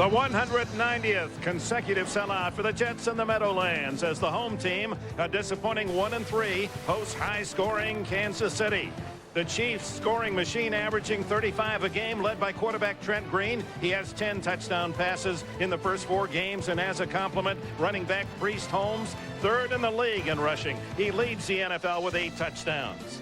The 190th consecutive sellout for the Jets in the Meadowlands as the home team, a disappointing 1-3, hosts high-scoring Kansas City. The Chiefs scoring machine averaging 35 a game, led by quarterback Trent Green. He has 10 touchdown passes in the first 4 games, and as a compliment, running back Priest Holmes, third in the league in rushing. He leads the NFL with 8 touchdowns.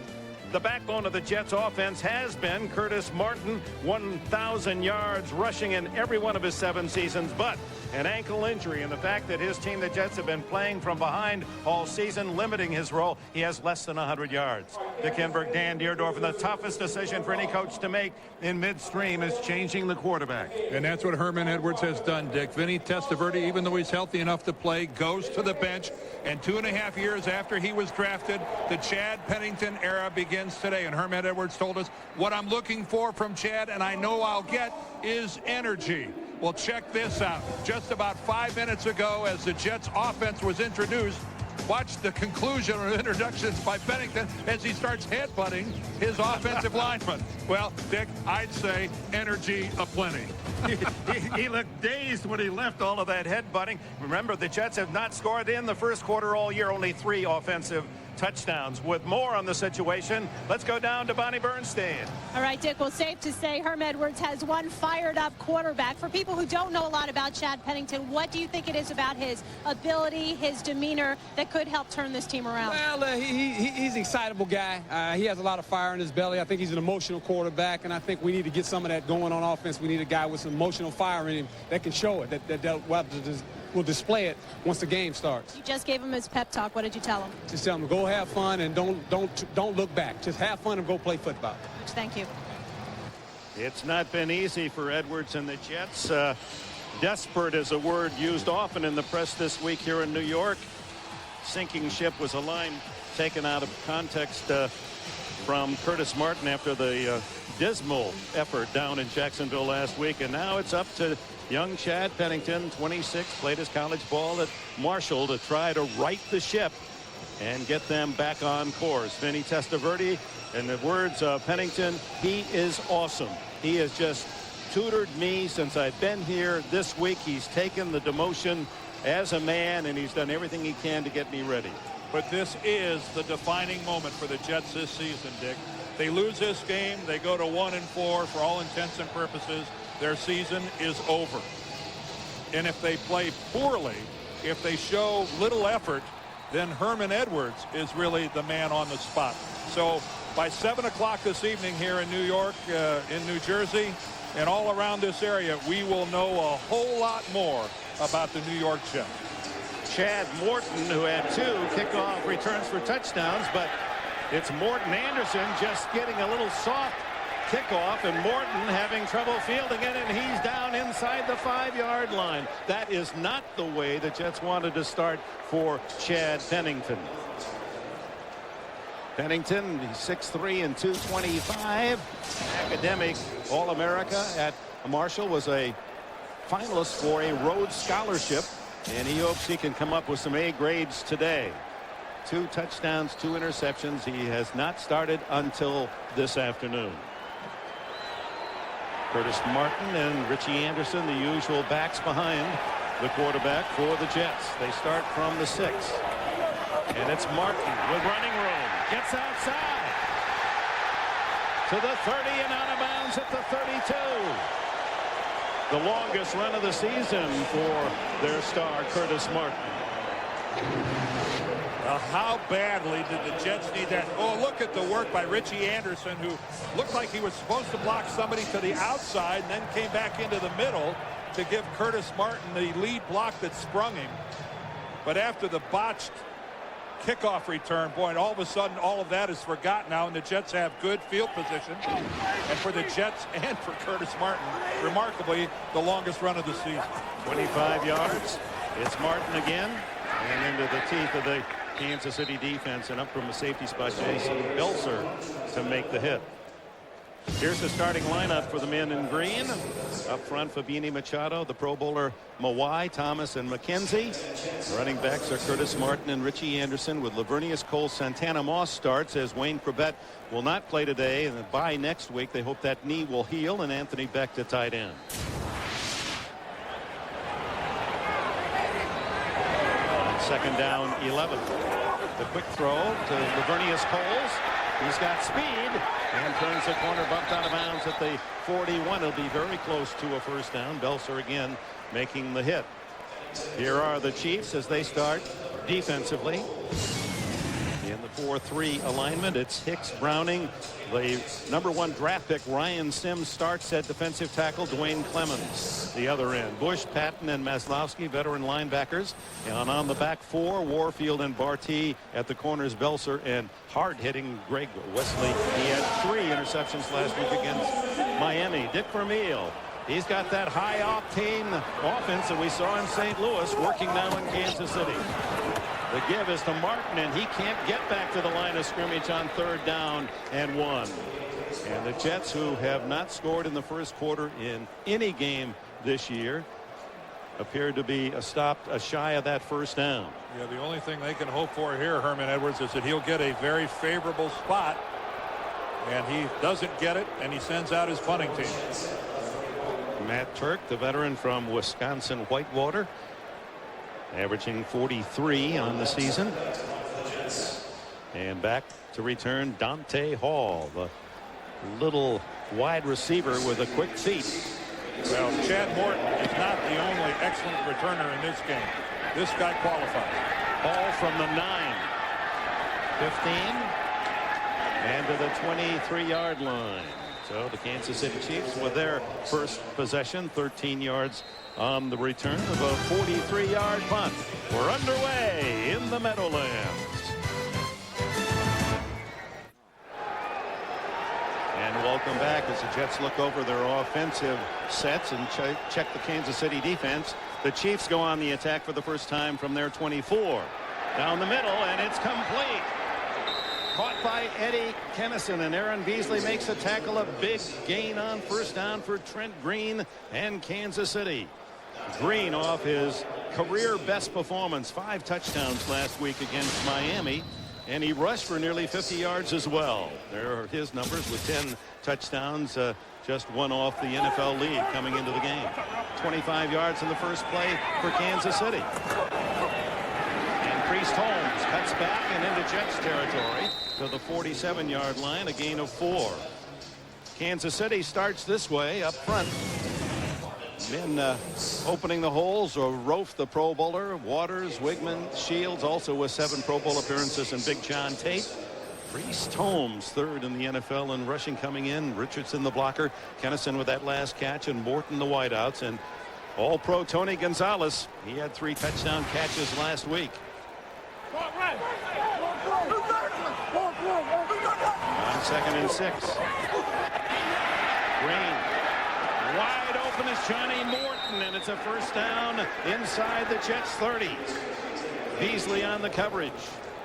The backbone of the Jets offense has been Curtis Martin, 1,000 yards rushing in every one of his 7 seasons, but an ankle injury and the fact that his team, the Jets, have been playing from behind all season, limiting his role. He has less than 100 yards. Dick Enberg, Dan Deerdorf, and the toughest decision for any coach to make in midstream is changing the quarterback. And that's what Herman Edwards has done, Dick. Vinny Testaverde, even though he's healthy enough to play, goes to the bench. And 2.5 years after he was drafted, the Chad Pennington era begins today. And Herman Edwards told us, what I'm looking for from Chad, and I know I'll get, is energy. Well, check this out. Just about 5 minutes ago, as the Jets offense was introduced, watch the conclusion of introductions by Pennington as he starts headbutting his offensive lineman. Well, Dick, I'd say energy aplenty. He looked dazed when he left all of that headbutting. Remember, the Jets have not scored in the first quarter all year, only 3 offensive touchdowns. With more on the situation, let's go down to Bonnie Bernstein. All right, Dick, well, safe to say Herm Edwards has one fired-up quarterback. For people who don't know a lot about Chad Pennington, what do you think it is about his ability, his demeanor, that could help turn this team around? Well, he's an excitable guy. He has a lot of fire in his belly. I think he's an emotional quarterback, and I think we need to get some of that going on offense. We need a guy with some emotional fire in him that can show it, that will display it once the game starts. You just gave him his pep talk. What did you tell him? Just tell him to go have fun and don't look back. Just have fun and go play football. Thank you. It's not been easy for Edwards and the Jets. Desperate is a word used often in the press this week here in New York. Sinking ship was a line taken out of context from Curtis Martin after the dismal effort down in Jacksonville last week, and now it's up to young Chad Pennington, 26, played his college ball at Marshall, to try to right the ship and get them back on course. Vinny Testaverde, in the words of Pennington, he is awesome. He has just tutored me since I've been here. This week he's taken the demotion as a man, and he's done everything he can to get me ready. But this is the defining moment for the Jets this season, Dick. They lose this game, they go to 1-4 for all intents and purposes. Their season is over. And if they play poorly, if they show little effort, then Herman Edwards is really the man on the spot. So by 7 o'clock this evening here in New York, in New Jersey, and all around this area, we will know a whole lot more about the New York Jets. Chad Morton, who had 2 kickoff returns for touchdowns, but it's Morton Anderson just getting a little soft kickoff, and Morton having trouble fielding it, and he's down inside the 5-yard line. That is not the way the Jets wanted to start for Chad Pennington. Pennington, 6'3" and 225. Academic All-America at Marshall, was a finalist for a Rhodes Scholarship, and he hopes he can come up with some A grades today. 2 touchdowns, 2 interceptions. He has not started until this afternoon. Curtis Martin and Richie Anderson, the usual backs behind the quarterback for the Jets. They start from the 6. And it's Martin with running room. Gets outside to the 30 and out of bounds at the 32. The longest run of the season for their star, Curtis Martin. How badly did the Jets need that? Oh, look at the work by Richie Anderson, who looked like he was supposed to block somebody to the outside and then came back into the middle to give Curtis Martin the lead block that sprung him. But after the botched kickoff return, boy, and all of a sudden all of that is forgotten now, and the Jets have good field position. And for the Jets and for Curtis Martin, remarkably, the longest run of the season. 25 yards. It's Martin again, and into the teeth of the Kansas City defense, and up from a safety spot, Jason Belser to make the hit. Here's the starting lineup for the men in green. Up front, Fabini Machado, the Pro Bowler Mawai, Thomas, and McKenzie. Running backs are Curtis Martin and Richie Anderson, with Lavernius Cole. Santana Moss starts, as Wayne Corbett will not play today, and by next week they hope that knee will heal, and Anthony Beck to tight end. Second down, 11. The quick throw to Lavernius Coles. He's got speed and turns the corner, bumped out of bounds at the 41. It'll be very close to a first down. Belser again making the hit. Here are the Chiefs as they start defensively. In the 4-3 alignment, it's Hicks, Browning. The #1 draft pick Ryan Sims starts at defensive tackle. Dwayne Clemens the other end. Bush, Patton, and Maslowski, veteran linebackers. And on the back four, Warfield and Barty. At the corners, Belser and hard-hitting Greg Wesley. He had 3 interceptions last week against Miami. Dick Vermeil. He's got that high-octane offense that we saw in St. Louis, working now in Kansas City. The give is to Martin, and he can't get back to the line of scrimmage on 3rd down and 1. And the Jets, who have not scored in the first quarter in any game this year, appeared to be shy of that first down. Yeah, the only thing they can hope for here, Herman Edwards, is that he'll get a very favorable spot, and he doesn't get it, and he sends out his punting team. Matt Turk, the veteran from Wisconsin Whitewater, averaging 43 on the season. And back to return Dante Hall, the little wide receiver with a quick feet. Well, Chad Morton is not the only excellent returner in this game. This guy qualifies. Hall from the 9, 15, and to the 23-yard line. So the Kansas City Chiefs with their first possession, 13 yards on the return of a 43-yard punt. We're underway in the Meadowlands. And welcome back as the Jets look over their offensive sets and check the Kansas City defense. The Chiefs go on the attack for the first time from their 24. Down the middle, and it's complete. Caught by Eddie Kennison, and Aaron Beasley makes a tackle. A big gain on first down for Trent Green and Kansas City. Green off his career best performance, 5 touchdowns last week against Miami, and he rushed for nearly 50 yards as well. There are his numbers with 10 touchdowns, just one off the NFL lead coming into the game. 25 yards in the first play for Kansas City. And Priest Holmes cuts back and into Jets territory to the 47-yard line, a gain of 4. Kansas City starts this way up front. Men opening the holes are Rofe, the Pro Bowler, Waters, Wigman, Shields, also with 7 Pro Bowl appearances, and Big John Tate. Priest Holmes, 3rd in the NFL in rushing coming in. Richardson, the blocker. Kennison with that last catch, and Morton, the wideouts. And All-Pro Tony Gonzalez. He had 3 touchdown catches last week. On 2nd and 6. Green. Wide open is Johnny Morton, and it's a first down inside the Jets 30. Beasley on the coverage.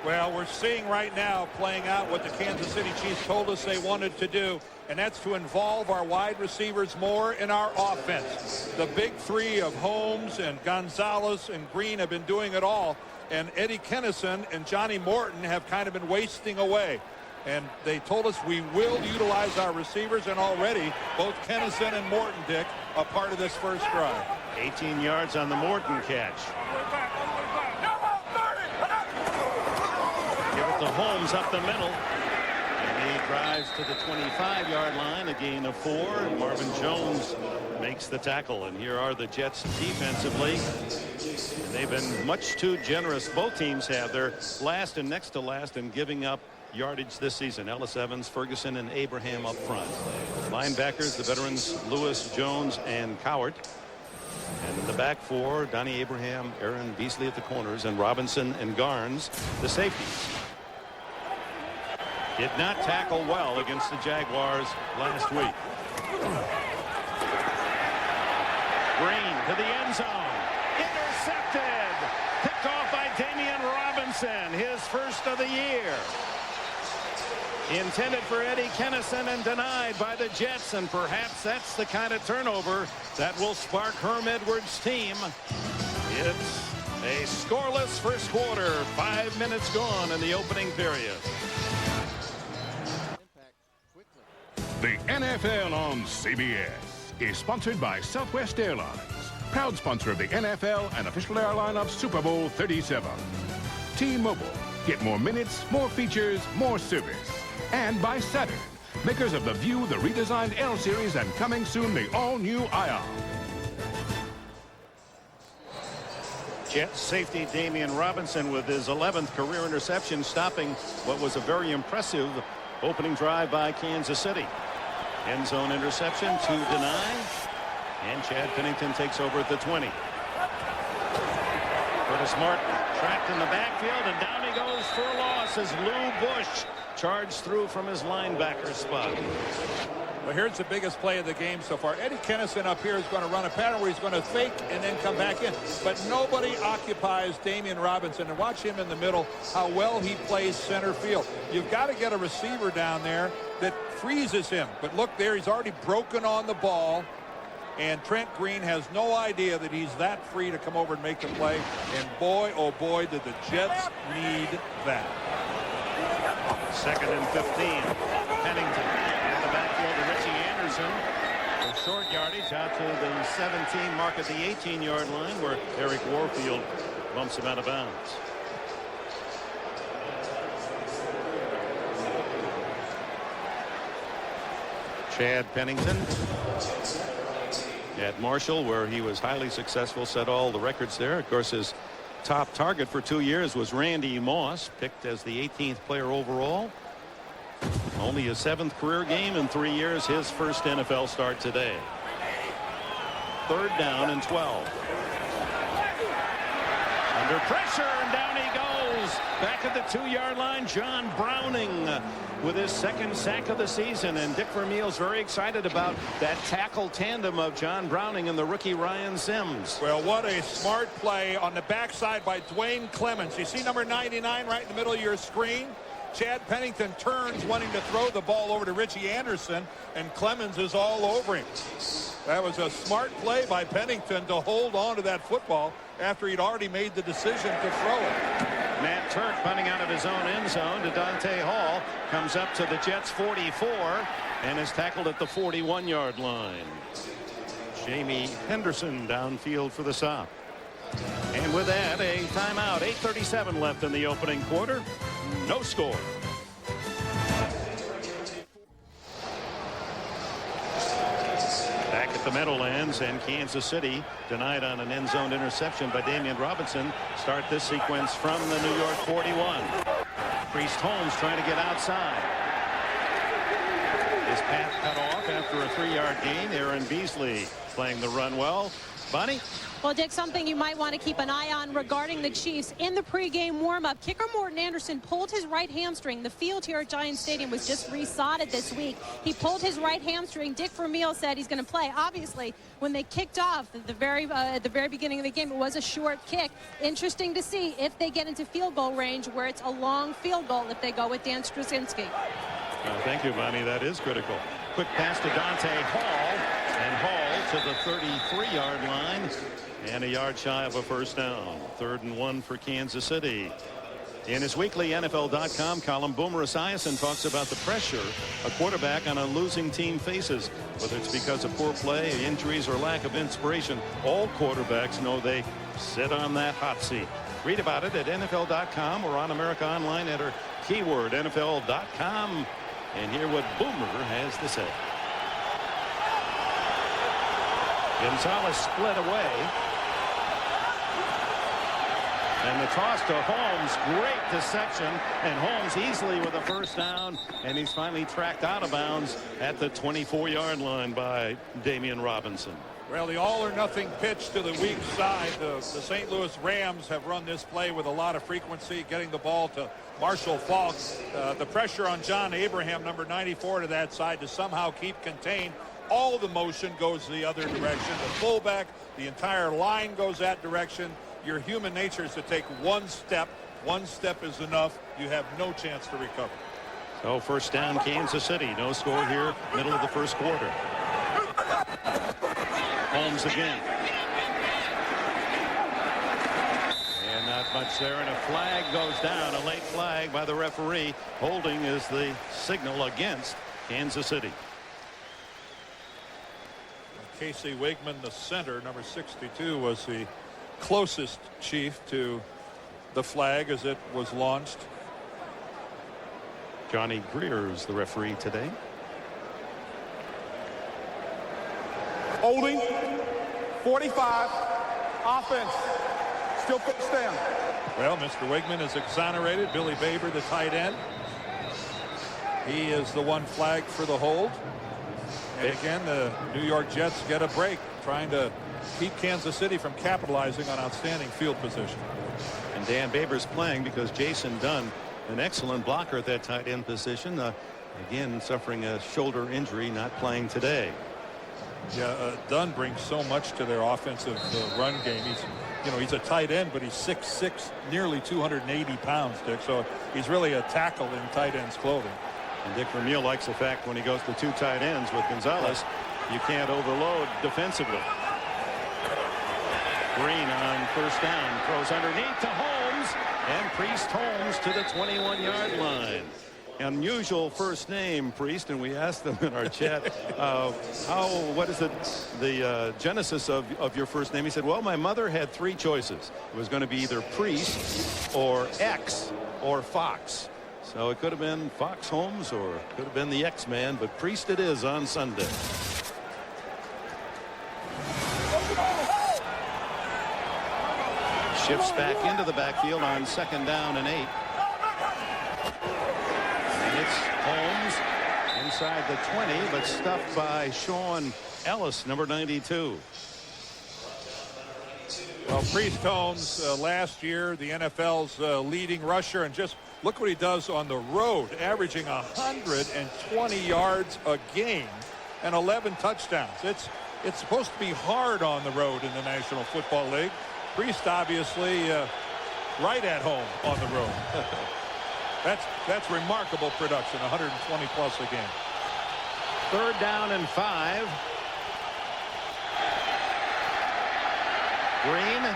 Well, we're seeing right now playing out what the Kansas City Chiefs told us they wanted to do, and that's to involve our wide receivers more in our offense. The big 3 of Holmes and Gonzalez and Green have been doing it all, and Eddie Kennison and Johnny Morton have kind of been wasting away. And they told us we will utilize our receivers, and already both Kennison and Morton, Dick, are part of this first drive. 18 yards on the Morton catch. Give it to Holmes up the middle. And he drives to the 25-yard line, a gain of 4. Marvin Jones makes the tackle. And here are the Jets defensively. And they've been much too generous. Both teams have. They're last and next to last in giving up yardage this season. Ellis Evans, Ferguson, and Abraham up front. Linebackers, the veterans Lewis, Jones, and Cowart. And in the back 4, Donnie Abraham, Aaron Beasley at the corners, and Robinson and Garnes, the safeties. Did not tackle well against the Jaguars last week. Green to the end zone. Intercepted. Picked off by Damian Robinson, his first of the year. Intended for Eddie Kennison and denied by the Jets, and perhaps that's the kind of turnover that will spark Herm Edwards' team. It's a scoreless first quarter, 5 minutes gone in the opening period. The NFL on CBS is sponsored by Southwest Airlines. proud sponsor of the NFL and official airline of Super Bowl 37. T-Mobile. Get more minutes, more features, more service. And by Saturn, makers of the View, the redesigned L Series, and coming soon, the all-new Ion. Jets safety Damian Robinson with his 11th career interception, stopping what was a very impressive opening drive by Kansas City. End zone interception, 2 deny, and Chad Pennington takes over at the 20. Curtis Martin trapped in the backfield, and down he goes for a loss as Lou Bush charged through from his linebacker spot. Well, here's the biggest play of the game so far. Eddie Kennison up here is going to run a pattern where he's going to fake and then come back in. But nobody occupies Damian Robinson. And watch him in the middle, how well he plays center field. You've got to get a receiver down there that freezes him. But look there, he's already broken on the ball. And Trent Green has no idea that he's that free to come over and make the play. And boy, oh boy, did the Jets need that. 2nd and 15. Pennington in the backfield to Richie Anderson. For short yardage out to the 17 mark at the 18-yard line, where Eric Warfield bumps him out of bounds. Chad Pennington at Marshall, where he was highly successful, set all the records there. Of course, his top target for 2 years was Randy Moss, picked as the 18th player overall. Only his 7th career game in 3 years, his first NFL start today. 3rd down and 12. Under pressure, and down he goes. Back at the 2-yard line, John Browning with his 2nd sack of the season. And Dick Vermeil's very excited about that tackle tandem of John Browning and the rookie Ryan Sims. Well, what a smart play on the backside by Dwayne Clemens. You see number 99 right in the middle of your screen? Chad Pennington turns wanting to throw the ball over to Richie Anderson, and Clemens is all over him. That was a smart play by Pennington to hold on to that football after he'd already made the decision to throw it. Matt Turk punting out of his own end zone to Dante Hall. Comes up to the Jets 44 and is tackled at the 41-yard line. Jamie Henderson downfield for the stop. And with that, a timeout. 8:37 left in the opening quarter. No score. Back at the Meadowlands, and Kansas City denied on an end zone interception by Damian Robinson. Start this sequence from the New York 41. Priest Holmes trying to get outside. His path cut off after a 3-yard gain. Aaron Beasley playing the run well. Bonnie? Well, Dick, something you might want to keep an eye on regarding the Chiefs. In the pregame warm-up, kicker Morton Anderson pulled his right hamstring. The field here at Giants Stadium was just resodded this week. He pulled his right hamstring. Dick Vermeil said he's going to play. Obviously, when they kicked off at the very beginning of the game, it was a short kick. Interesting to see if they get into field goal range, where it's a long field goal if they go with Dan Straczynski. Thank you, Bonnie. That is critical. Quick pass to Dante Hall, and Hall to the 33-yard line. And a yard shy of a first down. 3rd and 1 for Kansas City. In his weekly NFL.com column, Boomer Esiason talks about the pressure a quarterback on a losing team faces. Whether it's because of poor play, injuries, or lack of inspiration, all quarterbacks know they sit on that hot seat. Read about it at NFL.com or on America Online. Enter keyword NFL.com and hear what Boomer has to say. Gonzalez split away. And the toss to Holmes, great deception, and Holmes easily with a first down, and he's finally tracked out of bounds at the 24-yard line by Damian Robinson. Well, the all-or-nothing pitch to the weak side. The St. Louis Rams have run this play with a lot of frequency, getting the ball to Marshall Faulk. The pressure on John Abraham, number 94, to that side to somehow keep contained. All the motion goes the other direction. The fullback, the entire line goes that direction. Your human nature is to take one step. One step is enough. You have no chance to recover. So first down, Kansas City. No score here, middle of the first quarter. Holmes again. And not much there, and a flag goes down. A late flag by the referee. Holding is the signal against Kansas City. Casey Wigman, the center, number 62, was the closest Chief to the flag as it was launched. Johnny Greer is the referee today. Holding, 45, offense, still first down. Well, Mr. Wigman is exonerated. Billy Baber, the tight end. He is the one flagged for the hold. And again, the New York Jets get a break, trying to keep Kansas City from capitalizing on outstanding field position. And Dan Baber's playing because Jason Dunn, an excellent blocker at that tight end position, again suffering a shoulder injury, not playing today. Yeah, Dunn brings so much to their offensive run game. He's a tight end, but he's 6'6", nearly 280 pounds, Dick. So he's really a tackle in tight end's clothing. And Dick Vermeil likes the fact when he goes to two tight ends with Gonzalez, you can't overload defensively. Green on first down, throws underneath to Holmes, and Priest Holmes to the 21-yard line. Unusual first name, Priest, and we asked them in our chat, what is the genesis of your first name? He said, well, my mother had three choices. It was going to be either Priest or X or Fox. So it could have been Fox Holmes or it could have been the X-Man, but Priest it is on Sunday. Shifts back into the backfield on 2nd down and 8. And it's Holmes inside the 20, but stuffed by Sean Ellis, number 92. Well, Priest Holmes last year, the NFL's leading rusher, and just look what he does on the road, averaging 120 yards a game and 11 touchdowns. It's supposed to be hard on the road in the National Football League. Priest obviously right at home on the road. That's remarkable production, 120 plus a game. 3rd down and 5. Green.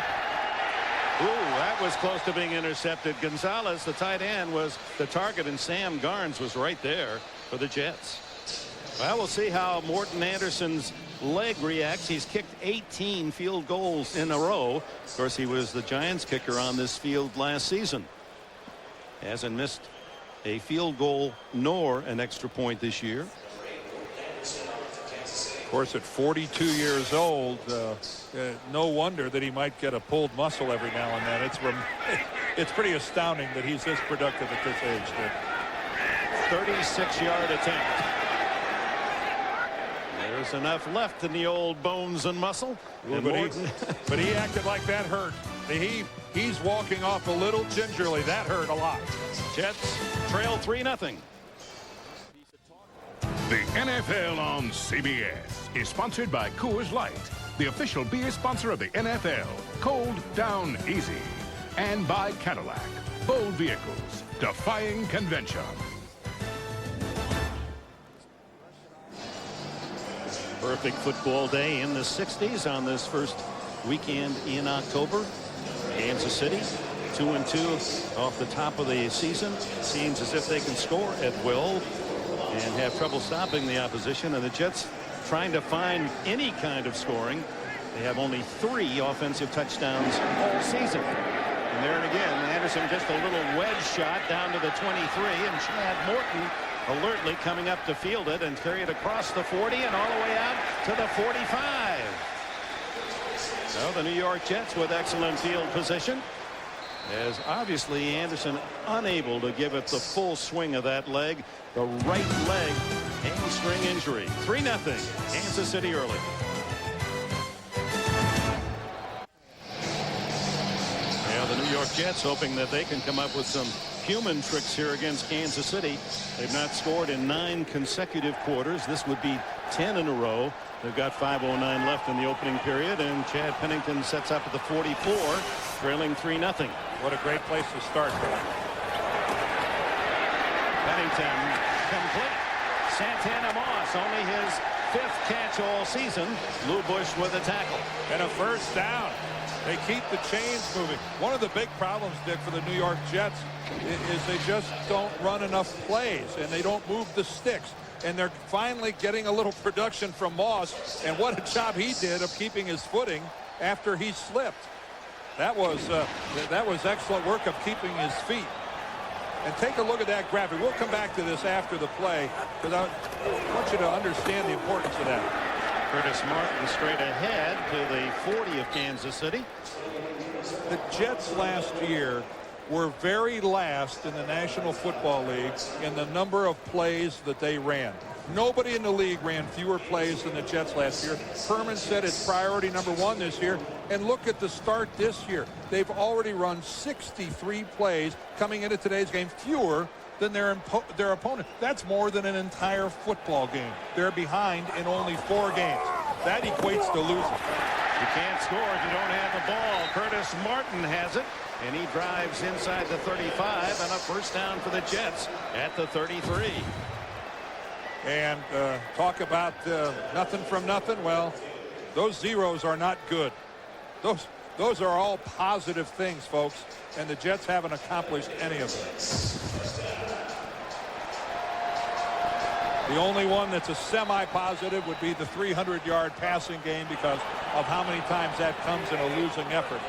Ooh, that was close to being intercepted. Gonzalez, the tight end, was the target, and Sam Garnes was right there for the Jets. Well, we'll see how Morton Anderson's leg reacts. He's kicked 18 field goals in a row. Of course, he was the Giants kicker on this field last season. Hasn't missed a field goal nor an extra point this year. Of course, at 42 years old, no wonder that he might get a pulled muscle every now and then. It's pretty astounding that he's this productive at this age. 36-yard attempt. There's enough left in the old bones and muscle. But he acted like that hurt. He's walking off a little gingerly. That hurt a lot. Jets trail 3-0. The NFL on CBS is sponsored by Coors Light, the official beer sponsor of the NFL. Cold down easy. And by Cadillac, bold vehicles, defying convention. Perfect football day in the 60s on this first weekend in October. Kansas City 2-2 off the top of the season. Seems as if they can score at will and have trouble stopping the opposition, and the Jets trying to find any kind of scoring. They have only 3 offensive touchdowns all season. And there and again, Anderson just a little wedge shot down to the 23, and Chad Morton alertly coming up to field it and carry it across the 40 and all the way out to the 45. So the New York Jets with excellent field position, as obviously Anderson unable to give it the full swing of that leg. The right leg hamstring injury. 3-0 Kansas City early. Yeah, the New York Jets hoping that they can come up with some human tricks here against Kansas City. They've not scored in 9 consecutive quarters. This would be 10 in a row. They've got 5:09 left in the opening period, and Chad Pennington sets up at the 44, trailing 3-0. What a great place to start. Pennington complete. Santana Moss, only his 5th catch all season. Lou Bush with a tackle. And a first down. They keep the chains moving. One of the big problems, Dick, for the New York Jets is they just don't run enough plays, and they don't move the sticks. And they're finally getting a little production from Moss. And what a job he did of keeping his footing after he slipped. That was excellent work of keeping his feet. And take a look at that graphic. We'll come back to this after the play, because I want you to understand the importance of that. Curtis Martin straight ahead to the 40 of Kansas City. The Jets last year were very last in the National Football League in the number of plays that they ran. Nobody in the league ran fewer plays than the Jets last year. Herman said it's priority number 1 this year. And look at the start this year. They've already run 63 plays coming into today's game, fewer than their opponent. That's more than an entire football game. They're behind in only 4 games. That equates to losing. You can't score if you don't have the ball. Curtis Martin has it, and he drives inside the 35 and a first down for the Jets at the 33. And talk about nothing from nothing. Well, those zeros are not good. Those are all positive things, folks, and the Jets haven't accomplished any of them. The only one that's a semi-positive would be the 300-yard passing game because of how many times that comes in a losing effort.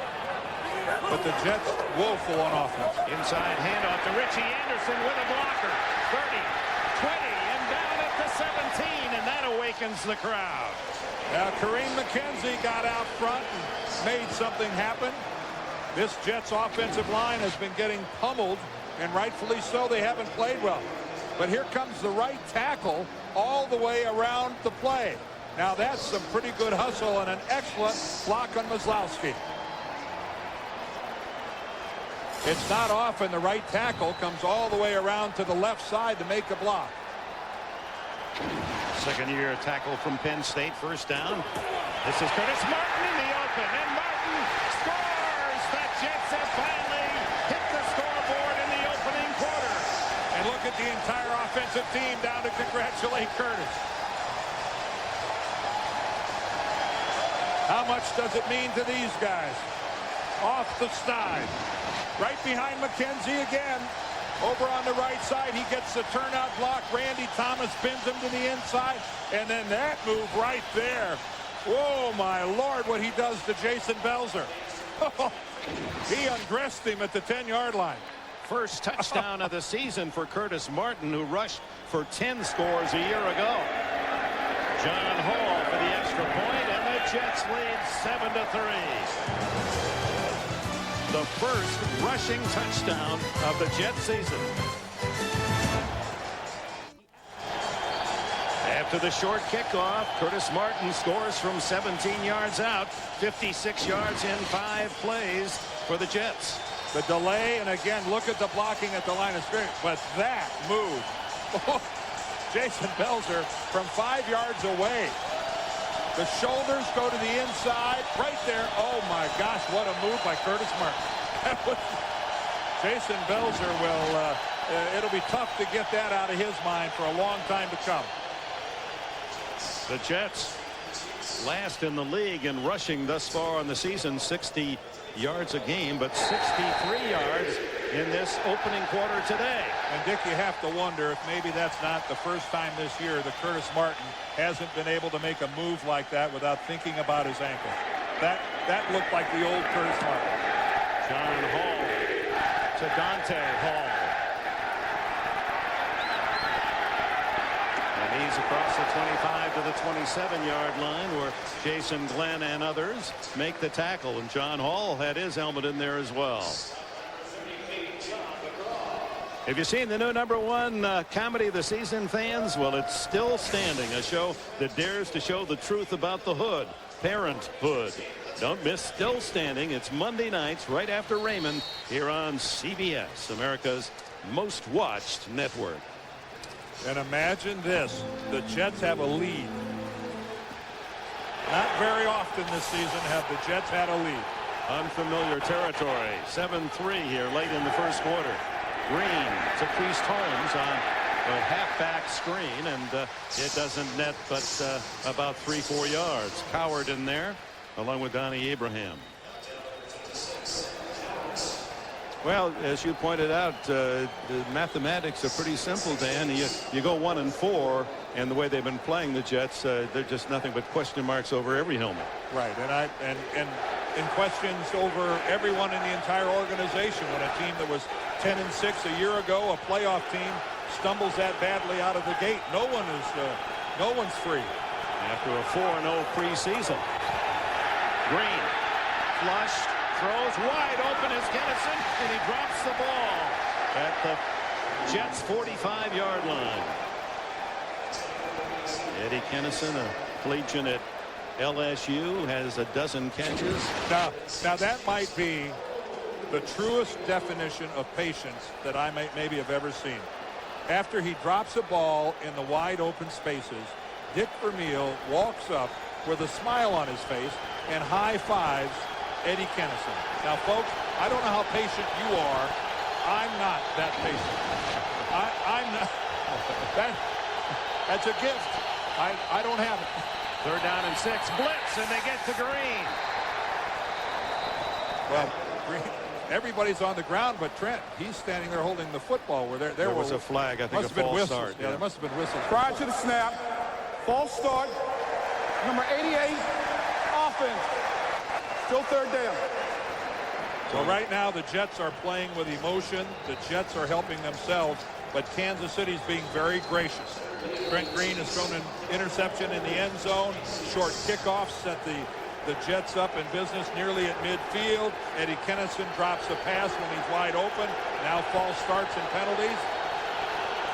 But the Jets woeful on offense. Inside handoff to Richie Anderson with a blocker. 30, 20, and down at the 17, and that awakens the crowd. Now, Kareem McKenzie got out front and made something happen. This Jets offensive line has been getting pummeled, and rightfully so. They haven't played well. But here comes the right tackle all the way around the play. Now, that's some pretty good hustle and an excellent block on Maslowski. It's not often the right tackle comes all the way around to the left side to make a block. Second-year tackle from Penn State, first down. This is Curtis Martin in the open, and Martin scores! The Jets have finally hit the scoreboard in the opening quarter. And look at the entire offensive team down to congratulate Curtis. How much does it mean to these guys? Off the side. Right behind McKenzie again. Over on the right side, he gets the turnout block. Randy Thomas pins him to the inside. And then that move right there. Whoa, my Lord, what he does to Jason Belzer. He undressed him at the 10-yard line. First touchdown of the season for Curtis Martin, who rushed for 10 scores a year ago. John Hall for the extra point, and the Jets lead 7-3. The first rushing touchdown of the Jets season. After the short kickoff, Curtis Martin scores from 17 yards out, 56 yards in 5 plays for the Jets. The delay, and again, look at the blocking at the line of scrimmage. But that move, Jason Belzer from 5 yards away. The shoulders go to the inside, right there. Oh, my gosh, what a move by Curtis Martin. Jason Belzer will, it'll be tough to get that out of his mind for a long time to come. The Jets last in the league in rushing thus far on the season, 60 yards a game, but 63 yards in this opening quarter today. And Dick, you have to wonder if maybe that's not the first time this year that Curtis Martin hasn't been able to make a move like that without thinking about his ankle. That looked like the old Curtis Martin. John Hall to Dante Hall. And he's across the 25 to the 27-yard line where Jason Glenn and others make the tackle. And John Hall had his helmet in there as well. Have you seen the new #1 comedy of the season, fans? Well, it's Still Standing, a show that dares to show the truth about the hood, parenthood. Don't miss Still Standing. It's Monday nights right after Raymond here on CBS, America's most watched network. And imagine this. The Jets have a lead. Not very often this season have the Jets had a lead. Unfamiliar territory. 7-3 here late in the first quarter. Green to Priest Holmes on a halfback screen, and it doesn't net but about 3-4 yards. Coward in there along with Donnie Abraham. Well, as you pointed out, the mathematics are pretty simple, Dan. You go 1 and 4, and the way they've been playing the Jets, they're just nothing but question marks over every helmet. Right, and questions over everyone in the entire organization. When a team that was 10-6 a year ago, a playoff team, stumbles that badly out of the gate, no one's free. After a 4-0 preseason, Green flushed. Throws wide open is Kennison, and he drops the ball at the Jets' 45-yard line. Eddie Kennison, a collegian at LSU, has a dozen catches. Now that might be the truest definition of patience that I maybe have ever seen. After he drops a ball in the wide open spaces, Dick Vermeil walks up with a smile on his face and high fives Eddie Kennison. Now, folks, I don't know how patient you are. I'm not that patient. I'm not. That's a gift. I don't have it. 3rd down and 6. Blitz, and they get to Green. Well, Green, everybody's on the ground, but Trent, he's standing there holding the football. Where there was a flag. I think a false start. Yeah, there must have been whistles. Prior to the snap, false start, number 88, offense. Still 3rd down. So right now the Jets are playing with emotion. The Jets are helping themselves, but Kansas City's being very gracious. Trent Green has thrown an interception in the end zone. Short kickoff set the Jets up in business nearly at midfield. Eddie Kennison drops a pass when he's wide open. Now false starts and penalties.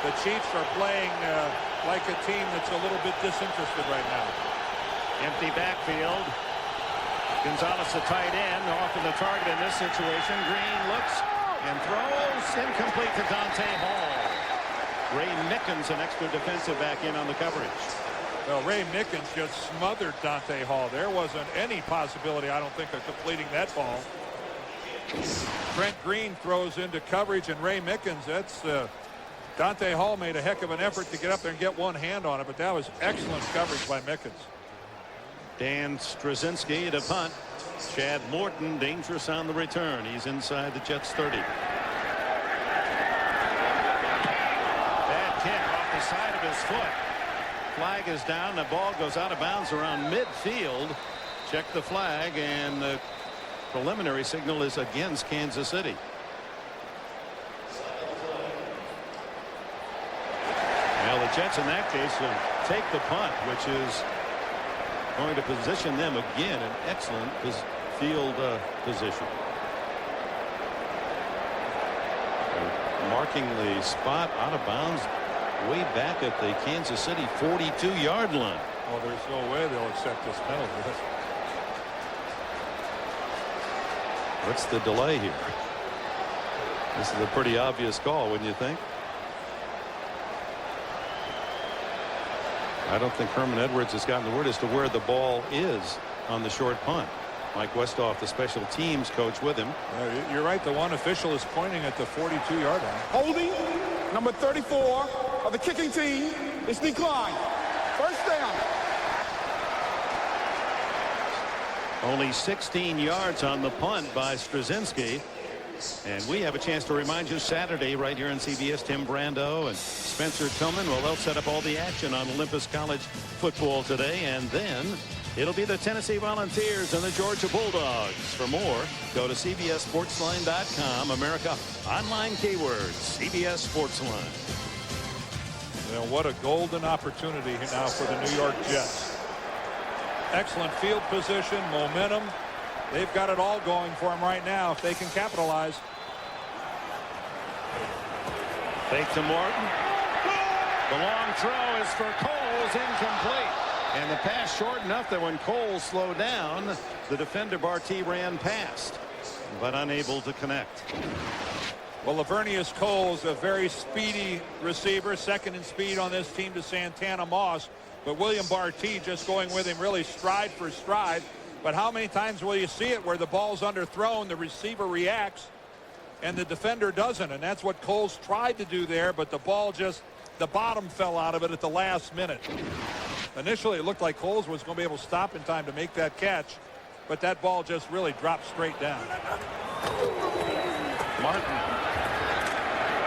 The Chiefs are playing like a team that's a little bit disinterested right now. Empty backfield. Gonzalez, the tight end, off of the target in this situation. Green looks and throws incomplete to Dante Hall. Ray Mickens, an extra defensive back in on the coverage. Well, Ray Mickens just smothered Dante Hall. There wasn't any possibility, I don't think, of completing that ball. Trent Green throws into coverage, and Ray Mickens, that's Dante Hall made a heck of an effort to get up there and get one hand on it, but that was excellent coverage by Mickens. Dan Straczynski to punt. Chad Morton dangerous on the return. He's inside the Jets 30. Bad kick off the side of his foot. Flag is down. The ball goes out of bounds around midfield. Check the flag, and the preliminary signal is against Kansas City. Well, the Jets in that case will take the punt, which is going to position them again in excellent field position. Marking the spot out of bounds way back at the Kansas City 42-yard line. Oh, there's no way they'll accept this penalty. What's the delay here? This is a pretty obvious call, wouldn't you think? I don't think Herman Edwards has gotten the word as to where the ball is on the short punt. Mike Westhoff, the special teams coach, with him. You're right. The one official is pointing at the 42-yard line. Holding, number 34 of the kicking team, is declined. 1st down. Only 16 yards on the punt by Straczynski. And we have a chance to remind you Saturday right here on CBS. Tim Brando and Spencer Tillman. Well, they'll set up all the action on Olympus College football today. And then it'll be the Tennessee Volunteers and the Georgia Bulldogs. For more, go to CBSSportsline.com. America Online keywords. CBS Sportsline. Well, what a golden opportunity now for the New York Jets. Excellent field position, momentum. They've got it all going for them right now if they can capitalize. Fake to Morton. The long throw is for Coles, incomplete. And the pass short enough that when Coles slowed down, the defender Barty ran past, but unable to connect. Well, Lavernius Coles, a very speedy receiver, second in speed on this team to Santana Moss. But William Barty just going with him really stride for stride. But how many times will you see it where the ball's underthrown, the receiver reacts, and the defender doesn't? And that's what Coles tried to do there, but the ball just the bottom fell out of it at the last minute. Initially, it looked like Coles was going to be able to stop in time to make that catch, but that ball just really dropped straight down. Martin.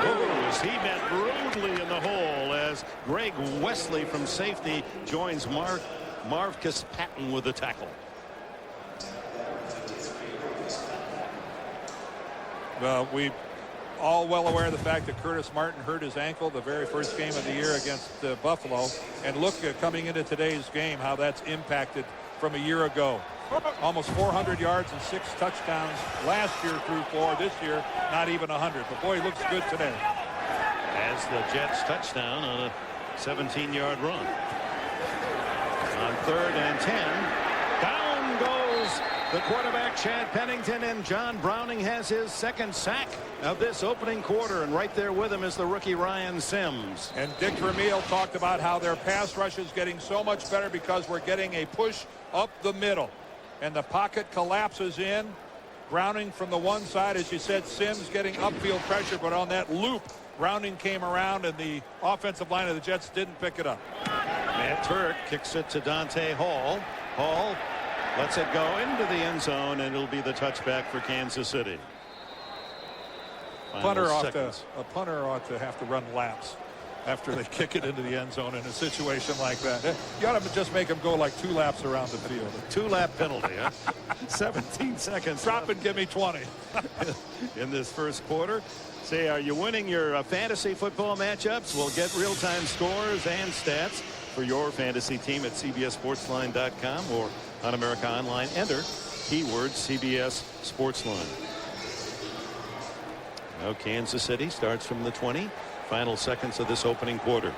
Oh, as he met brutally in the hole as Greg Wesley from safety joins Marvcus Patton with the tackle. Well, we all well aware of the fact that Curtis Martin hurt his ankle the very first game of the year against Buffalo. And look, coming into today's game, how that's impacted from a year ago. Almost 400 yards and 6 touchdowns last year through 4. This year, not even 100. But boy, he looks good today. As the Jets touchdown on a 17-yard run. On 3rd and 10. Down goes the quarterback, Chad Pennington, and John Browning has his 2nd sack of this opening quarter, and right there with him is the rookie Ryan Sims. And Dick Vermeil talked about how their pass rush is getting so much better because we're getting a push up the middle. And the pocket collapses in. Browning from the one side, as you said, Sims getting upfield pressure, but on that loop, Browning came around and the offensive line of the Jets didn't pick it up. Matt Turk kicks it to Dante Hall. Hall lets it go into the end zone, and it'll be the touchback for Kansas City. A punter ought to have to run laps after they kick it into the end zone in a situation like that. You ought to just make them go like 2 laps around the field. 2-lap penalty, huh? 17 seconds. Drop and give me 20. In this first quarter. Say, are you winning your fantasy football matchups? We'll get real-time scores and stats for your fantasy team at CBSSportsline.com or on America Online. Enter keyword CBS Sportsline. Now Kansas City starts from the 20. Final seconds of this opening quarter.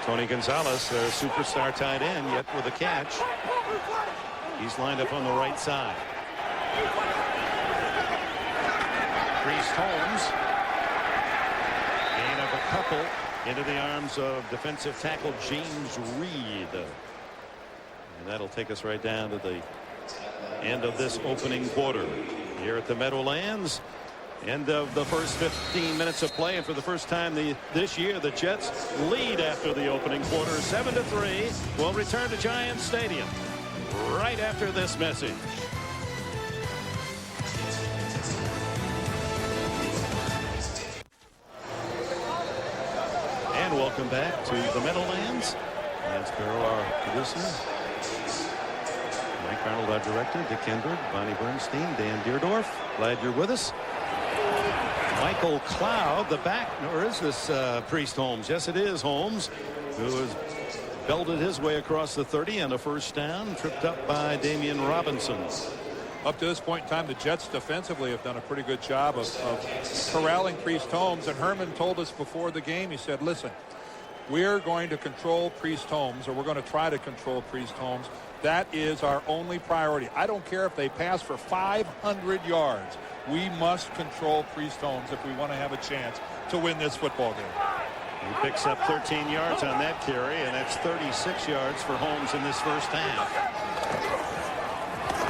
Tony Gonzalez, their superstar tight end, yet with a catch. He's lined up on the right side. Priest Holmes. Gain of a couple into the arms of defensive tackle James Reed. And that'll take us right down to the end of this opening quarter here at the Meadowlands. End of the first 15 minutes of play, and for the first time this year, the Jets lead after the opening quarter, 7-3. We'll return to Giants Stadium right after this message. And welcome back to the Meadowlands. Lance Carroll, our producer. Mike Arnold, our director. Dick Enberg, Bonnie Bernstein, Dan Deerdorf. Glad you're with us. Michael Cloud, the back, or is this Priest Holmes? Yes, it is Holmes, who has belted his way across the 30 and a first down, tripped up by Damian Robinson. Up to this point in time, the Jets defensively have done a pretty good job of corralling Priest Holmes. And Herman told us before the game, he said, listen, we're going to control Priest Holmes, or we're going to try to control Priest Holmes. That is our only priority. I don't care if they pass for 500 yards. We must control Priest Holmes if we want to have a chance to win this football game. He picks up 13 yards on that carry, and that's 36 yards for Holmes in this first half.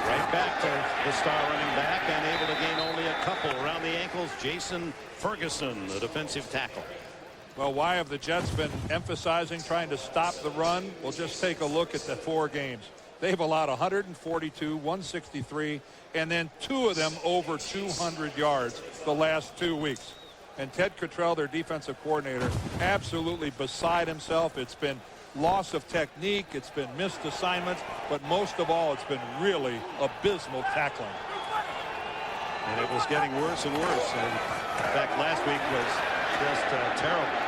Right back to the star running back, and able to gain only a couple around the ankles. Jason Ferguson, the defensive tackle. Well, why have the Jets been emphasizing trying to stop the run? Well, just take a look at the 4 games. They've allowed 142, 163, and then 2 of them over 200 yards the last 2 weeks. And Ted Cottrell, their defensive coordinator, absolutely beside himself. It's been loss of technique. It's been missed assignments. But most of all, it's been really abysmal tackling. And it was getting worse and worse. And in fact, last week was just terrible.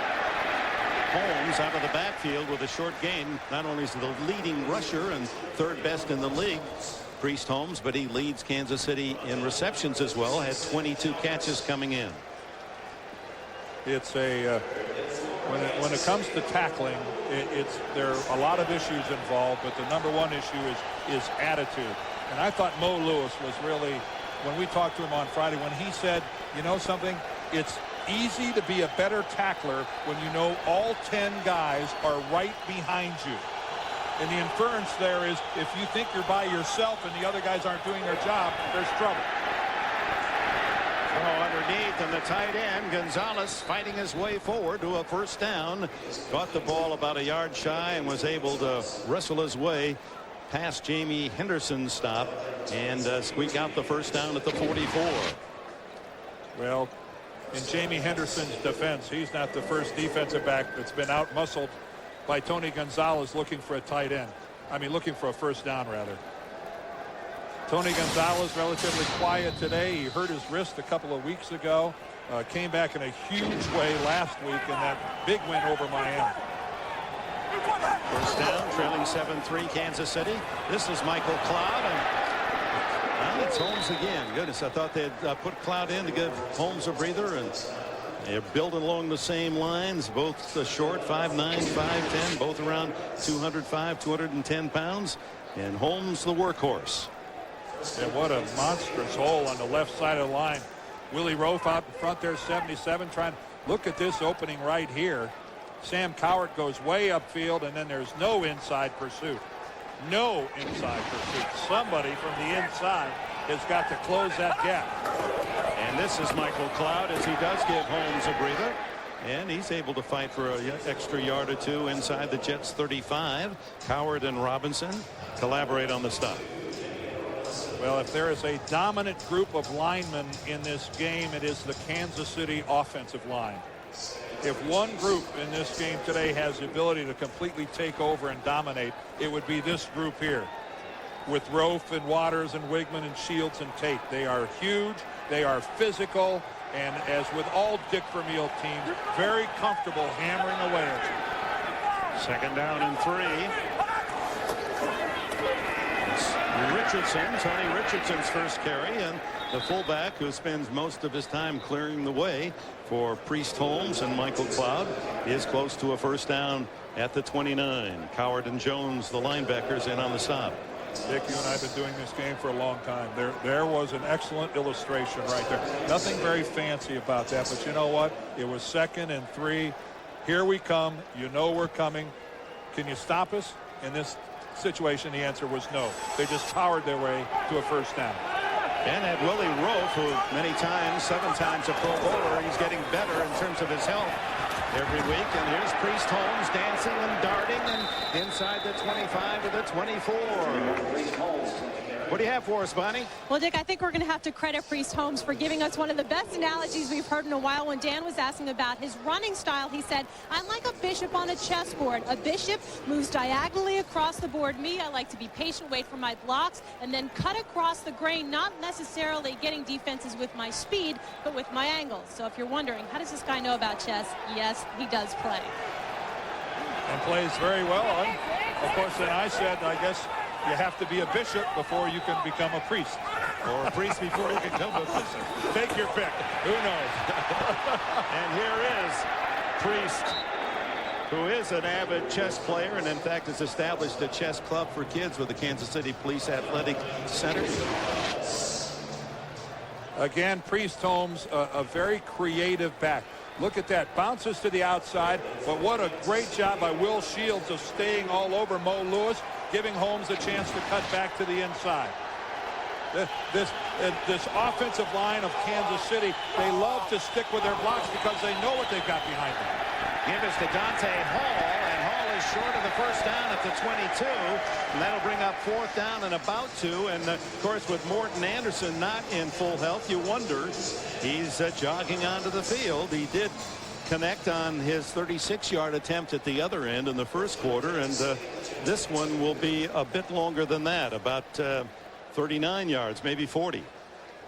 Holmes out of the backfield with a short gain. Not only is he the leading rusher and 3rd best in the league, Priest Holmes, but he leads Kansas City in receptions as well. Had 22 catches coming in. It's a when it comes to tackling, there are a lot of issues involved, but the #1 issue is attitude. And I thought Mo Lewis was really, when we talked to him on Friday, when he said, you know something, it's easy to be a better tackler when you know all 10 guys are right behind you. And the inference there is if you think you're by yourself and the other guys aren't doing their job, there's trouble. Underneath, and the tight end Gonzalez fighting his way forward to a first down. Caught the ball about a yard shy and was able to wrestle his way past Jamie Henderson's stop and squeak out the first down at the 44. Well, in Jamie Henderson's defense, he's not the first defensive back that's been out-muscled by Tony Gonzalez looking for a tight end. I mean, looking for a first down, rather. Tony Gonzalez relatively quiet today. He hurt his wrist a couple of weeks ago. Came back in a huge way last week in that big win over Miami. First down, trailing 7-3 Kansas City. This is Michael Cloud. And it's Holmes again. Goodness, I thought they'd put Cloud in to give Holmes a breather. And they're building along the same lines. Both short, 5'9", 5'10", both around 205, 210 pounds. And Holmes the workhorse. And what a monstrous hole on the left side of the line. Willie Rofe out in front there, 77, trying to look at this opening right here. Sam Cowart goes way upfield, and then there's no inside pursuit. No inside pursuit. Somebody from the inside has got to close that gap. And this is Michael Cloud as he does give Holmes a breather. And he's able to fight for an extra yard or two inside the Jets 35. Cowart and Robinson collaborate on the stop. Well, if there is a dominant group of linemen in this game, it is the Kansas City offensive line. If one group in this game today has the ability to completely take over and dominate, it would be this group here. With Rofe and Waters and Wigman and Shields and Tate. They are huge. They are physical. And as with all Dick Vermeil teams, very comfortable hammering away at you. Second down and 3. Richardson, Tony Richardson's first carry, and the fullback who spends most of his time clearing the way for Priest Holmes and Michael Cloud is close to a first down at the 29. Cowart and Jones, the linebackers, in on the stop. Dick, you and I have been doing this game for a long time. There was an excellent illustration right there. Nothing very fancy about that, but you know what? It was 2nd and 3. Here we come. You know we're coming. Can you stop us in this situation? The answer was no. They just powered their way to a first down. And at Willie Rofe, who many times, 7 times a Pro Bowler, he's getting better in terms of his health every week. And here's Priest Holmes dancing and darting and inside the 25 to the 24. What do you have for us, Bonnie? Well, Dick, I think we're going to have to credit Priest Holmes for giving us one of the best analogies we've heard in a while. When Dan was asking about his running style, he said, I'm like a bishop on a chessboard. A bishop moves diagonally across the board. Me, I like to be patient, wait for my blocks, and then cut across the grain, not necessarily getting defenses with my speed, but with my angles. So if you're wondering, how does this guy know about chess? Yes, he does play. And plays very well. And of course, then I said, I guess you have to be a bishop before you can become a priest. Or a priest before you can become a bishop. Take your pick. Who knows? And here is Priest, who is an avid chess player and in fact has established a chess club for kids with the Kansas City Police Athletic Center. Again, Priest Holmes, a very creative back. Look at that. Bounces to the outside, but what a great job by Will Shields of staying all over Mo Lewis, giving Holmes a chance to cut back to the inside. This offensive line of Kansas City, they love to stick with their blocks because they know what they've got behind them. Give us to Dante Hall, and Hall is short of the first down at the 22, and that'll bring up 4th down and about 2. And of course, with Morton Anderson not in full health, you wonder, he's jogging onto the field. He did connect on his 36-yard attempt at the other end in the first quarter, and this one will be a bit longer than that, about 39 yards, maybe 40.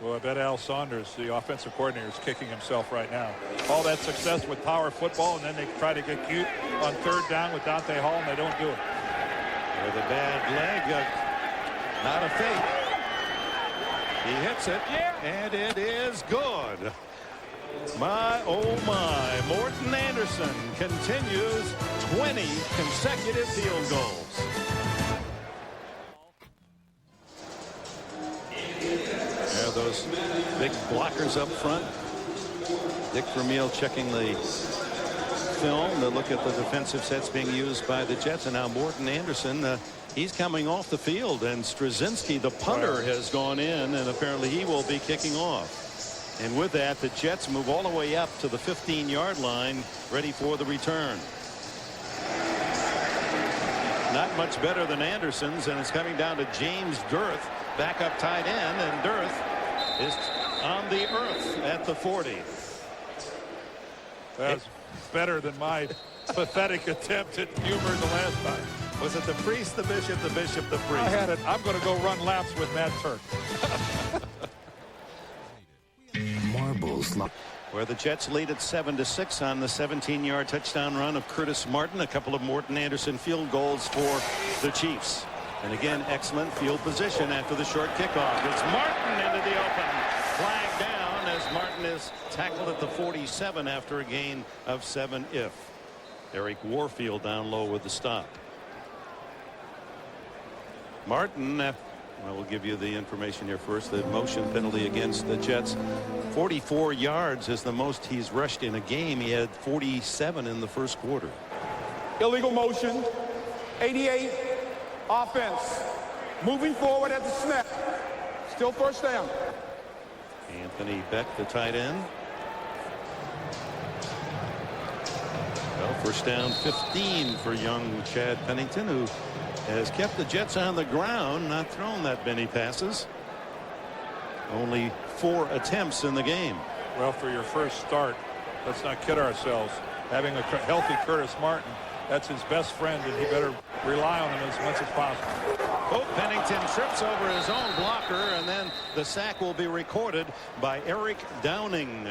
Well, I bet Al Saunders, the offensive coordinator, is kicking himself right now. All that success with power football, and then they try to get cute on 3rd down with Dante Hall, and they don't do it. With a bad leg, not a fake. He hits it, and it is good. My, oh my, Morton Anderson continues 20 consecutive field goals. Yeah, those big blockers up front. Dick Vermeil checking the film to look at the defensive sets being used by the Jets. And now Morton Anderson, he's coming off the field. And Straczynski, the punter, has gone in, and apparently he will be kicking off. And with that, the Jets move all the way up to the 15-yard line, ready for the return. Not much better than Anderson's, and it's coming down to James Dirth, backup tight end, and Dirth is on the earth at the 40. That's better than my pathetic attempt at humor the last time. Was it the priest, the bishop, the priest? I had it. I'm going to go run laps with Matt Turk. Marbles. Where the Jets lead at 7-6 on the 17-yard touchdown run of Curtis Martin. A couple of Morton Anderson field goals for the Chiefs. And again, excellent field position after the short kickoff. It's Martin into the open. Flag down as Martin is tackled at the 47 after a gain of 7 if. Eric Warfield down low with the stop. Martin, well, we'll give you the information here first. The motion penalty against the Jets. 44 yards is the most he's rushed in a game. He had 47 in the first quarter. Illegal motion. 88. Offense. Moving forward at the snap. Still first down. Anthony Beck, the tight end. Well, first down 15 for young Chad Pennington, who has kept the Jets on the ground, not thrown that many passes. Only 4 attempts in the game. Well, for your first start, let's not kid ourselves. Having a healthy Curtis Martin, that's his best friend, and he better rely on him as much as possible. Oh, Pennington trips over his own blocker, and then the sack will be recorded by Eric Downing,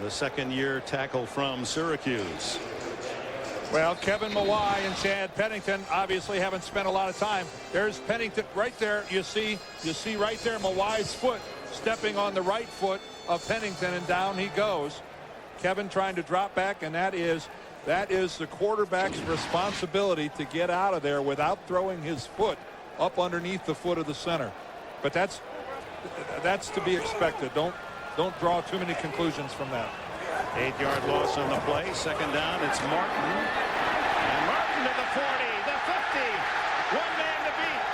the second-year tackle from Syracuse. Well, Kevin Mawai and Chad Pennington obviously haven't spent a lot of time. There's Pennington right there. You see right there Mawai's foot stepping on the right foot of Pennington, and down he goes. Kevin trying to drop back, and that is the quarterback's responsibility to get out of there without throwing his foot up underneath the foot of the center. But that's to be expected. Don't draw too many conclusions from that. 8-yard loss on the play. Second down, it's Martin. And Martin to the 40, the 50. One man to beat.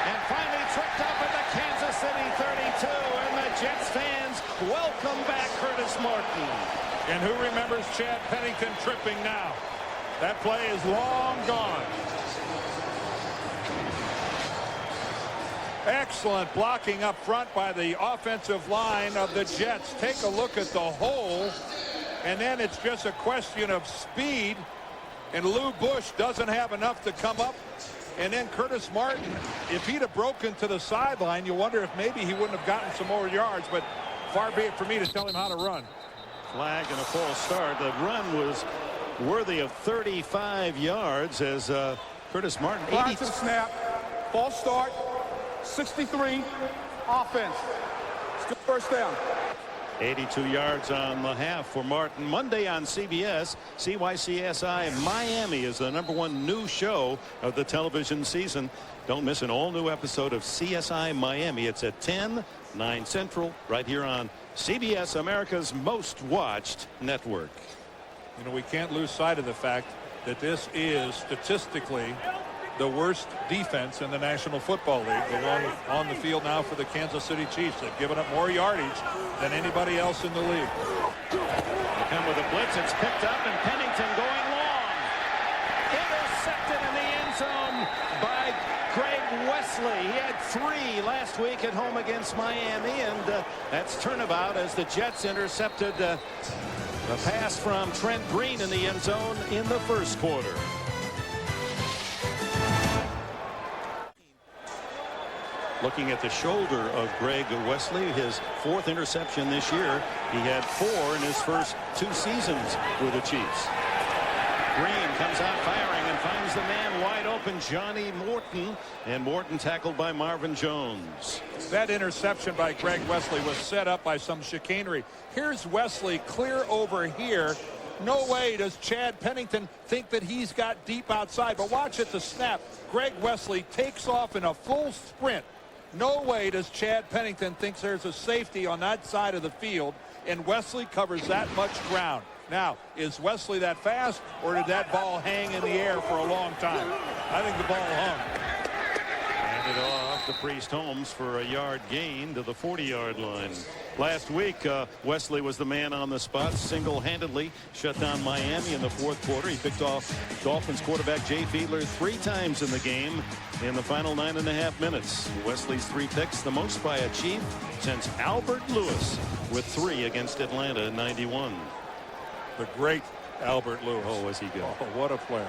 And finally tripped up at the Kansas City 32. And the Jets fans welcome back Curtis Martin. And who remembers Chad Pennington tripping now? That play is long gone. Excellent blocking up front by the offensive line of the Jets. Take a look at the hole, and then it's just a question of speed, and Lou Bush doesn't have enough to come up. And then Curtis Martin, if he'd have broken to the sideline, you wonder if maybe he wouldn't have gotten some more yards, but far be it for me to tell him how to run. Flag and a false start. The run was worthy of 35 yards as Curtis Martin. Flag to the snap. False start. 63. Offense. Still first down. 82 yards on the half for Martin. Monday on CBS, CYCSI Miami is the #1 new show of the television season. Don't miss an all-new episode of CSI Miami. It's at 10, 9 Central, right here on CBS, America's most watched network. You know, we can't lose sight of the fact that this is statistically the worst defense in the National Football League. The one on the field now for the Kansas City Chiefs. They've given up more yardage than anybody else in the league. They come with a blitz. It's picked up, and Pennington going long. Intercepted in the end zone by Greg Wesley. He had 3 last week at home against Miami, and that's turnabout as the Jets intercepted a pass from Trent Green in the end zone in the first quarter. Looking at the shoulder of Greg Wesley, his 4th interception this year. He had 4 in his first 2 seasons with the Chiefs. Green comes out firing and finds the man wide open, Johnny Morton, and Morton tackled by Marvin Jones. That interception by Greg Wesley was set up by some chicanery. Here's Wesley clear over here. No way does Chad Pennington think that he's got deep outside, but watch at the snap. Greg Wesley takes off in a full sprint. No way does Chad Pennington think there's a safety on that side of the field, and Wesley covers that much ground. Now, is Wesley that fast, or did that ball hang in the air for a long time? I think the ball hung. And it off to Priest Holmes for a yard gain to the 40-yard line. Last week, Wesley was the man on the spot, single-handedly shut down Miami in the fourth quarter. He picked off Dolphins quarterback Jay Fiedler 3 times in the game in the final 9.5 minutes. Wesley's 3 picks, the most by a Chief since Albert Lewis with 3 against Atlanta in '91. The great Albert Lewis. Oh, was he good? Oh, what a player.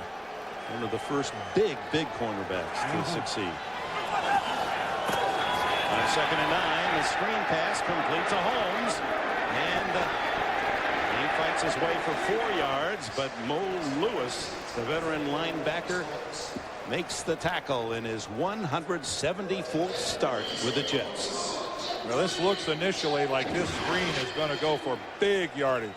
One of the first big cornerbacks to succeed. On 2nd and 9, the screen pass complete to Holmes, and he fights his way for 4 yards, but Mo Lewis, the veteran linebacker, makes the tackle in his 174th start with the Jets. Well, this looks initially like this screen is going to go for big yardage.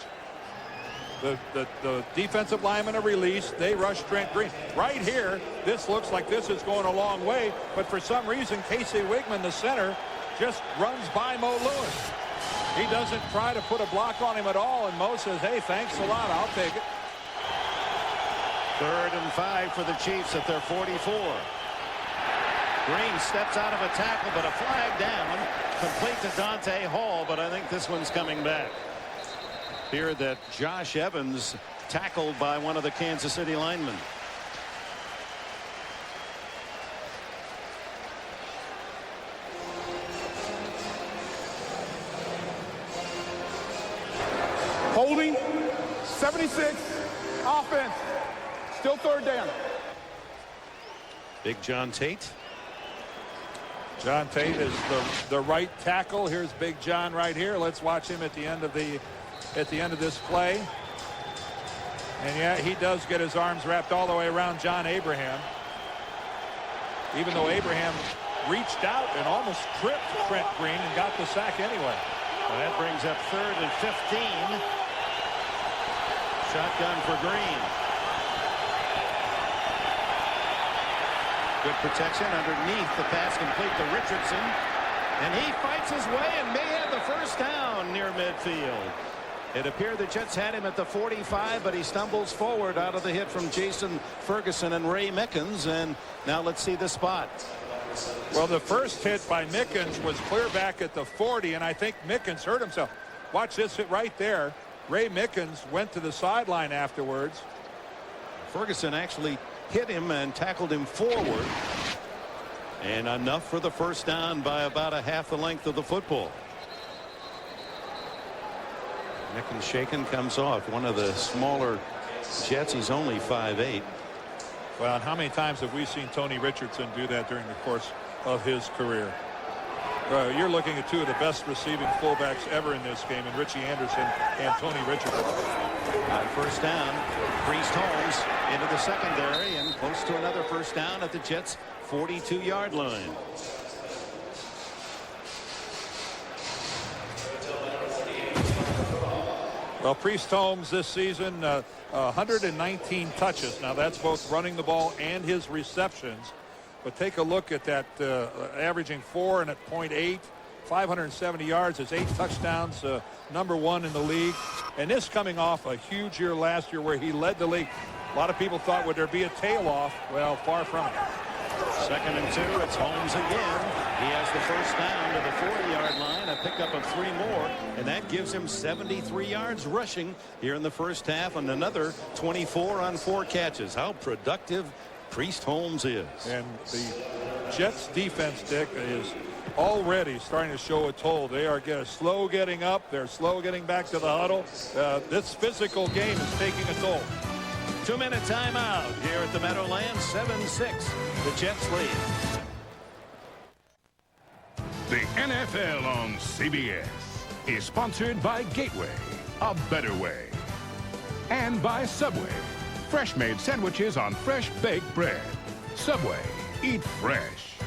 The defensive linemen are released. They rush Trent Green. Right here, this looks like this is going a long way, but for some reason, Casey Wigman, the center, just runs by Mo Lewis. He doesn't try to put a block on him at all, and Mo says, hey, thanks a lot, I'll take it. 3rd and 5 for the Chiefs at their 44. Green steps out of a tackle, but a flag down, complete to Dante Hall, but I think this one's coming back. Here that Josh Evans tackled by one of the Kansas City linemen. Holding, 76, offense, still 3rd down. Big John Tate. John Tate is the right tackle. Here's Big John right here. Let's watch him at the end of this play. And yeah, he does get his arms wrapped all the way around John Abraham. Even though Abraham reached out and almost tripped Trent Green and got the sack anyway. Well, that brings up 3rd and 15. Shotgun for Green. Good protection underneath. The pass complete to Richardson. And he fights his way and may have the first down near midfield. It appeared the Jets had him at the 45, but he stumbles forward out of the hit from Jason Ferguson and Ray Mickens. And now let's see the spot. Well, the first hit by Mickens was clear back at the 40, and I think Mickens hurt himself. Watch this hit right there. Ray Mickens went to the sideline afterwards. Ferguson actually hit him and tackled him forward. And enough for the first down by about a half the length of the football. Mickens shaken, comes off. One of the smaller Jets. He's only 5'8". Well, and how many times have we seen Tony Richardson do that during the course of his career? You're looking at 2 of the best receiving fullbacks ever in this game, in Richie Anderson and Tony Richardson. On first down, Priest Holmes into the secondary and close to another first down at the Jets' 42-yard line. Well, Priest Holmes this season, 119 touches. Now, that's both running the ball and his receptions. But take a look at that, averaging 4 and at .8, 570 yards, his 8 touchdowns, #1 in the league. And this coming off a huge year last year where he led the league. A lot of people thought, would there be a tail off? Well, far from it. 2nd and 2. It's Holmes again. He has the first down to the 40-yard line, a pickup of 3 more, and that gives him 73 yards rushing here in the first half, and another 24 on 4 catches. How productive Priest Holmes is. And the Jets defense, Dick, is already starting to show a toll. They are slow getting up. They're slow getting back to the huddle. This physical game is taking a toll. 2-minute timeout here at the Meadowlands. 7-6. The Jets lead. The NFL on CBS is sponsored by Gateway, a better way. And by Subway, fresh-made sandwiches on fresh baked bread. Subway, eat fresh.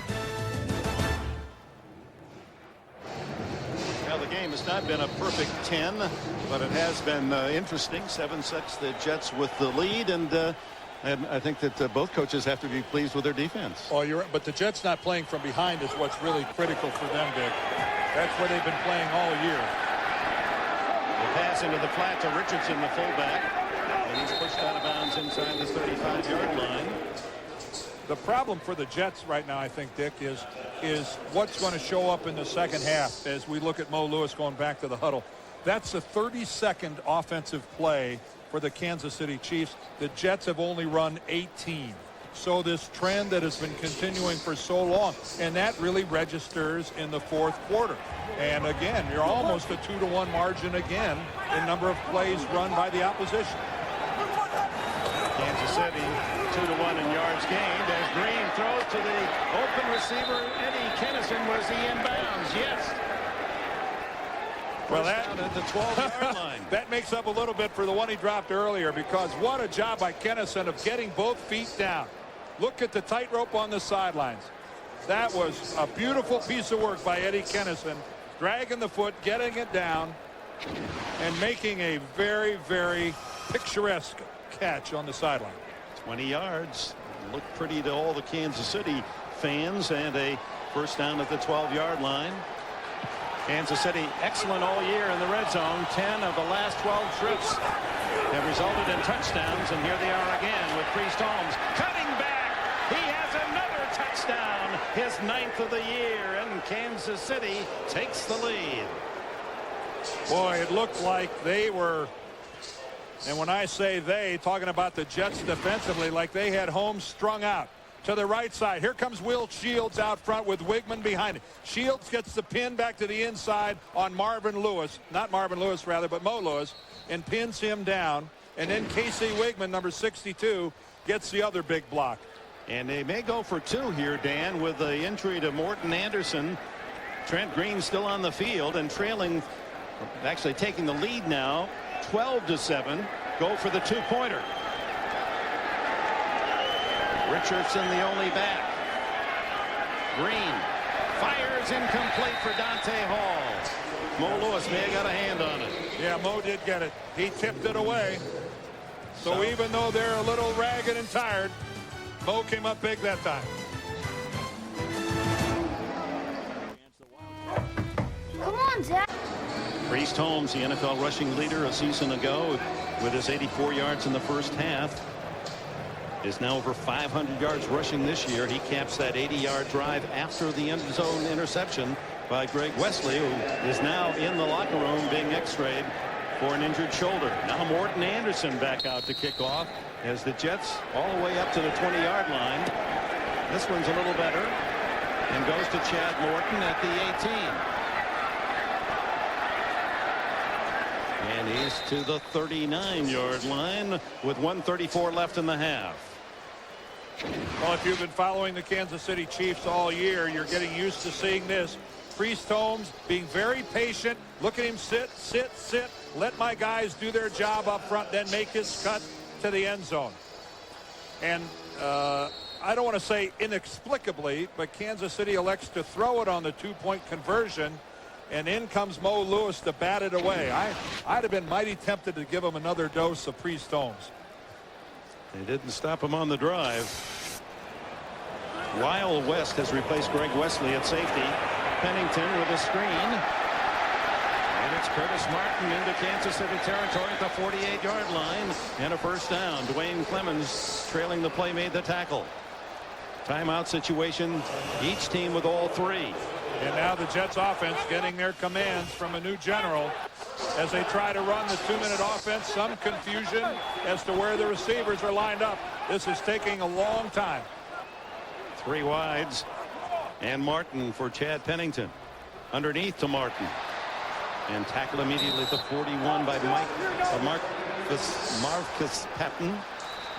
Well, the game has not been a perfect 10, but it has been interesting. 7-6, the Jets with the lead, and I think that both coaches have to be pleased with their defense. Oh, you're right, but the Jets not playing from behind is what's really critical for them, Dick. That's where they've been playing all year. The pass into the flat to Richardson, the fullback, and he's pushed out of bounds inside the 35-yard line. The problem for the Jets right now, I think, Dick, is what's going to show up in the second half as we look at Mo Lewis going back to the huddle. That's a 30-second offensive play for the Kansas City Chiefs. The Jets have only run 18. So this trend that has been continuing for so long, and that really registers in the fourth quarter. And again, you're almost a 2-to-1 margin again in number of plays run by the opposition. Kansas City 2-to-1 in yards gained as Green throws to the open receiver Eddie Kennison. Was he in bounds? Yes. Well, that at the 12-yard line. That makes up a little bit for the one he dropped earlier, because what a job by Kennison of getting both feet down. Look at the tightrope on the sidelines. That was a beautiful piece of work by Eddie Kennison, dragging the foot, getting it down, and making a very, very picturesque catch on the sideline. 20 yards. Looked pretty to all the Kansas City fans, and a first down at the 12-yard line. Kansas City excellent all year in the red zone. 10 of the last 12 trips have resulted in touchdowns, and here they are again with Priest Holmes cutting back. He has another touchdown, his 9th of the year, and Kansas City takes the lead. Boy, it looked like they were, and when I say they, talking about the Jets defensively, like they had Holmes strung out. To the right side, here comes Will Shields out front with Wigman behind him. Shields gets the pin back to the inside on Marvin Lewis, not Marvin Lewis rather, but Mo Lewis, and pins him down. And then Casey Wigman, number 62, gets the other big block. And they may go for 2 here, Dan, with the injury to Morton Anderson. Trent Green still on the field and trailing, actually taking the lead now, 12-7. Go for the 2-pointer. Richardson the only back. Green fires incomplete for Dante Hall. Mo Lewis may have got a hand on it. Yeah, Mo did get it. He tipped it away. So even though they're a little ragged and tired, Mo came up big that time. Come on, Zach. Priest Holmes, the NFL rushing leader a season ago, with his 84 yards in the first half, is now over 500 yards rushing this year. He caps that 80-yard drive after the end zone interception by Greg Wesley, who is now in the locker room being x-rayed for an injured shoulder. Now Morton Anderson back out to kick off as the Jets all the way up to the 20-yard line. This one's a little better and goes to Chad Morton at the 18. And he's to the 39-yard line with 1:34 left in the half. Well, if you've been following the Kansas City Chiefs all year, you're getting used to seeing this. Priest Holmes being very patient. Look at him sit. Let my guys do their job up front, then make his cut to the end zone. And I don't want to say inexplicably, but Kansas City elects to throw it on the 2-point conversion, and in comes Mo Lewis to bat it away. I'd have been mighty tempted to give him another dose of Priest Holmes. They didn't stop him on the drive. Lyle West has replaced Greg Wesley at safety. Pennington with a screen. And it's Curtis Martin into Kansas City territory at the 48-yard line. And a first down. Dwayne Clemens trailing the play made the tackle. Timeout situation. Each team with all 3. And now the Jets offense getting their commands from a new general as they try to run the 2-minute offense. Some confusion as to where the receivers are lined up. This is taking a long time. 3 wides. And Martin for Chad Pennington. Underneath to Martin. And tackled immediately at the 41 by Marcus Patton,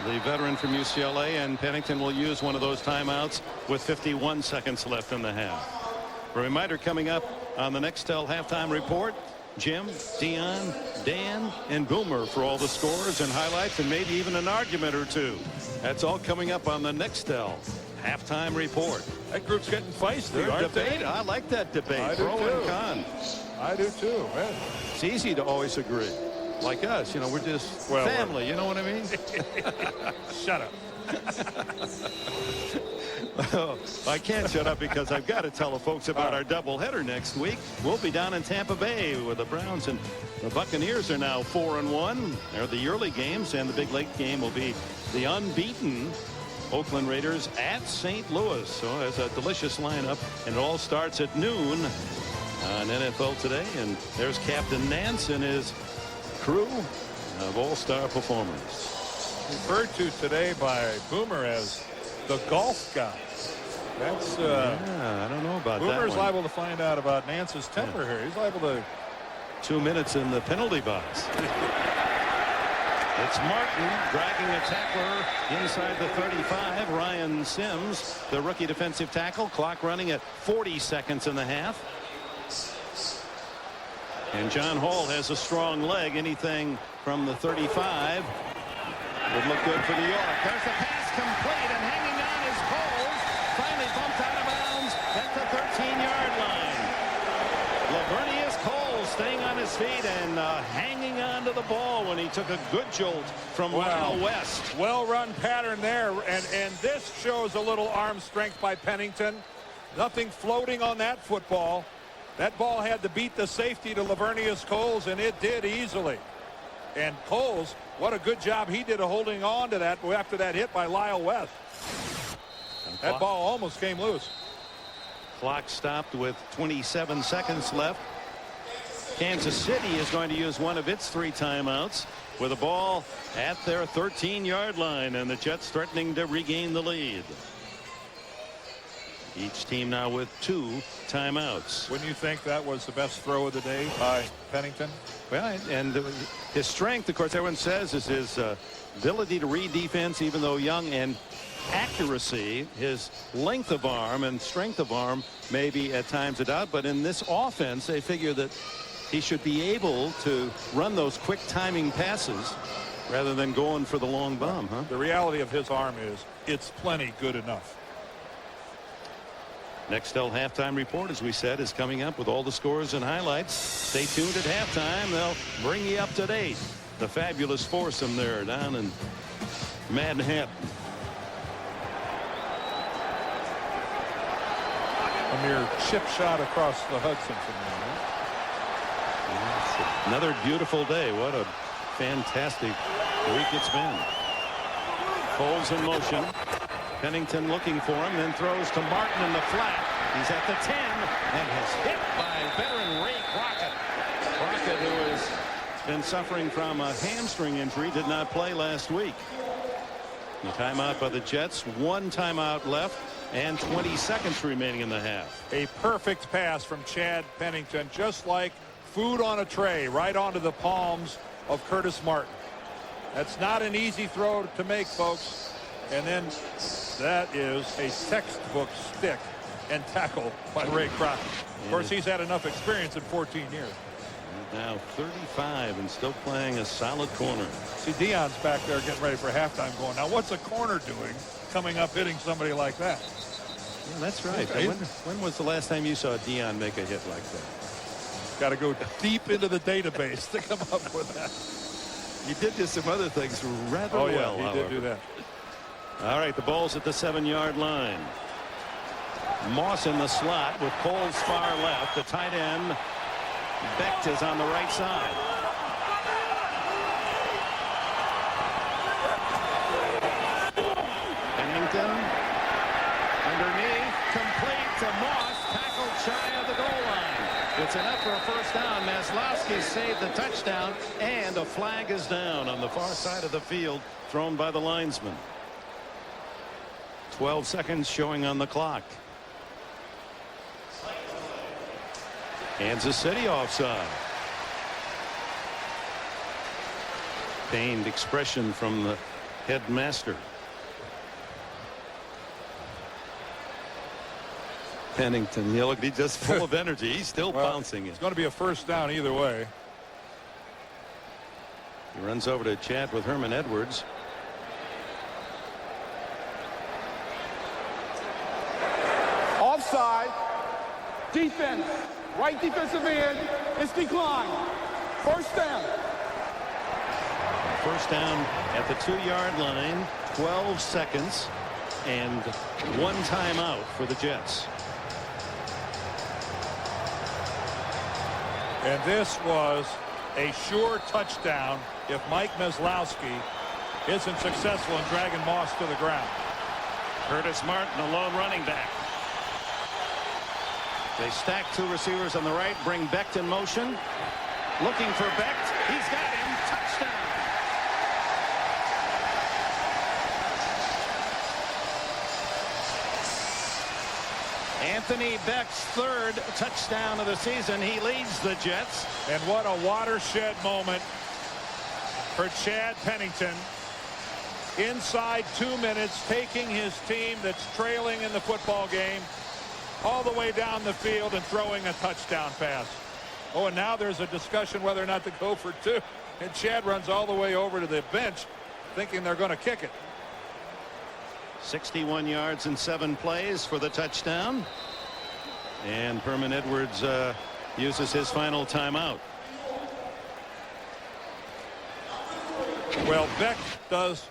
the veteran from UCLA. And Pennington will use one of those timeouts with 51 seconds left in the half. A reminder coming up on the Nextel halftime report. Jim, Dion, Dan, and Boomer for all the scores and highlights, and maybe even an argument or 2. That's all coming up on the Nextel halftime report. That group's getting feisty, aren't debate. they? I like that debate. I do Pro too. and con. I do too, man. It's easy to always agree. Like us, you know, we're just family. You know what I mean? Shut up. Well, I can't shut up because I've got to tell the folks about our doubleheader next week. We'll be down in Tampa Bay with the Browns, and the Buccaneers are now 4-1. They're the early games, and the big late game will be the unbeaten Oakland Raiders at St. Louis. So it's a delicious lineup, and it all starts at noon on NFL Today. And there's Captain Nance and his crew of all-star performers. Referred to today by Boomer as the golf guy. That's yeah, I don't know about that. Boomer's liable to find out about Nance's temper here. He's liable to. 2 minutes in the penalty box. It's Martin dragging a tackler inside the 35. Ryan Sims, the rookie defensive tackle. Clock running at 40 seconds in the half. And John Hall has a strong leg. Anything from the 35 would look good for New York. There's the pass complete, and hanging on is Coles. Finally bumped out of bounds at the 13-yard line. Lavernius Coles staying on his feet and hanging on to the ball when he took a good jolt from Lyle West. Well-run pattern there, and this shows a little arm strength by Pennington. Nothing floating on that football. That ball had to beat the safety to Lavernius Coles, and it did easily. And Coles, what a good job he did of holding on to that after that hit by Lyle West. That ball almost came loose. Clock stopped with 27 seconds left. Kansas City is going to use one of its 3 timeouts with a ball at their 13-yard line, and the Jets threatening to regain the lead. Each team now with 2 timeouts. Wouldn't you think that was the best throw of the day by Pennington? Well, and his strength, of course, everyone says, is his ability to read defense, even though young, and accuracy. His length of arm and strength of arm may be at times a doubt, but in this offense, they figure that he should be able to run those quick timing passes rather than going for the long bomb. The reality of his arm is it's plenty good enough. Nextel halftime report, as we said, is coming up with all the scores and highlights. Stay tuned at halftime. They'll bring you up to date. The fabulous foursome there down in Manhattan. A mere chip shot across the Hudson from there. Another beautiful day. What a fantastic week it's been. Coles in motion. Pennington looking for him, then throws to Martin in the flat. He's at the 10 and is hit by veteran Ray Crockett. Crockett, who has been suffering from a hamstring injury, did not play last week. The timeout by the Jets. 1 timeout left and 20 seconds remaining in the half. A perfect pass from Chad Pennington, just like food on a tray, right onto the palms of Curtis Martin. That's not an easy throw to make, folks. And then that is a textbook stick and tackle by Ray Crockett. Of course, he's had enough experience in 14 years. Now 35 and still playing a solid corner. See, Dion's back there getting ready for halftime going, now what's a corner doing coming up hitting somebody like that? Yeah, that's right. When was the last time you saw Dion make a hit like that? Got to go deep into the database to come up with that. He did do some other things rather well. He did do that. All right, the ball's at the 7-yard line. Moss in the slot with Coles far left. The tight end, Becht, is on the right side. Pennington underneath, complete to Moss, tackled shy of the goal line. It's enough for a first down. Maslowski saved the touchdown, and a flag is down on the far side of the field, thrown by the linesman. 12 seconds showing on the clock. Kansas City offside. Pained expression from the headmaster. Pennington, you look, he's just full of energy. He's still bouncing it. It's going to be a first down either way. He runs over to chat with Herman Edwards. Offside. Defense. Right defensive end. It's declined. First down. First down at the 2-yard line. 12 seconds and 1 timeout for the Jets. And this was a sure touchdown if Mike Maslowski isn't successful in dragging Moss to the ground. Curtis Martin, a lone running back. They stack two receivers on the right, bring Becht in motion. Looking for Becht. He's got him. Touchdown. Anthony Becht's third touchdown of the season. He leads the Jets. And what a watershed moment for Chad Pennington. Inside 2 minutes, taking his team that's trailing in the football game all the way down the field and throwing a touchdown pass. Oh, and now there's a discussion whether or not to go for two. And Chad runs all the way over to the bench thinking they're going to kick it. 61 yards in 7 plays for the touchdown. And Herman Edwards uses his final timeout. Well, Becht does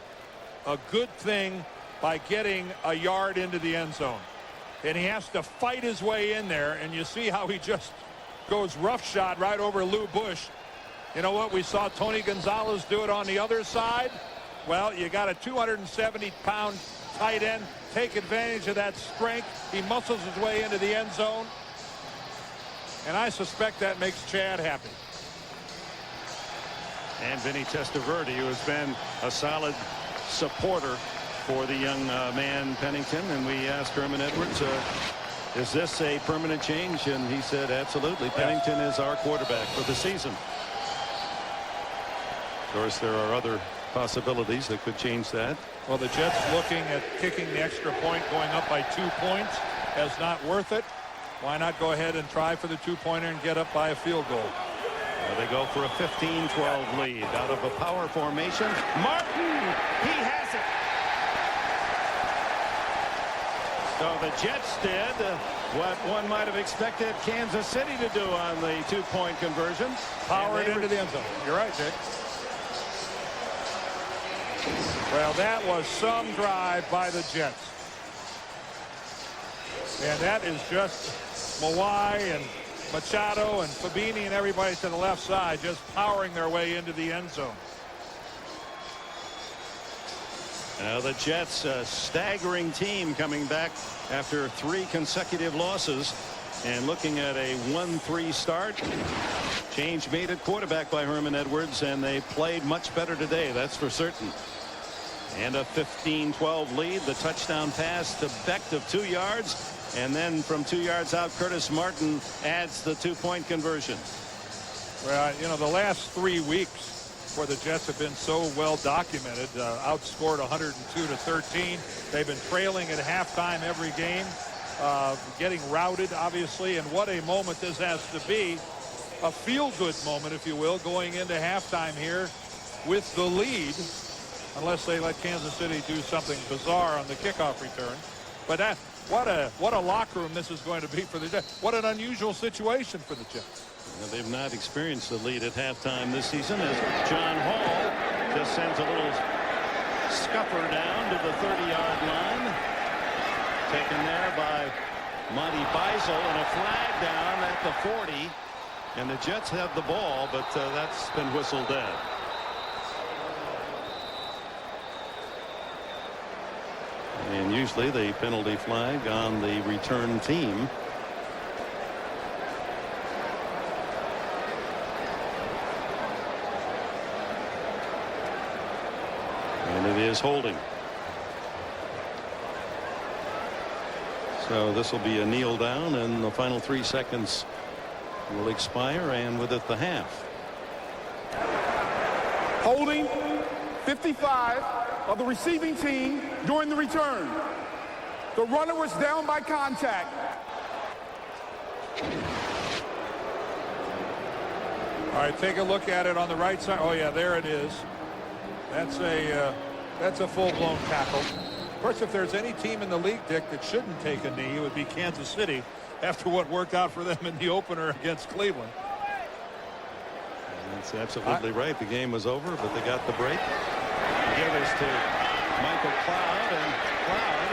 a good thing by getting a yard into the end zone. And he has to fight his way in there. And you see how he just goes roughshod right over Lou Bush. You know what? We saw Tony Gonzalez do it on the other side. Well, you got a 270-pound tight end. Take advantage of that strength. He muscles his way into the end zone. And I suspect that makes Chad happy. And Vinny Testaverde, who has been a solid supporter for the young man Pennington. And we asked Herman Edwards, is this a permanent change? And he said absolutely. Pennington is our quarterback for the season. Of course, there are other possibilities that could change that. Well, the Jets looking at kicking the extra point, going up by 2 points, as not worth it. Why not go ahead and try for the 2-pointer and get up by a field goal? They go for a 15-12 lead out of a power formation. Martin, he has it. So the Jets did what one might have expected Kansas City to do on the 2-point conversion. Power it into the end zone. You're right, Dick. Well, that was some drive by the Jets. And that is just Mawai and Machado and Fabini and everybody to the left side just powering their way into the end zone. Now the Jets, a staggering team coming back after 3 consecutive losses and looking at a 1-3 start. Change made at quarterback by Herman Edwards, and they played much better today, that's for certain. And a 15-12 lead. The touchdown pass to Becht of 2 yards. And then from 2 yards out, Curtis Martin adds the 2-point conversion. Well, you know, the last 3 weeks for the Jets have been so well documented. Outscored 102-13. They've been trailing at halftime every game. Getting routed, obviously. And what a moment this has to be. A feel-good moment, if you will, going into halftime here with the lead. Unless they let Kansas City do something bizarre on the kickoff return. But that, what a locker room this is going to be for the Jets. What an unusual situation for the Jets. Well, they've not experienced the lead at halftime this season as John Hall just sends a little scupper down to the 30-yard line. Taken there by Monty Beisel, and a flag down at the 40. And the Jets have the ball, but that's been whistled dead. And usually the penalty flag on the return team. And it is holding. So this will be a kneel down, and the final 3 seconds will expire, and with it the half. Holding 55 of the receiving team during the return. The runner was down by contact. All right, take a look at it on the right side. Oh yeah, there it is. That's a full-blown tackle. Of course, if there's any team in the league, Dick, that shouldn't take a knee, it would be Kansas City after what worked out for them in the opener against Cleveland. That's absolutely right. The game was over, but they got the break. Give this to Michael Cloud, and Cloud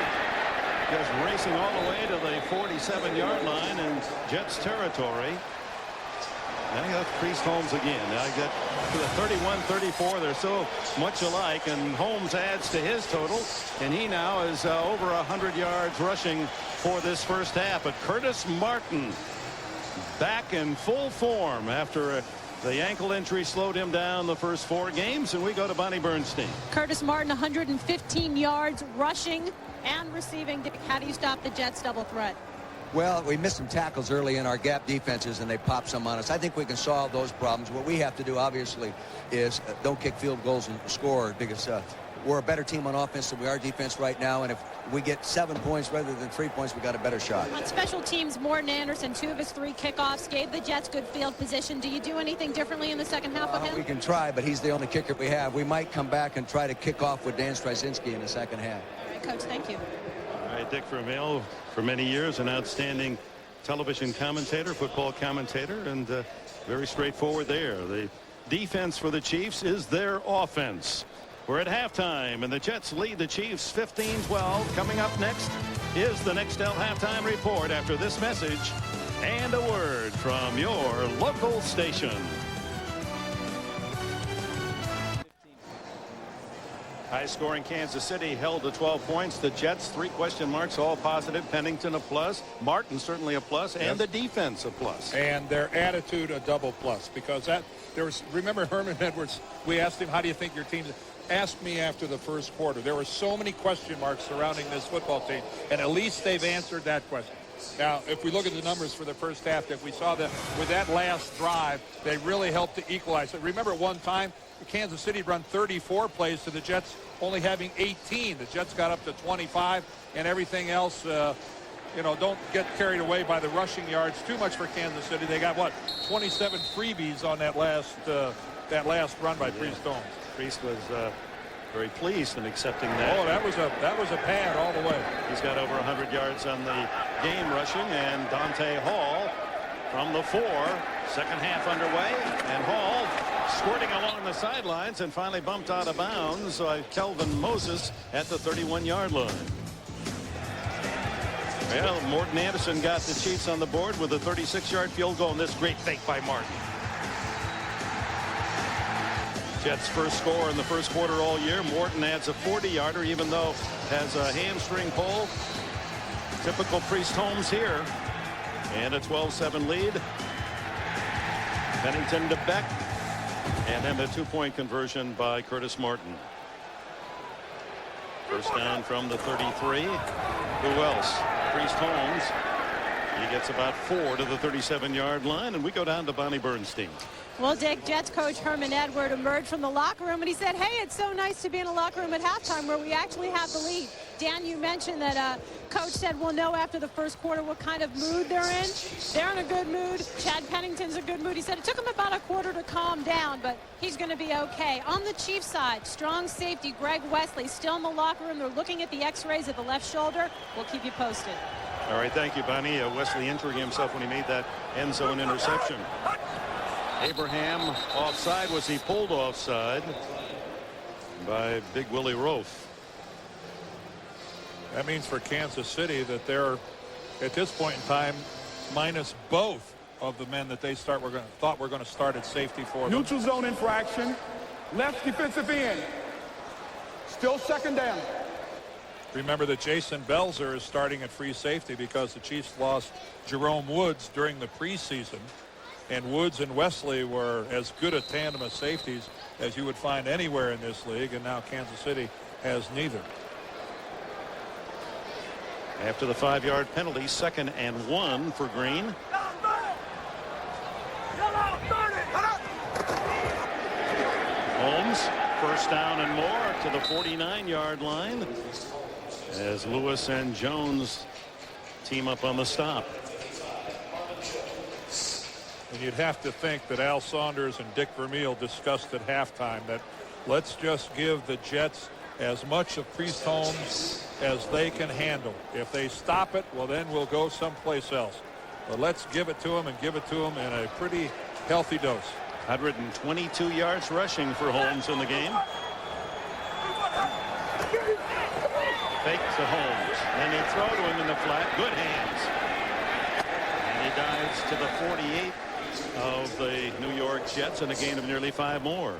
just racing all the way to the 47-yard line in Jets territory. I got Priest Holmes again. Now I got to the 31-34. They're so much alike, and Holmes adds to his total, and he now is over 100 yards rushing for this first half. But Curtis Martin back in full form after the ankle injury slowed him down the first 4 games, and we go to Bonnie Bernstein. Curtis Martin, 115 yards rushing and receiving. How do you stop the Jets' double threat? Well, we missed some tackles early in our gap defenses, and they popped some on us. I think we can solve those problems. What we have to do, obviously, is don't kick field goals and score, because we're a better team on offense than we are defense right now, and if we get 7 points rather than 3 points, we got a better shot. On special teams, Morton Anderson, 2 of his 3 kickoffs gave the Jets good field position. Do you do anything differently in the second half with him? We can try, but he's the only kicker we have. We might come back and try to kick off with Dan Straczynski in the second half. All right, Coach, thank you. All right, Dick Vermeil, for many years an outstanding television commentator, football commentator, and very straightforward there. The defense for the Chiefs is their offense. We're at halftime, and the Jets lead the Chiefs 15-12. Coming up next is the Nextel halftime report after this message and a word from your local station. High-scoring Kansas City held to 12 points. The Jets, 3 question marks, all positive. Pennington a plus. Martin certainly a plus, and the defense a plus. And their attitude a double plus, because remember Herman Edwards, we asked him, how do you think your team asked me after the first quarter. There were so many question marks surrounding this football team, and at least they've answered that question. Now, if we look at the numbers for the first half, if we saw that with that last drive, they really helped to equalize it. Remember at one time, Kansas City run 34 plays to the Jets only having 18. The Jets got up to 25, and everything else, don't get carried away by the rushing yards too much for Kansas City. They got, 27 freebies on that last run by Priest Holmes. Priest was very pleased in accepting that. Oh, that was a pad all the way. He's got over 100 yards on the game rushing, and Dante Hall from the 4. Second half underway, and Hall squirting along the sidelines and finally bumped out of bounds by Kelvin Moses at the 31-yard line. Well, Morton Anderson got the Chiefs on the board with a 36-yard field goal, and this great fake by Martin. Jets' first score in the first quarter all year. Morton adds a 40-yarder, even though has a hamstring pull. Typical Priest Holmes here. And a 12-7 lead. Pennington to Beck. And then the 2-point conversion by Curtis Martin. First down from the 33. Who else? Priest Holmes. He gets about 4 to the 37-yard line, and we go down to Bonnie Bernstein. Well, Dick, Jets coach Herman Edwards emerged from the locker room, and he said, hey, it's so nice to be in a locker room at halftime where we actually have the lead. Dan, you mentioned that coach said we'll know after the first quarter what kind of mood they're in. They're in a good mood. Chad Pennington's a good mood. He said it took him about a quarter to calm down, but he's going to be okay. On the Chiefs side, strong safety Greg Wesley still in the locker room. They're looking at the x-rays of the left shoulder. We'll keep you posted. All right, thank you, Bonnie. Wesley injuring himself when he made that end zone interception. Abraham offside. Was he pulled offside by Big Willie Rofe? That means for Kansas City that they're at this point in time minus both of the men that they thought were going to start at safety for them. Neutral zone infraction. Left defensive end. Still second down. Remember that Jason Belzer is starting at free safety because the Chiefs lost Jerome Woods during the preseason. And Woods and Wesley were as good a tandem of safeties as you would find anywhere in this league, and now Kansas City has neither. After the 5-yard penalty, 2nd and 1 for Green. Holmes, first down and more to the 49-yard line as Lewis and Jones team up on the stop. And you'd have to think that Al Saunders and Dick Vermeil discussed at halftime that let's just give the Jets as much of Priest Holmes as they can handle. If they stop it, well, then we'll go someplace else. But let's give it to them and give it to them in a pretty healthy dose. 122 yards rushing for Holmes in the game. Fake to Holmes. And they throw to him in the flat. Good hands. And he dives to the 48. of the New York Jets and a gain of nearly 5 more.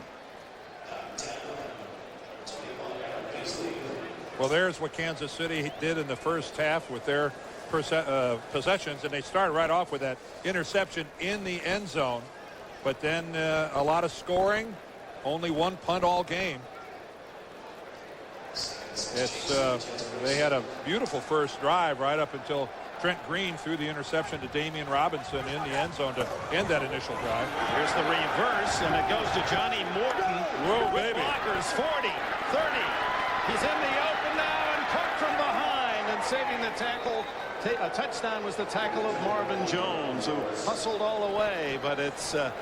Well, there's what Kansas City did in the first half with their possessions, and they started right off with that interception in the end zone. But then a lot of scoring, only 1 punt all game. They had a beautiful first drive right up until Trent Green threw the interception to Damian Robinson in the end zone to end that initial drive. Here's the reverse, and it goes to Johnny Morton. Whoa, with baby. blockers. 40, 30. He's in the open now and caught from behind and saving the tackle. A touchdown was the tackle of Marvin Jones, who hustled all the way, but it's a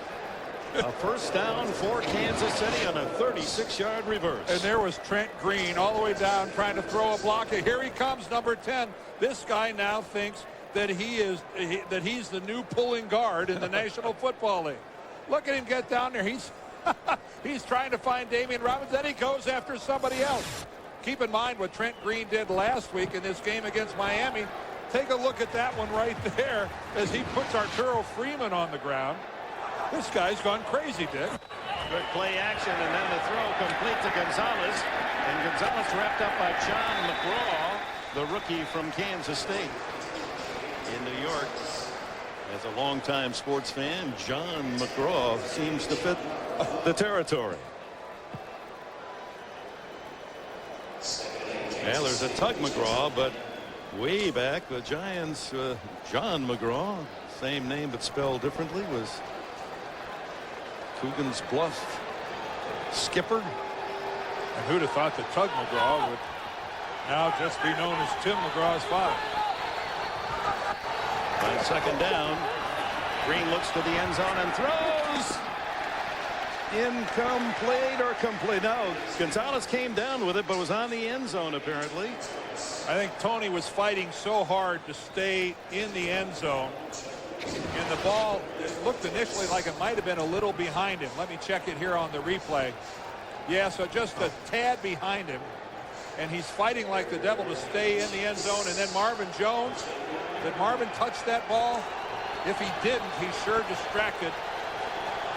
first down for Kansas City on a 36-yard reverse. And there was Trent Green all the way down trying to throw a block. Here he comes, number 10. This guy now thinks that he's the new pulling guard in the National Football League. Look at him get down there. He's trying to find Damian Robinson. Then he goes after somebody else. Keep in mind what Trent Green did last week in this game against Miami. Take a look at that one right there as he puts Arturo Freeman on the ground. This guy's gone crazy, Dick. Good play action, and then the throw complete to Gonzalez. And Gonzalez wrapped up by John McGraw, the rookie from Kansas State. In New York, as a longtime sports fan, John McGraw seems to fit the territory. Well, there's a Tug McGraw, but way back, the Giants, John McGraw, same name but spelled differently, was Coogan's Bluff skipper. And who'd have thought that Tug McGraw would now just be known as Tim McGraw's father. On second down, Green looks to the end zone and throws. Incomplete or complete. No, Gonzalez came down with it, but was on the end zone apparently. I think Tony was fighting so hard to stay in the end zone. And the ball, it looked initially like it might have been a little behind him. Let me check it here on the replay. Yeah, so just a tad behind him. And he's fighting like the devil to stay in the end zone. And then Marvin Jones, did Marvin touch that ball? If he didn't, he sure distracted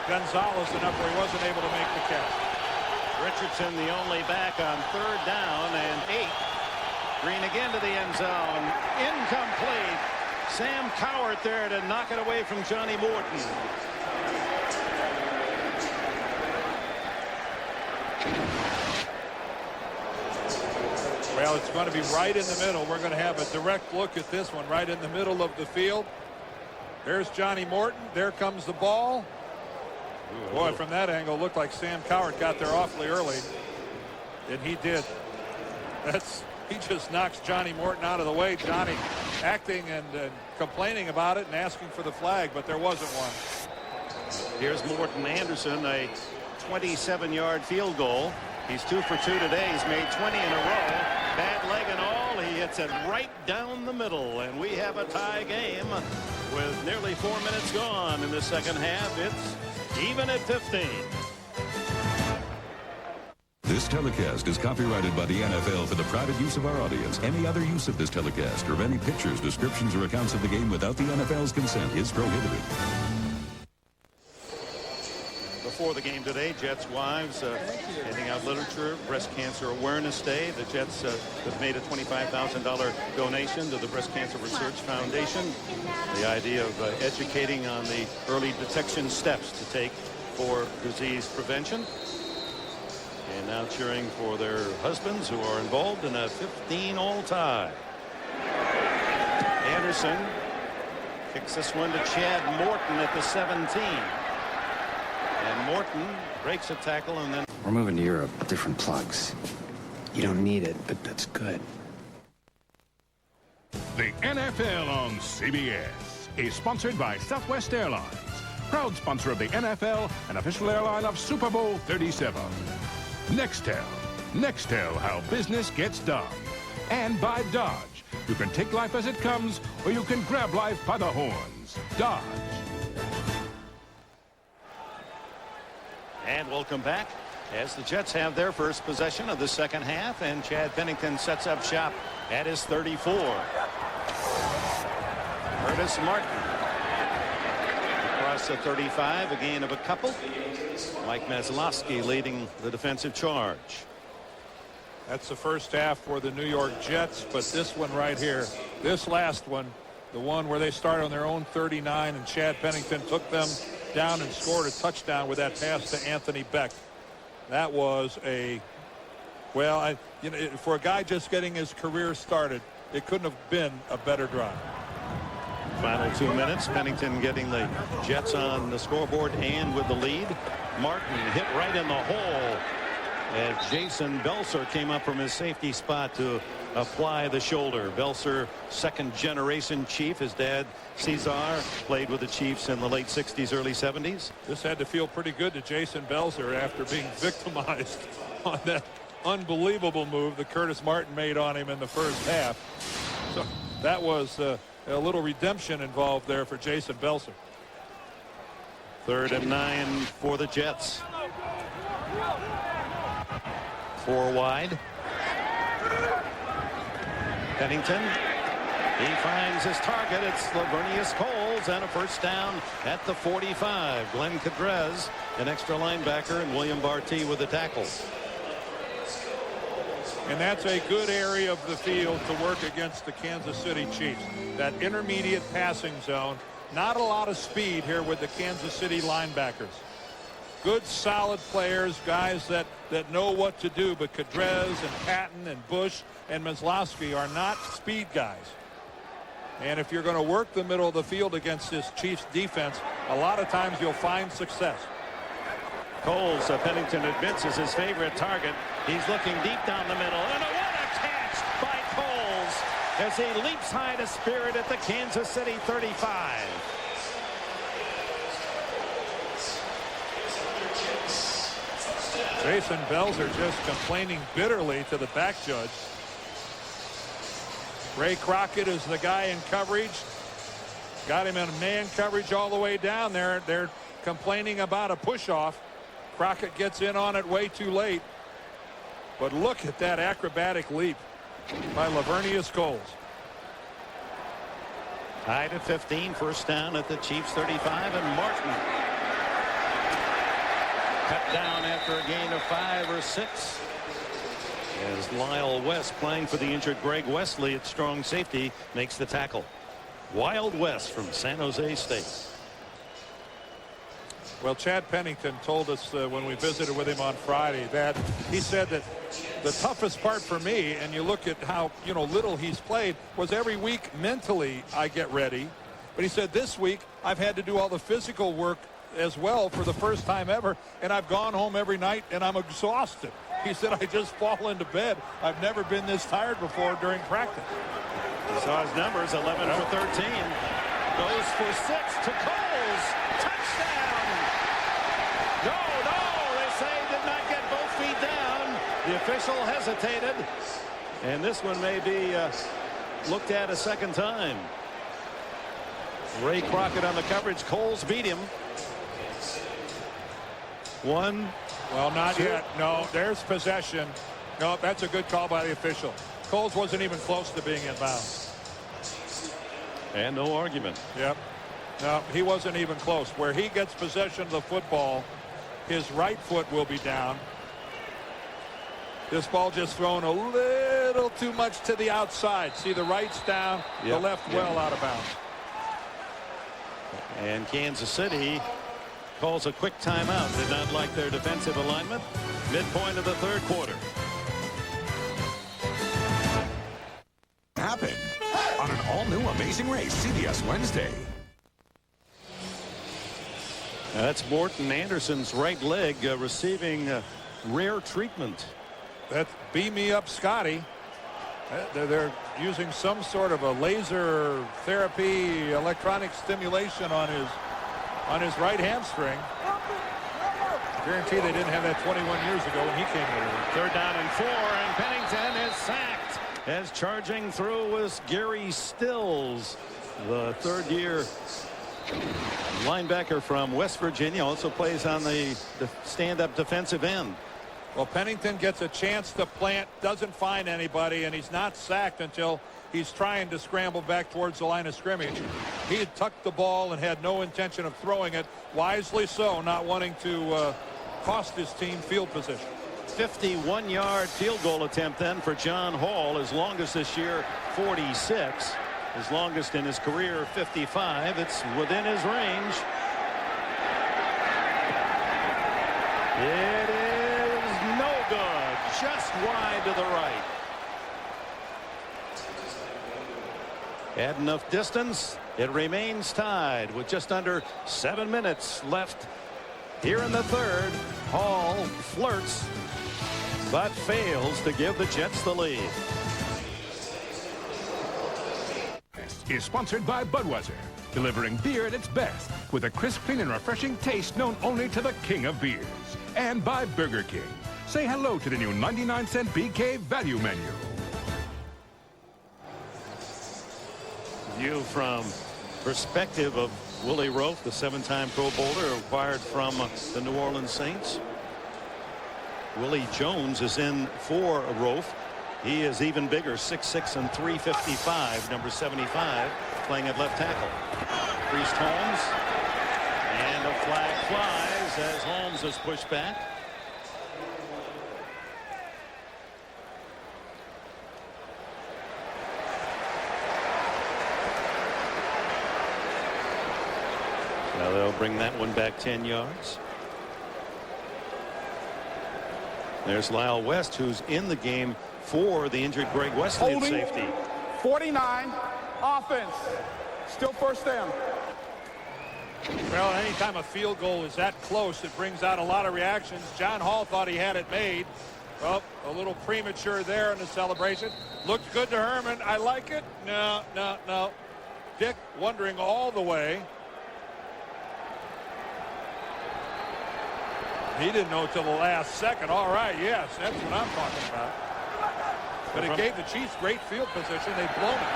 Gonzalez enough where he wasn't able to make the catch. Richardson the only back on third down and 8. Green again to the end zone. Incomplete. Sam Cowart there to knock it away from Johnny Morton. Well, it's going to be right in the middle. We're going to have a direct look at this one right in the middle of the field. There's Johnny Morton. There comes the ball. Boy, from that angle, looked like Sam Cowart got there awfully early. And he did. He just knocks Johnny Morton out of the way. Johnny acting and complaining about it and asking for the flag, but there wasn't one. Here's Morton Anderson, a 27-yard field goal. He's 2 for 2 today. He's made 20 in a row. Bad leg and all. He hits it right down the middle, and we have a tie game with nearly 4 minutes gone in the second half. It's even at 15. This telecast is copyrighted by the NFL for the private use of our audience. Any other use of this telecast or of any pictures, descriptions, or accounts of the game without the NFL's consent is prohibited. Before the game today, Jets wives handing out literature, Breast Cancer Awareness Day. The Jets have made a $25,000 donation to the Breast Cancer Research Foundation. The idea of educating on the early detection steps to take for disease prevention. And now cheering for their husbands who are involved in a 15-all tie. Anderson kicks this one to Chad Morton at the 17. And Morton breaks a tackle and then... We're moving to Europe. Different plugs. You don't need it, but that's good. The NFL on CBS is sponsored by Southwest Airlines, proud sponsor of the NFL and official airline of Super Bowl 37. Nextel, how business gets done. And by Dodge, you can take life as it comes, or you can grab life by the horns. Dodge. And welcome back as the Jets have their first possession of the second half, and Chad Pennington sets up shop at his 34. Curtis Martin. across the 35, a gain of a couple. Mike Maslowski leading the defensive charge. That's the first half for the New York Jets, but this one right here, this last one, the one where they started on their own 39 and Chad Pennington took them down and scored a touchdown with that pass to Anthony Beck. That was a, well, for a guy just getting his career started, it couldn't have been a better drive. Final 2 minutes. Pennington getting the Jets on the scoreboard and with the lead. Martin hit right in the hole as Jason Belser came up from his safety spot to apply the shoulder. Belser, second-generation Chief. His dad, Cesar, played with the Chiefs in the late 60s, early 70s. This had to feel pretty good to Jason Belser after being victimized on that unbelievable move that Curtis Martin made on him in the first half. So that was a little redemption involved there for Jason Belser. 3rd and 9 for the Jets. 4 wide. Pennington. He finds his target. It's Lavernius Coles, and a first down at the 45. Glenn Cadrez, an extra linebacker, and William Barty with the tackle. And that's a good area of the field to work against the Kansas City Chiefs. That intermediate passing zone. Not a lot of speed here with the Kansas City linebackers. Good, solid players, guys that know what to do. But Cadrez and Patton and Bush and Maslowski are not speed guys. And if you're going to work the middle of the field against this Chiefs defense, a lot of times you'll find success. Coles, Pennington admits, is his favorite target. He's looking deep down the middle. And what a catch by Coles as he leaps high to spirit at the Kansas City 35. Jason Belser just complaining bitterly to the back judge. Ray Crockett is the guy in coverage. Got him in man coverage all the way down there. They're complaining about a push-off. Crockett gets in on it way too late. But look at that acrobatic leap by Lavernius Coles. Tied at 15, first down at the Chiefs 35, and Martin cut down after a gain of 5 or 6. As Lyle West, playing for the injured Greg Wesley at strong safety, makes the tackle. Wild West from San Jose State. Well, Chad Pennington told us when we visited with him on Friday that he said that the toughest part for me, and you look at how little he's played, was every week mentally I get ready. But he said this week I've had to do all the physical work as well for the first time ever, and I've gone home every night and I'm exhausted. He said I just fall into bed. I've never been this tired before during practice. He saw his numbers, 11 for 13. Goes for 6 to Coles. Touchdown! No, they say did not get both feet down. The official hesitated. And this one may be looked at a second time. Ray Crockett on the coverage. Coles beat him. 1. Well, not yet. No, there's possession. No, that's a good call by the official. Coles wasn't even close to being in bounds. And no argument. Yep. No, he wasn't even close. Where he gets possession of the football, his right foot will be down. This ball just thrown a little too much to the outside. See, the right's down, the left well out of bounds. And Kansas City calls a quick timeout. Did not like their defensive alignment. Midpoint of the 3rd quarter. Happen on an all-new Amazing Race, CBS Wednesday. That's Morton Anderson's right leg receiving rare treatment. That's beam me up, Scotty. They're using some sort of a laser therapy, electronic stimulation on his right hamstring. Guarantee they didn't have that 21 years ago when he came over. 3rd down and 4, and Pennington is sacked. As charging through was Gary Stills, the 3rd-year linebacker from West Virginia, also plays on the stand-up defensive end. Well, Pennington gets a chance to plant, doesn't find anybody, and he's not sacked until he's trying to scramble back towards the line of scrimmage. He had tucked the ball and had no intention of throwing it, wisely so, not wanting to cost his team field position. 51-yard field goal attempt then for John Hall, his longest this year, 46. His longest in his career, 55. It's within his range. It is no good. Just wide to the right. Had enough distance. It remains tied with just under 7 minutes left here in the third. Hall flirts but fails to give the Jets the lead. Is sponsored by Budweiser, delivering beer at its best with a crisp, clean, and refreshing taste known only to the king of beers. And by Burger King. Say hello to the new 99-cent BK value menu. View from perspective of Willie Roaf, the 7-time Pro Bowler acquired from the New Orleans Saints. Willie Jones is in for Roaf. He is even bigger, 6'6" and 355, number 75, playing at left tackle. Priest Holmes, and a flag flies as Holmes is pushed back. Now they'll bring that one back 10 yards. There's Lyle West, who's in the game for the injured Greg Wesley at safety. 49, offense. Still first down. Well, anytime a field goal is that close, it brings out a lot of reactions. John Hall thought he had it made. Well, a little premature there in the celebration. Looks good to Herman. I like it. No. Dick wondering all the way. He didn't know till the last second. All right, yes, that's what I'm talking about. But it gave the Chiefs great field position. They've blown it.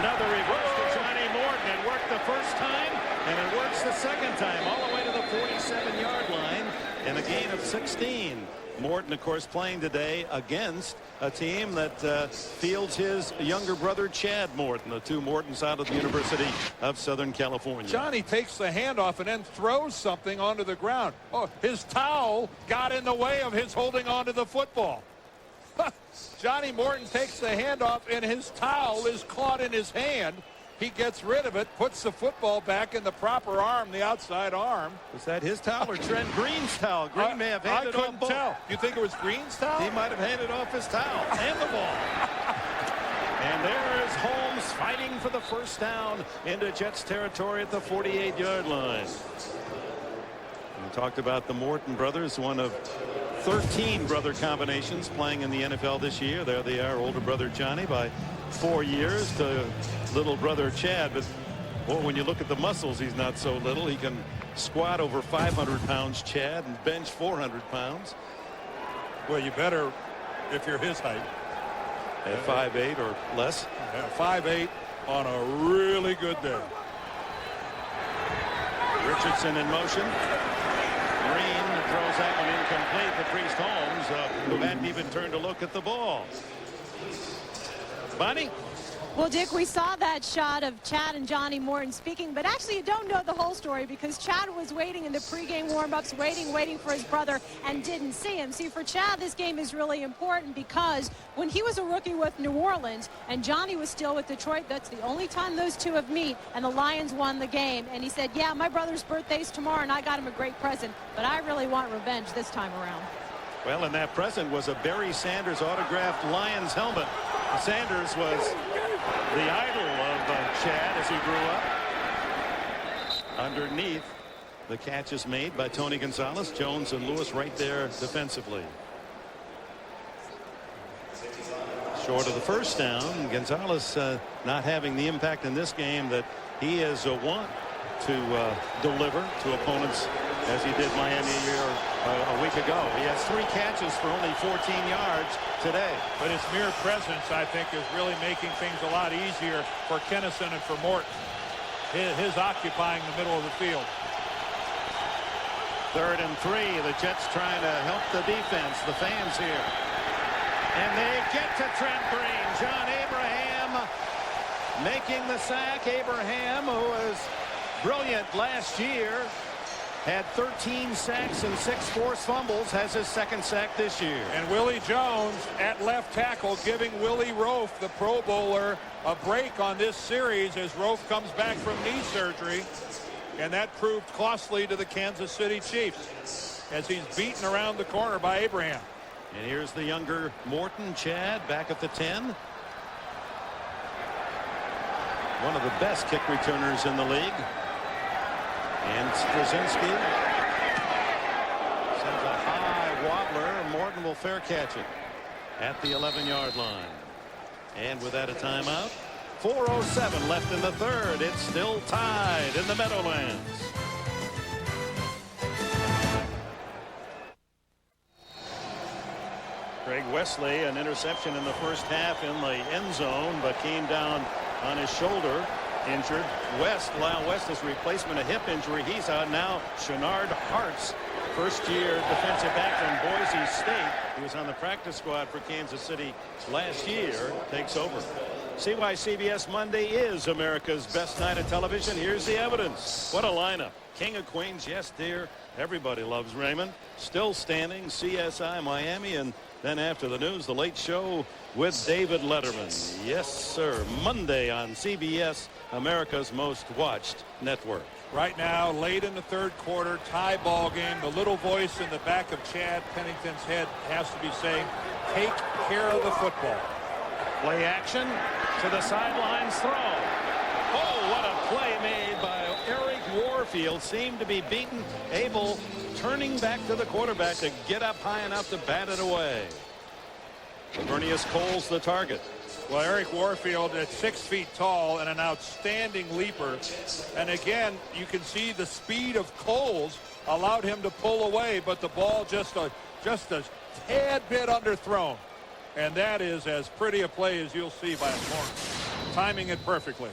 Another reverse to Johnny Morton. It worked the first time, and it works the second time, all the way to the 47-yard line, and a gain of 16. Morton, of course, playing today against a team that fields his younger brother, Chad Morton, the two Mortons out of the University of Southern California. Johnny takes the handoff and then throws something onto the ground. Oh, his towel got in the way of his holding onto the football. Johnny Morton takes the handoff, and his towel is caught in his hand. He gets rid of it, puts the football back in the proper arm, the outside arm. Was that his towel or Trent Green's towel? Green may have handed off both. Tell. You think it was Green's towel? He might have handed off his towel and the ball. And there is Holmes fighting for the first down into Jets territory at the 48-yard line. We talked about the Morton brothers, one of 13 brother combinations playing in the NFL this year. There they are, older brother Johnny by 4 years to little brother Chad. But boy, when you look at the muscles, he's not so little. He can squat over 500 pounds, Chad, and bench 400 pounds. Well, you better if you're his height. At 5'8" or less. Yeah, 5'8" on a really good day. Richardson in motion. Green throws that one incomplete to Priest Holmes, who hadn't even turned to look at the ball. Bonnie? Well, Dick, we saw that shot of Chad and Johnny Morton speaking, but actually you don't know the whole story because Chad was waiting in the pregame warm-ups, waiting for his brother, and didn't see him. See, for Chad, this game is really important because when he was a rookie with New Orleans and Johnny was still with Detroit, that's the only time those two have met, and the Lions won the game. And he said, yeah, my brother's birthday's tomorrow, and I got him a great present, but I really want revenge this time around. Well, and that present was a Barry Sanders autographed Lions helmet. Sanders was the idol of Chad as he grew up. Underneath, the catch is made by Tony Gonzalez. Jones and Lewis right there defensively. Short of the first down. Gonzalez not having the impact in this game that he has want to deliver to opponents as he did Miami a week ago. He has 3 catches for only 14 yards today. But his mere presence, I think, is really making things a lot easier for Kennison and for Morton. His occupying the middle of the field. 3rd and 3. The Jets trying to help the defense, the fans here. And they get to Trent Green. John Abraham making the sack. Abraham, who was brilliant last year, had 13 sacks and 6 forced fumbles, has his 2nd sack this year. And Willie Jones at left tackle, giving Willie Roaf, the Pro Bowler, a break on this series as Roaf comes back from knee surgery. And that proved costly to the Kansas City Chiefs as he's beaten around the corner by Abraham. And here's the younger Morton, Chad, back at the 10. One of the best kick returners in the league. And Straczynski sends a high wobbler. Morton will fair catch it at the 11-yard line. And with that, a timeout. 4:07 left in the 3rd. It's still tied in the Meadowlands. Greg Wesley, an interception in the first half in the end zone, but came down on his shoulder, injured. Lyle West is replacement, a hip injury. He's out now. Shenard Hartz, first-year defensive back from Boise State. He was on the practice squad for Kansas City last year. Takes over. See why CBS Monday is America's best night of television. Here's the evidence. What a lineup. King of Queens, yes, dear. Everybody loves Raymond. Still standing, CSI Miami, and then after the news, the Late Show with David Letterman. Yes, sir. Monday on CBS, America's most watched network. Right now, late in the 3rd quarter, tie ball game. The little voice in the back of Chad Pennington's head has to be saying, take care of the football. Play action to the sidelines throw. Oh, what a play made by Eric Warfield. Seemed to be beaten. Abel turning back to the quarterback to get up high enough to bat it away. Lavernius Coles the target. Well, Eric Warfield at 6 feet tall and an outstanding leaper. And again, you can see the speed of Coles allowed him to pull away, but the ball just a tad bit underthrown. And that is as pretty a play as you'll see by a corner. Timing it perfectly.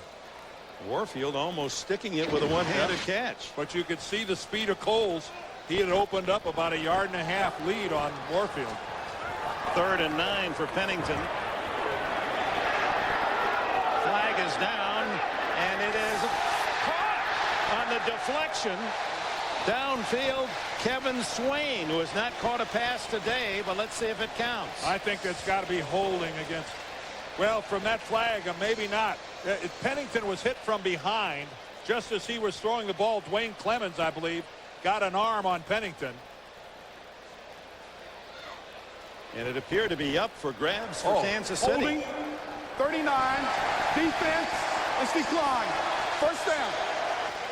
Warfield almost sticking it with a one-handed catch. But you could see the speed of Coles. He had opened up about 1.5 yard lead on Warfield. 3rd and 9 for Pennington. Flag is down, and it is caught on the deflection. Downfield, Kevin Swain, who has not caught a pass today, but let's see if it counts. I think that's got to be holding against, well, from that flag, maybe not. Pennington was hit from behind just as he was throwing the ball. Dwayne Clemens, I believe, got an arm on Pennington. And it appeared to be up for grabs for Kansas City. Holding, 39, defense is declined. First down.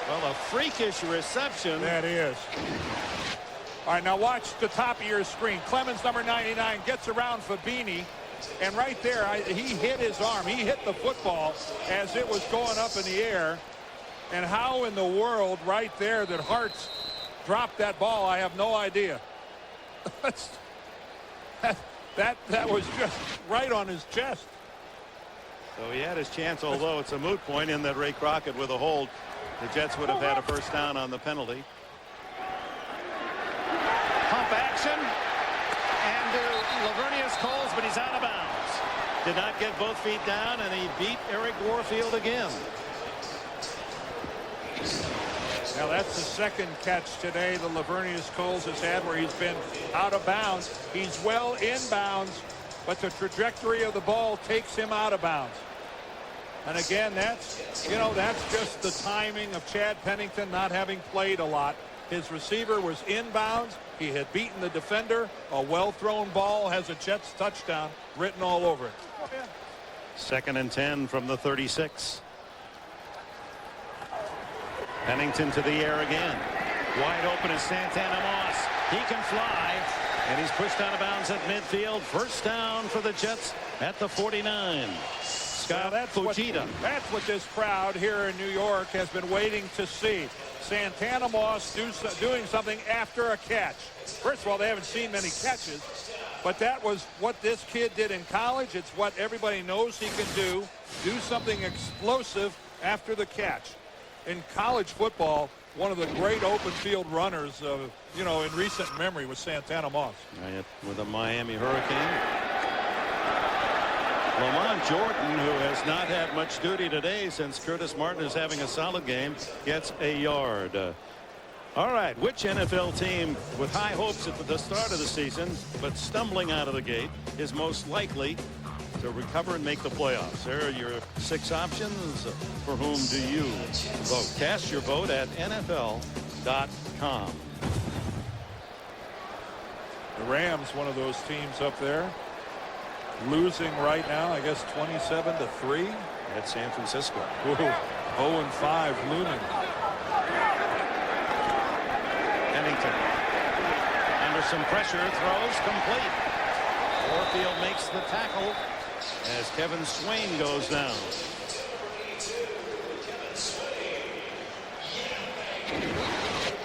Well, a freakish reception. That is. All right, now watch the top of your screen. Clemens, number 99, gets around Fabini. And right there, he hit his arm. He hit the football as it was going up in the air. And how in the world right there that Hartz dropped that ball, I have no idea. That was just right on his chest. So he had his chance, although it's a moot point in that Ray Crockett with a hold. The Jets would have had a first down on the penalty. Pump action. And Lavernius Coles, but he's out of bounds. Did not get both feet down, and he beat Eric Warfield again. Now that's the second catch today that Lavernius Coles has had where he's been out of bounds. He's well in bounds, but the trajectory of the ball takes him out of bounds. And again, that's just the timing of Chad Pennington not having played a lot. His receiver was inbounds. He had beaten the defender. A well-thrown ball has a Jets touchdown written all over it. 2nd and 10 from the 36. Pennington to the air again. Wide open is Santana Moss. He can fly, and he's pushed out of bounds at midfield. First down for the Jets at the 49. Scott Fujita. That's what this crowd here in New York has been waiting to see. Santana Moss doing something after a catch. First of all, they haven't seen many catches, but that was what this kid did in college. It's what everybody knows he can do something explosive after the catch. In college football, one of the great open field runners of, in recent memory was Santana Moss. Right, with the Miami Hurricane. Lamont Jordan, who has not had much duty today since Curtis Martin is having a solid game, gets a yard. All right, which NFL team with high hopes at the start of the season but stumbling out of the gate is most likely to recover and make the playoffs? There are your 6 options. For whom do you vote? Cast your vote at NFL.com. The Rams, one of those teams up there, losing right now, I guess 27-3 at San Francisco. 0-5 looming. Pennington under some pressure, throws complete. Warfield makes the tackle as Kevin Swain goes down.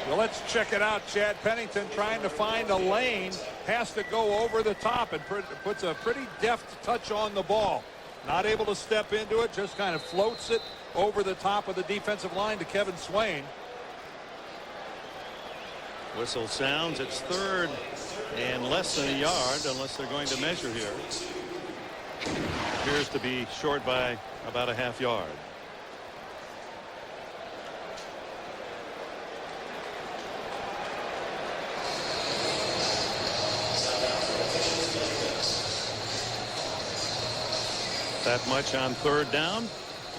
Well, let's check it out. Chad Pennington trying to find a lane, has to go over the top and puts a pretty deft touch on the ball. Not able to step into it, just kind of floats it over the top of the defensive line to Kevin Swain. Whistle sounds. It's 3rd and less than a yard, unless they're going to measure here. Appears to be short by about a half yard. That much on 3rd down.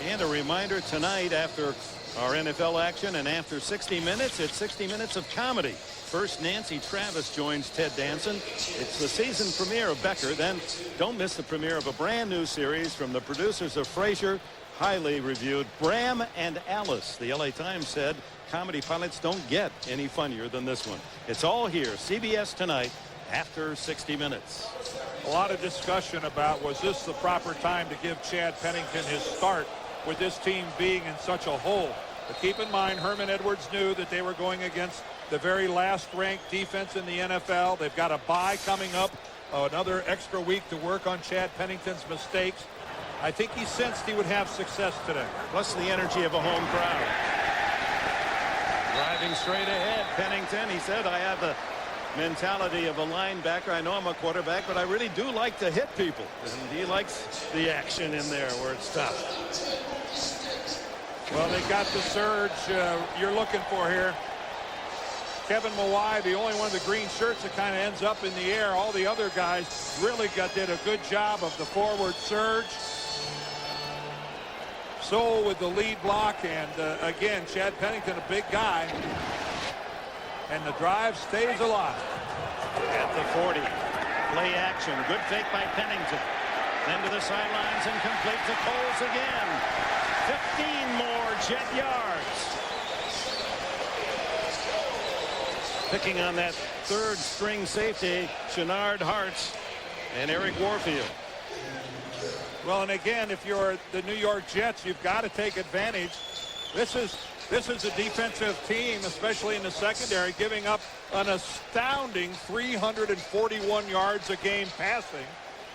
And a reminder tonight, after our NFL action and after 60 minutes, it's 60 minutes of comedy. First, Nancy Travis joins Ted Danson. It's the season premiere of Becker. Then don't miss the premiere of a brand new series from the producers of Frasier, highly reviewed, Bram and Alice. The LA Times said comedy pilots don't get any funnier than this one. It's all here, CBS tonight after 60 minutes. A lot of discussion about, was this the proper time to give Chad Pennington his start with this team being in such a hole? But keep in mind, Herman Edwards knew that they were going against the very last ranked defense in the NFL. They've got a bye coming up, another extra week to work on Chad Pennington's mistakes. I think he sensed he would have success today. Plus the energy of a home crowd. Driving straight ahead, Pennington. He said, I have the mentality of a linebacker. I know I'm a quarterback, but I really do like to hit people. And he likes the action in there where it's tough. Well, they got the surge you're looking for here. Kevin Mawai, the only one of the green shirts that kind of ends up in the air. All the other guys really did a good job of the forward surge. Soule with the lead block, and again, Chad Pennington, a big guy. And the drive stays alive. At the 40. Play action. Good fake by Pennington. Then to the sidelines and complete to Coles again. 15 more Jet yards. Picking on that 3rd string safety, Shenard Hartz and Eric Warfield. Well, and again, if you're the New York Jets, you've got to take advantage. This is a defensive team, especially in the secondary, giving up an astounding 341 yards a game passing.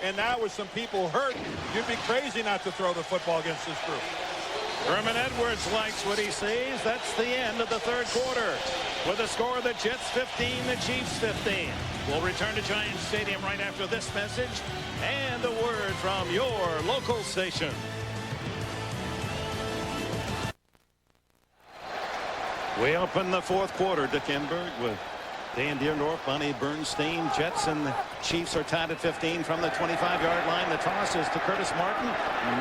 And now with some people hurt, you'd be crazy not to throw the football against this group. Herman Edwards likes what he sees. That's the end of the 3rd quarter. With a score of the Jets 15, the Chiefs 15. We'll return to Giants Stadium right after this message and a word from your local station. We open the 4th quarter. Dick Enberg with Dan Dearnorth, Bonnie Bernstein. Jets and the Chiefs are tied at 15 from the 25-yard line. The toss is to Curtis Martin.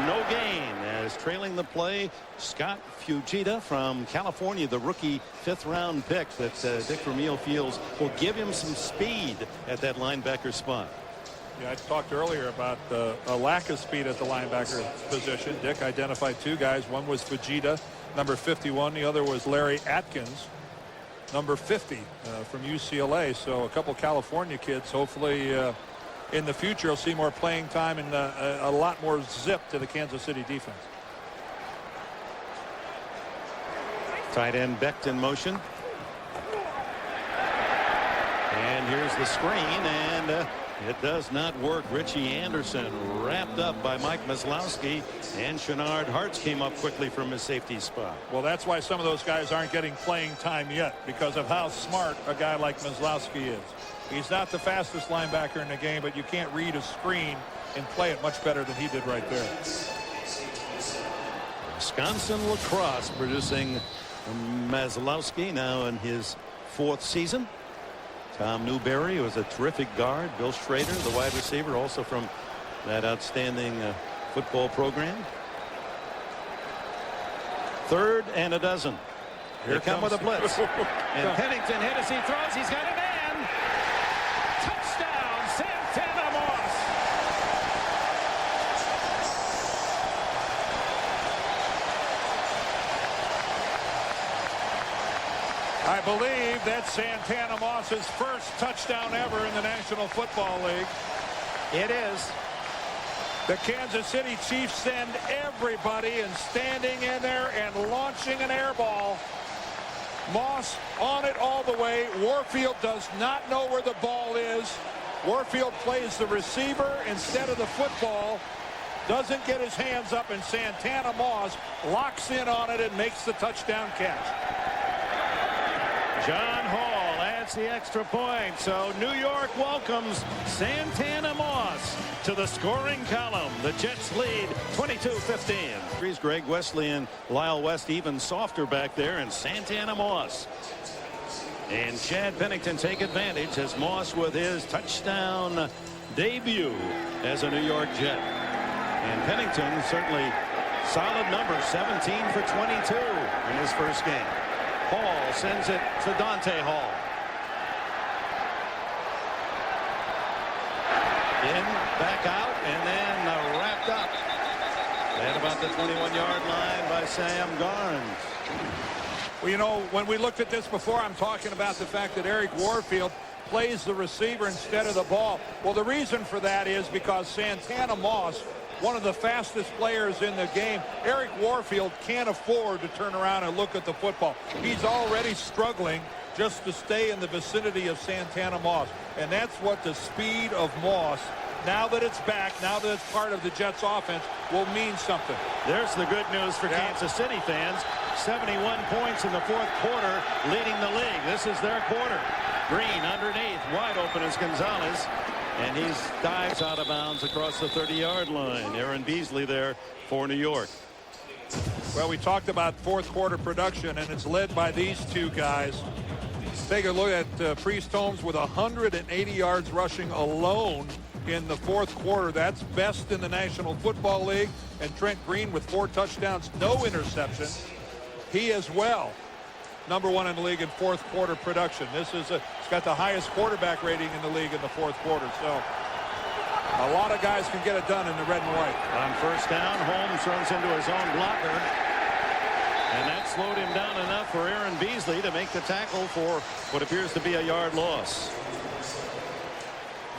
No gain as trailing the play. Scott Fujita from California, the rookie 5th-round pick that Dick Vermeil feels will give him some speed at that linebacker spot. Yeah, I talked earlier about a lack of speed at the linebacker position. Dick identified 2 guys. One was Fujita, number 51. The other was Larry Atkins, number 50 from UCLA. So a couple California kids. Hopefully in the future, you'll see more playing time and a lot more zip to the Kansas City defense. Tight end Becht in motion. And here's the screen, and It does not work. Richie Anderson wrapped up by Mike Maslowski, and Shenard Hartz came up quickly from his safety spot. Well, that's why some of those guys aren't getting playing time yet, because of how smart a guy like Maslowski is. He's not the fastest linebacker in the game, but you can't read a screen and play it much better than he did right there. Wisconsin lacrosse producing Maslowski now in his 4th season. Tom Newberry was a terrific guard. Bill Schrader, the wide receiver, also from that outstanding football program. 3rd and a dozen. Here they come with a blitz. And Pennington hit as he throws. He's got a man. Touchdown, Santana Moss. I believe that's Santana Moss's first touchdown ever in the National Football League. It is. The Kansas City Chiefs send everybody and standing in there and launching an air ball. Moss on it all the way. Warfield does not know where the ball is. Warfield plays the receiver instead of the football. Doesn't get his hands up, and Santana Moss locks in on it and makes the touchdown catch. John Hall adds the extra point, so New York welcomes Santana Moss to the scoring column. The Jets lead 22-15. Greg Wesley and Lyle West even softer back there, and Santana Moss and Chad Pennington take advantage as Moss with his touchdown debut as a New York Jet. And Pennington certainly solid numbers, 17 for 22 in his first game. Hall sends it to Dante Hall. In, back out, and then wrapped up at about the 21-yard line by Sam Garnes. Well, you know, when we looked at this before, I'm talking about the fact that Eric Warfield plays the receiver instead of the ball. Well, the reason for that is because Santana Moss, one of the fastest players in the game, Eric Warfield can't afford to turn around and look at the football. He's already struggling just to stay in the vicinity of Santana Moss. And that's what the speed of Moss, now that it's back, now that it's part of the Jets offense, will mean something. There's the good news for Kansas City fans. 71 points in the 4th quarter, leading the league. This is their quarter. Green underneath, wide open is Gonzalez. And he dives out of bounds across the 30-yard line. Aaron Beasley there for New York. Well, we talked about 4th quarter production, and it's led by these two guys. Take a look at Priest Holmes with 180 yards rushing alone in the 4th quarter. That's best in the National Football League. And Trent Green with 4 touchdowns, no interceptions. He as well, #1 in the league in 4th quarter production. This is it's got the highest quarterback rating in the league in the 4th quarter. So a lot of guys can get it done in the red and white. On first down, Holmes runs into his own blocker, and that slowed him down enough for Aaron Beasley to make the tackle for what appears to be a yard loss.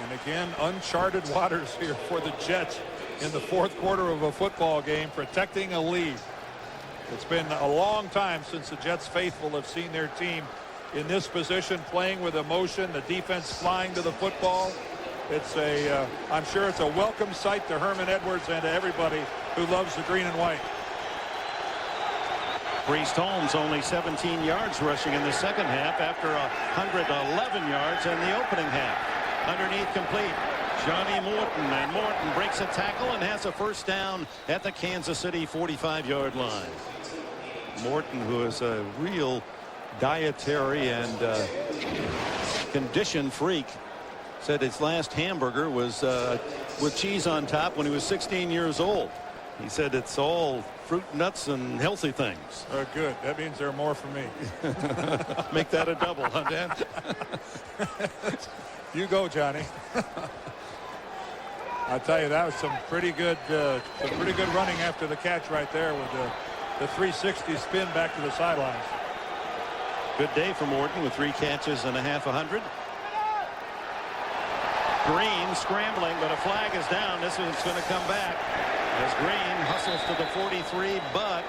And again, uncharted waters here for the Jets in the 4th quarter of a football game, protecting a lead. It's been a long time since the Jets faithful have seen their team in this position, playing with emotion, the defense flying to the football. It's I'm sure it's a welcome sight to Herman Edwards and to everybody who loves the green and white. Priest Holmes only 17 yards rushing in the second half after 111 yards in the opening half. Underneath complete. Johnny Morton, and Morton breaks a tackle and has a first down at the Kansas City 45-yard line. Morton, who is a real dietary and condition freak, said his last hamburger was with cheese on top when he was 16 years old. He said it's all fruit, nuts, and healthy things. Good. That means there are more for me. Make that a double, huh, Dan? You go, Johnny. I tell you, that was some pretty good running after the catch right there with the 360 spin back to the sidelines. Good day for Morton with 3 catches and a half 100. Green scrambling, but a flag is down. This one's going to come back as Green hustles to the 43, but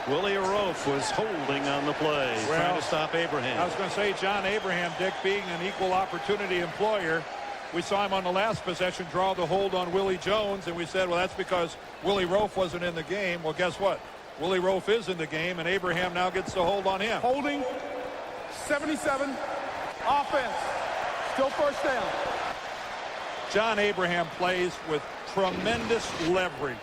Willie Rofe was holding on the play, trying to stop Abraham. I was going to say, John Abraham, Dick, being an equal opportunity employer, We saw him on the last possession draw the hold on Willie Jones, and we said, well, that's because Willie Roaf wasn't in the game. Well, guess what? Willie Roaf is in the game, and Abraham now gets the hold on him. Holding, 77, offense, still first down. John Abraham plays with tremendous leverage.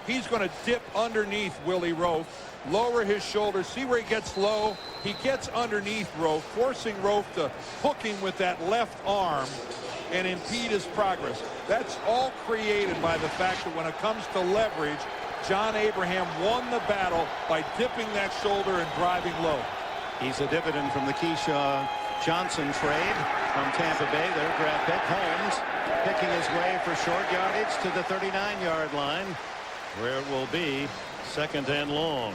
He's going to dip underneath Willie Roaf, lower his shoulders, see where he gets low. He gets underneath Roaf, forcing Roaf to hook him with that left arm and impede his progress. That's all created by the fact that when it comes to leverage, John Abraham won the battle by dipping that shoulder and driving low. He's a dividend from the Keyshaw Johnson trade from Tampa Bay. Their draft pick. Holmes picking his way for short yardage to the 39-yard line, where it will be second and long.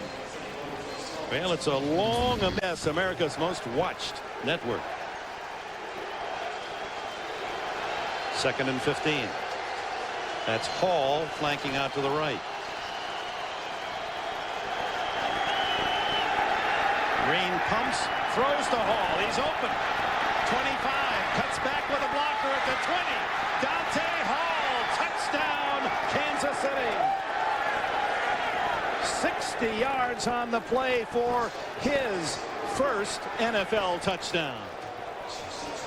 Well, it's a long mess. America's most watched network. Second and 15. That's Hall flanking out to the right. Green pumps, throws to Hall. He's open. 25, cuts back with a blocker at the 20. Dante Hall, touchdown, Kansas City. 60 yards on the play for his first NFL touchdown.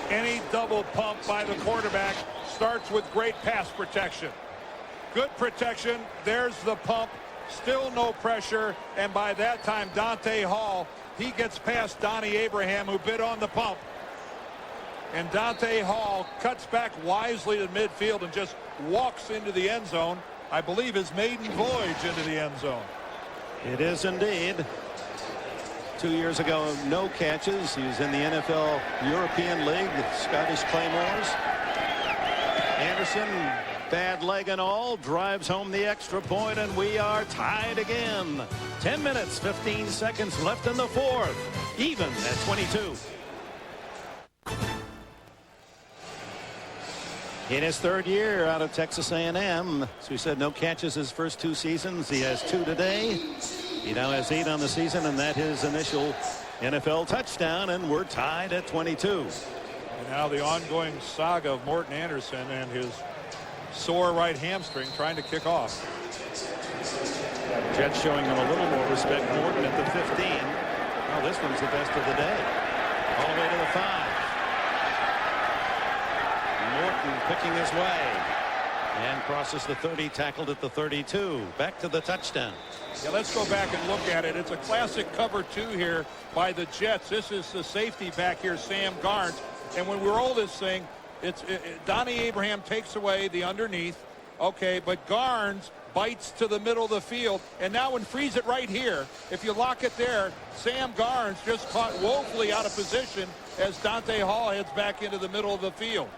Any double pump by the quarterback starts with great pass protection. Good protection. There's the pump. Still no pressure. And by that time, Dante Hall, he gets past Donnie Abraham, who bid on the pump. And Dante Hall cuts back wisely to midfield and just walks into the end zone. I believe his maiden voyage into the end zone. It is indeed. 2 years ago, no catches. He was in the NFL European League with Scottish Claymores. Anderson, bad leg and all, drives home the extra point, and we are tied again. 10 minutes, 15 seconds left in the fourth. Even at 22. In his third year out of Texas A&M, as we said, no catches his first 2 seasons. He has 2 today. He now has 8 on the season, and that his initial NFL touchdown, and we're tied at 22. And now the ongoing saga of Morton Anderson and his sore right hamstring trying to kick off. Jets showing him a little more respect. Morton at the 15. Oh, this one's the best of the day. All the way to the 5. Morton picking his way and crosses the 30, tackled at the 32. Back to the touchdown. Yeah, let's go back and look at it. It's a classic cover 2 here by the Jets. This is the safety back here, Sam Garnes. And when we roll this thing, Donnie Abraham takes away the underneath. Okay, but Garnes bites to the middle of the field. And now when freeze it right here, if you lock it there, Sam Garnes just caught woefully out of position as Dante Hall heads back into the middle of the field.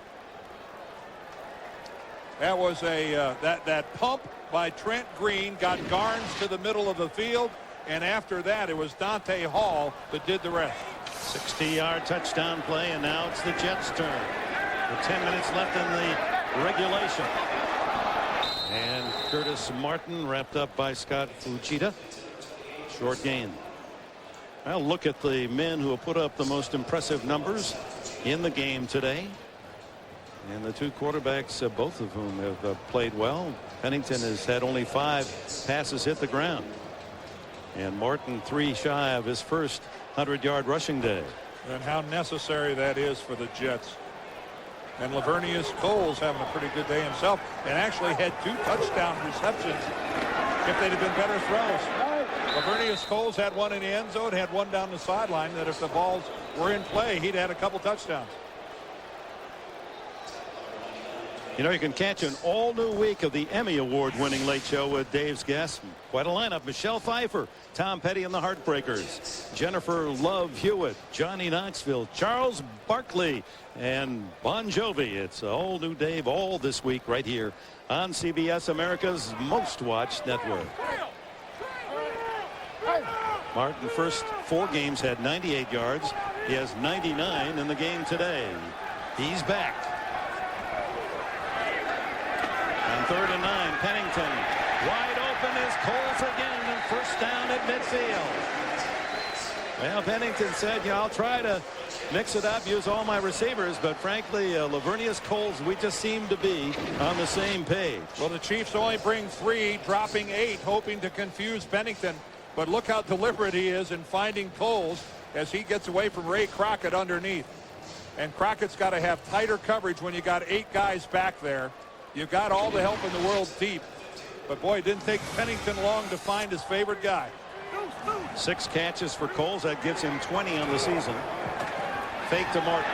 That was that pump by Trent Green got Garnes to the middle of the field, and after that it was Dante Hall that did the rest. 60-yard touchdown play, and now it's the Jets' turn. With 10 minutes left in the regulation. And Curtis Martin wrapped up by Scott Fujita. Short gain. Well, look at the men who have put up the most impressive numbers in the game today. And the 2 quarterbacks, both of whom have played well. Pennington has had only 5 passes hit the ground. And Martin 3 shy of his first 100-yard rushing day. And how necessary that is for the Jets. And Lavernius Coles having a pretty good day himself, and actually had 2 touchdown receptions if they'd have been better throws. Lavernius Coles had 1 in the end zone, had 1 down the sideline, that if the balls were in play, he'd had a couple touchdowns. You know, you can catch an all-new week of the Emmy Award-winning Late Show with Dave's guests. Quite a lineup. Michelle Pfeiffer, Tom Petty and the Heartbreakers, Jennifer Love Hewitt, Johnny Knoxville, Charles Barkley, and Bon Jovi. It's a whole new Dave all this week right here on CBS, America's most watched network. Martin, first 4 games had 98 yards. He has 99 in the game today. He's back. On 3rd and 9, Pennington wide open is Coles again, and first down at midfield. Well, Pennington said, I'll try to mix it up, use all my receivers, but frankly, Lavernius Coles, we just seem to be on the same page. Well, the Chiefs only bring 3, dropping 8, hoping to confuse Pennington. But look how deliberate he is in finding Coles as he gets away from Ray Crockett underneath. And Crockett's got to have tighter coverage when you got 8 guys back there. You've got all the help in the world deep. But boy, it didn't take Pennington long to find his favorite guy. 6 catches for Coles. That gives him 20 on the season. Fake to Martin.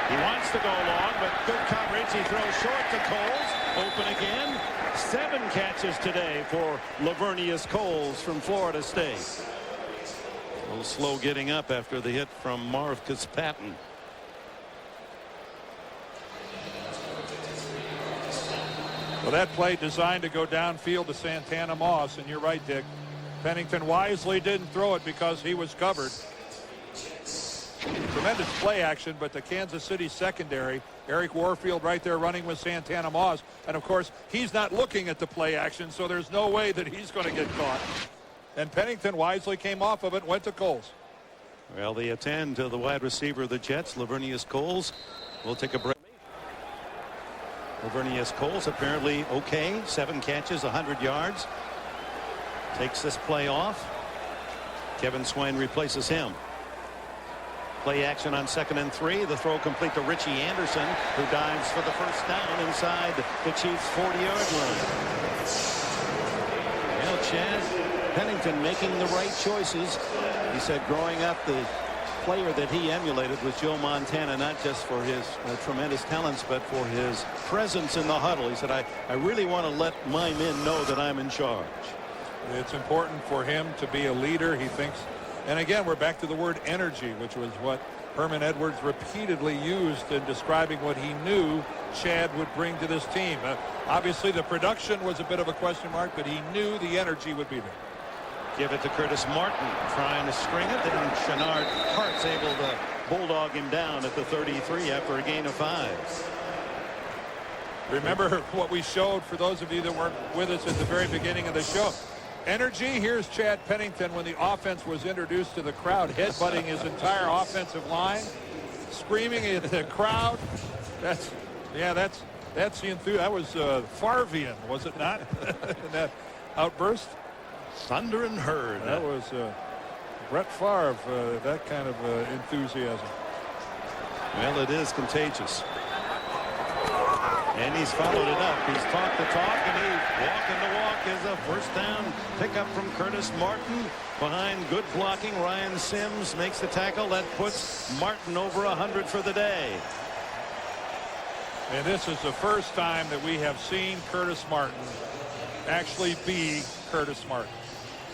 He wants to go long, but good coverage. He throws short to Coles. Open again. 7 catches today for Lavernius Coles from Florida State. A little slow getting up after the hit from Marv Fitzpatrick. Well, that play designed to go downfield to Santana Moss, and you're right, Dick. Pennington wisely didn't throw it because he was covered. Tremendous play action, but the Kansas City secondary, Eric Warfield right there running with Santana Moss, and of course he's not looking at the play action, so there's no way that he's going to get caught. And Pennington wisely came off of it and went to Coles. Well, they attend to the wide receiver of the Jets, Lavernius Coles. We'll take a break. Lavernius Coles apparently okay. 7 catches, 100 yards. Takes this play off. Kevin Swain replaces him. Play action on 2nd and 3. The throw complete to Richie Anderson, who dives for the first down inside the Chiefs' 40-yard line. Well, Chad Pennington making the right choices. He said growing up, the player that he emulated was Joe Montana, not just for his tremendous talents, but for his presence in the huddle. He said, I really want to let my men know that I'm in charge. It's important for him to be a leader, he thinks. And again, we're back to the word energy, which was what Herman Edwards repeatedly used in describing what he knew Chad would bring to this team. Obviously, the production was a bit of a question mark, but he knew the energy would be there. Give it to Curtis Martin, trying to string it, and Shenard Hart's able to bulldog him down at the 33 after a gain of 5. Remember what we showed for those of you that weren't with us at the very beginning of the show. Energy. Here's Chad Pennington when the offense was introduced to the crowd, headbutting his entire offensive line, screaming at the crowd. That's the enthusiasm. That was Favrean, was it not? In that outburst. Thunder and herd. That was Brett Favre, that kind of enthusiasm. Well, it is contagious. And he's followed it up. He's talked the talk, and he's walking the walk is a first down pickup from Curtis Martin. Behind good blocking, Ryan Sims makes the tackle. That puts Martin over 100 for the day. And this is the first time that we have seen Curtis Martin actually be Curtis Martin.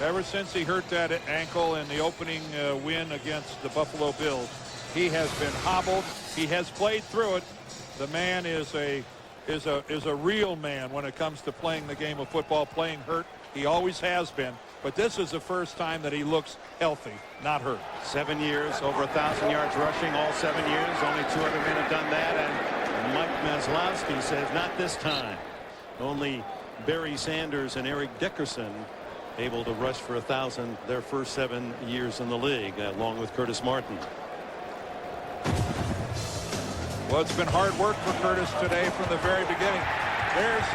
Ever since he hurt that ankle in the opening win against the Buffalo Bills, he has been hobbled. He has played through it. The man is a real man when it comes to playing the game of football, playing hurt. He always has been. But this is the first time that he looks healthy, not hurt. 7 years, over 1,000 yards rushing all 7 years. Only 2 other men have done that. And Mike Maslowski says not this time. Only Barry Sanders and Eric Dickerson able to rush for 1,000 their first 7 years in the league, along with Curtis Martin. Well, it's been hard work for Curtis today from the very beginning. There's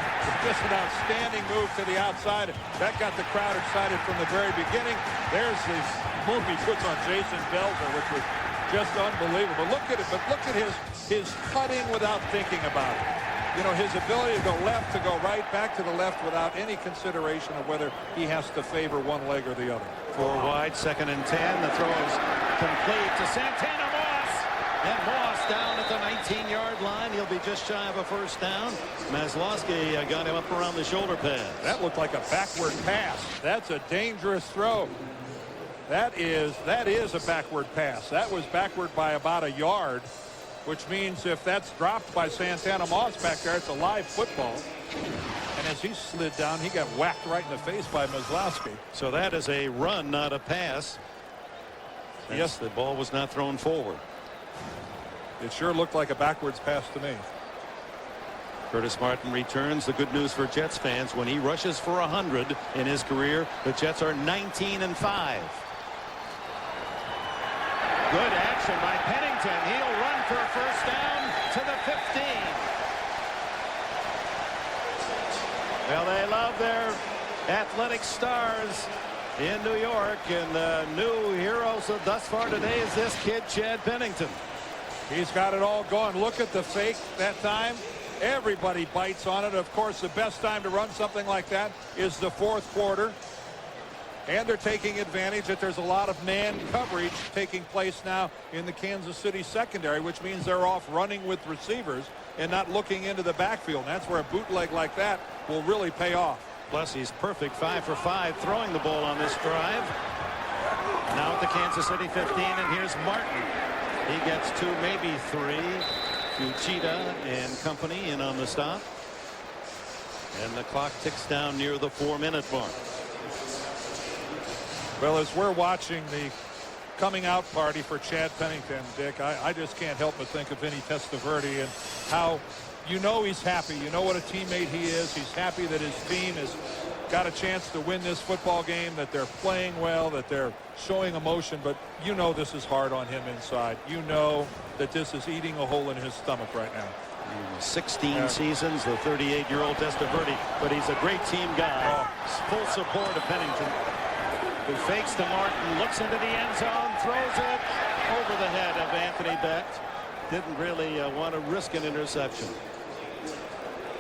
just an outstanding move to the outside. That got the crowd excited from the very beginning. There's this move he puts on Jason Belzer, which was just unbelievable. Look at it, but look at his cutting without thinking about it. You know, his ability to go left, to go right, back to the left without any consideration of whether he has to favor one leg or the other. 4 wide, 2nd and 10. The throw is complete to Santana Moss. And Moss down at the 19-yard line. He'll be just shy of a first down. Maslowski got him up around the shoulder pads. That looked like a backward pass. That's a dangerous throw. That is a backward pass. That was backward by about a yard, which means if that's dropped by Santana Moss back there, it's a live football. And as he slid down, he got whacked right in the face by Maslowski. So that is a run, not a pass. Yes, the ball was not thrown forward. It sure looked like a backwards pass to me. Curtis Martin returns. The good news for Jets fans, when he rushes for 100 in his career, the Jets are 19-5. Good action by Pennington. He'll run for a first down to the 15. Well, they love their athletic stars in New York, and the new hero thus far today is this kid, Chad Pennington. He's got it all going. Look at the fake that time. Everybody bites on it. Of course, the best time to run something like that is the fourth quarter. And they're taking advantage that there's a lot of man coverage taking place now in the Kansas City secondary, which means they're off running with receivers and not looking into the backfield. And that's where a bootleg like that will really pay off. Plus, he's perfect 5 for 5 throwing the ball on this drive. Now at the Kansas City 15, and here's Martin. He gets 2, maybe 3. Cheetah and company in on the stop. And the clock ticks down near the 4-minute mark. Well, as we're watching the coming out party for Chad Pennington, Dick, I just can't help but think of Vinny Testaverde and how, you know, he's happy. You know what a teammate he is. He's happy that his team has got a chance to win this football game, that they're playing well, that they're showing emotion. But you know this is hard on him inside. You know that this is eating a hole in his stomach right now. 16 seasons, the 38-year-old Testaverde, but he's a great team guy. Full support of Pennington, who fakes to Martin, looks into the end zone, throws it over the head of Anthony Becht. Didn't really want to risk an interception.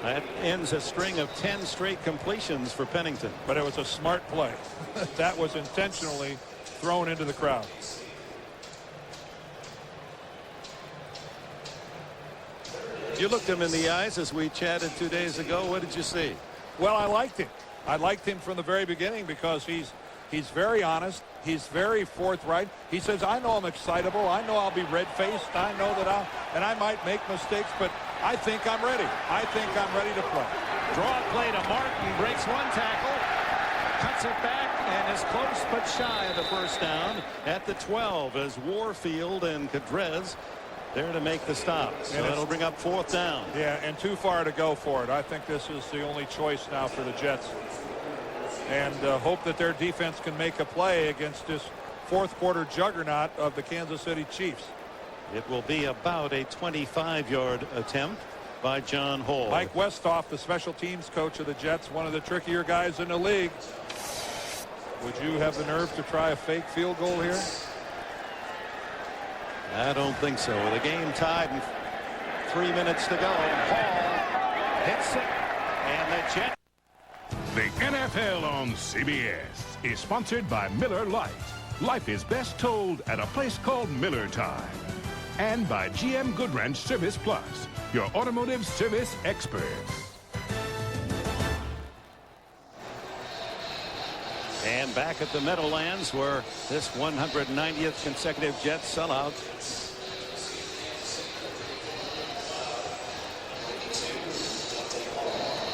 That ends a string of 10 straight completions for Pennington. But it was a smart play. That was intentionally thrown into the crowd. You looked him in the eyes as we chatted 2 days ago. What did you see? Well, I liked him. I liked him from the very beginning because he's very honest. He's very forthright. He says, I know I'm excitable. I know I'll be red-faced. I know that I might make mistakes, but I think I'm ready. I think I'm ready to play. Draw play to Martin, breaks one tackle, cuts it back, and is close but shy of the first down at the 12 as Warfield and Cadrez there to make the stop. So that'll bring up 4th down. Yeah, and too far to go for it. I think this is the only choice now for the Jets. And hope that their defense can make a play against this fourth quarter juggernaut of the Kansas City Chiefs. It will be about a 25-yard attempt by John Hall. Mike Westhoff, the special teams coach of the Jets, one of the trickier guys in the league. Would you have the nerve to try a fake field goal here? I don't think so. With a game tied and 3 minutes to go, Hall hits it, and the Jets. The NFL on CBS is sponsored by Miller Lite. Life is best told at a place called Miller Time. And by GM Good Ranch Service Plus, your automotive service experts. And back at the Meadowlands, where this 190th consecutive Jets sellout.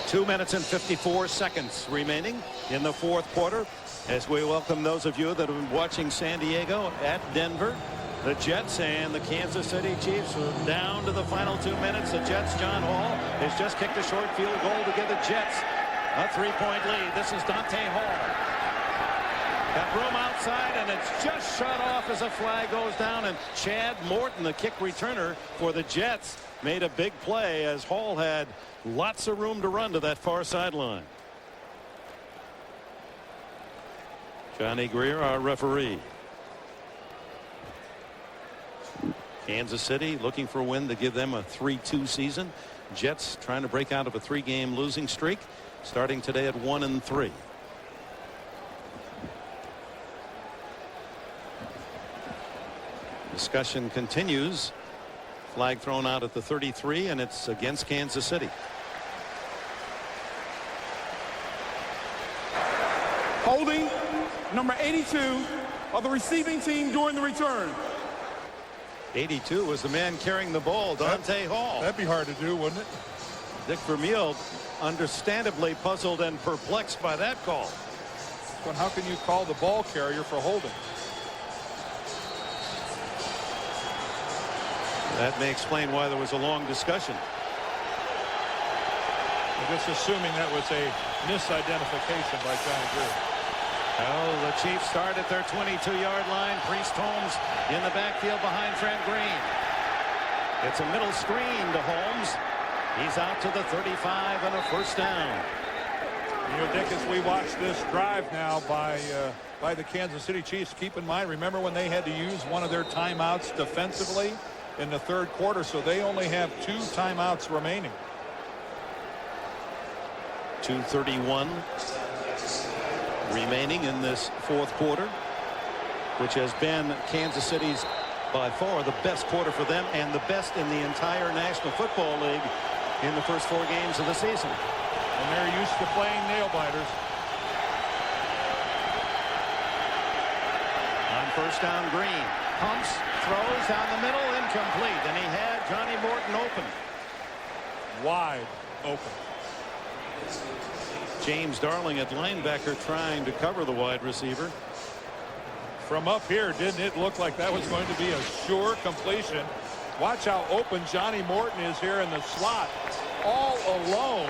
Two minutes and 54 seconds remaining in the fourth quarter as we welcome those of you that have been watching San Diego at Denver. The Jets and the Kansas City Chiefs are down to the final 2 minutes. The Jets, John Hall, has just kicked a short field goal to give the Jets a 3-point lead. This is Dante Hall. Got room outside, and it's just shut off as a flag goes down. And Chad Morton, the kick returner for the Jets, made a big play as Hall had lots of room to run to that far sideline. Johnny Greer, our referee. Kansas City looking for a win to give them a 3-2 season. Jets trying to break out of a 3-game losing streak, starting today at 1-3. Discussion continues. Flag thrown out at the 33, and it's against Kansas City. Holding number 82 of the receiving team during the return. 82 was the man carrying the ball, Dante Hall. That'd be hard to do, wouldn't it? Dick Vermeil understandably puzzled and perplexed by that call. But how can you call the ball carrier for holding? That may explain why there was a long discussion. I'm just assuming that was a misidentification by Johnny Greer. Oh, the Chiefs start at their 22-yard line. Priest Holmes in the backfield behind Trent Green. It's a middle screen to Holmes. He's out to the 35 and a first down. You know, Dick, as we watch this drive now by the Kansas City Chiefs, keep in mind, remember when they had to use one of their timeouts defensively in the third quarter, so they only have 2 timeouts remaining. 2:31 remaining in this fourth quarter, which has been Kansas City's by far the best quarter for them and the best in the entire National Football League in the first 4 games of the season. And they're used to playing nail biters. On first down, Green pumps, throws down the middle, incomplete, and he had Johnny Morton open. Wide open. James Darling at linebacker trying to cover the wide receiver. From up here, didn't it look like that was going to be a sure completion? Watch how open Johnny Morton is here in the slot, all alone.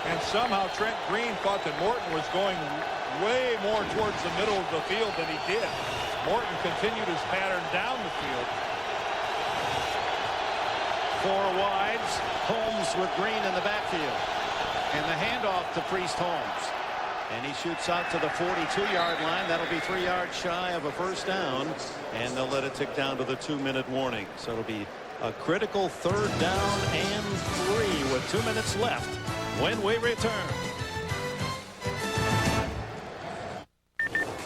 And somehow Trent Green thought that Morton was going way more towards the middle of the field than he did. Morton continued his pattern down the field. 4 wides. Holmes with Green in the backfield. And the handoff to Priest Holmes. And he shoots out to the 42-yard line. That'll be 3 yards shy of a first down. And they'll let it tick down to the 2-minute warning. So it'll be a critical 3rd down and 3 with 2 minutes left when we return.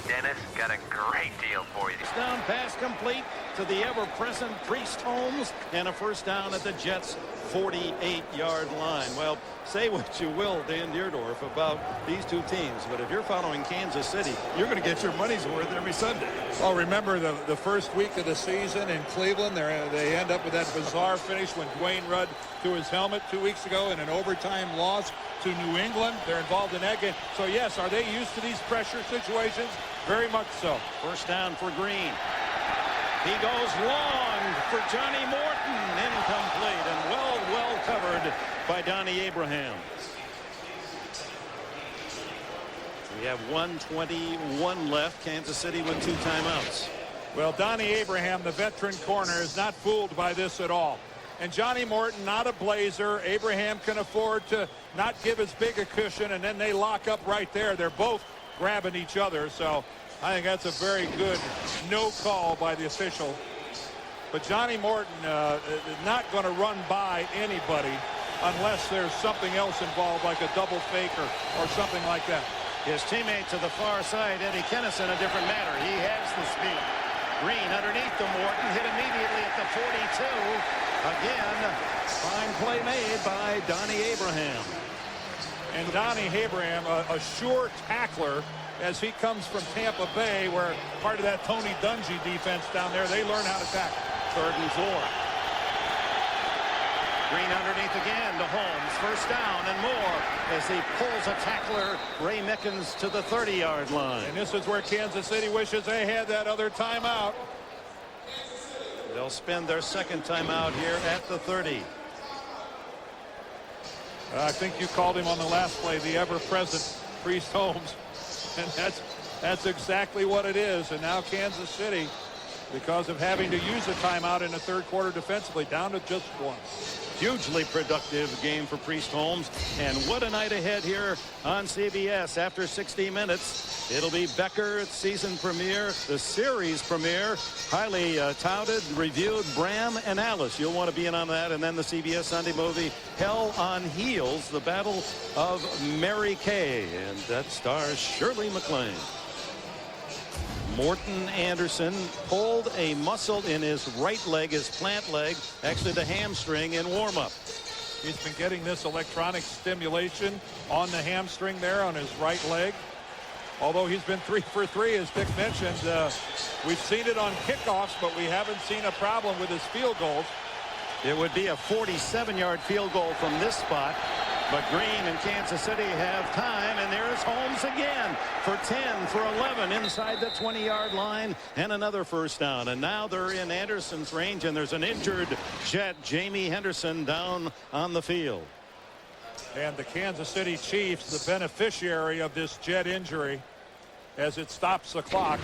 Dennis got a great deal for you. Down pass complete to the ever-present Priest Holmes, and a first down at the Jets' 48-yard line. Well, say what you will, Dan Deerdorf, about these two teams, but if you're following Kansas City, you're going to get your money's worth every Sunday. Well, remember the first week of the season in Cleveland, they end up with that bizarre finish when Dwayne Rudd threw his helmet 2 weeks ago in an overtime loss to New England. They're involved in that game. So, yes, are they used to these pressure situations? Very much so. First down for Green. He goes long for Johnny Morton. Incomplete and well covered by Donnie Abraham. We have 1:21 left. Kansas City with 2 timeouts. Well, Donnie Abraham, the veteran corner, is not fooled by this at all. And Johnny Morton, not a blazer. Abraham can afford to not give as big a cushion, and then they lock up right there. They're both grabbing each other, so I think that's a very good no call by the official. But Johnny Morton is not going to run by anybody unless there's something else involved, like a double fake or something like that. His teammate to the far side, Eddie Kennison, a different matter. He has the speed. Green underneath the Morton, hit immediately at the 42. Again, fine play made by Donnie Abraham. And Donnie Abraham, a sure tackler, as he comes from Tampa Bay, where part of that Tony Dungy defense down there, they learn how to tackle. 3rd and 4. Green underneath again to Holmes. First down and more as he pulls a tackler, Ray Mickens, to the 30-yard line. And this is where Kansas City wishes they had that other timeout. They'll spend their 2nd timeout here at the 30. I think you called him on the last play, the ever-present Priest Holmes. And that's exactly what it is. And now Kansas City, because of having to use a timeout in the third quarter defensively, down to just 1. Hugely productive game for Priest Holmes. And what a night ahead here on CBS. After 60 minutes, it'll be Becker's season premiere, the series premiere, highly touted, reviewed, Bram and Alice. You'll want to be in on that. And then the CBS Sunday movie, Hell on Heels, the Battle of Mary Kay. And that stars Shirley MacLaine. Morton Anderson pulled a muscle in his right leg, his plant leg, actually the hamstring, in warm-up. He's been getting this electronic stimulation on the hamstring there on his right leg. Although he's been 3 for 3, as Dick mentioned, we've seen it on kickoffs, but we haven't seen a problem with his field goals. It would be a 47-yard field goal from this spot. But Green and Kansas City have time, and there's Holmes again for 10 for 11 inside the 20-yard line, and another first down. And now they're in Anderson's range, and there's an injured Jet, Jamie Henderson, down on the field. And the Kansas City Chiefs, the beneficiary of this Jet injury as it stops the clock.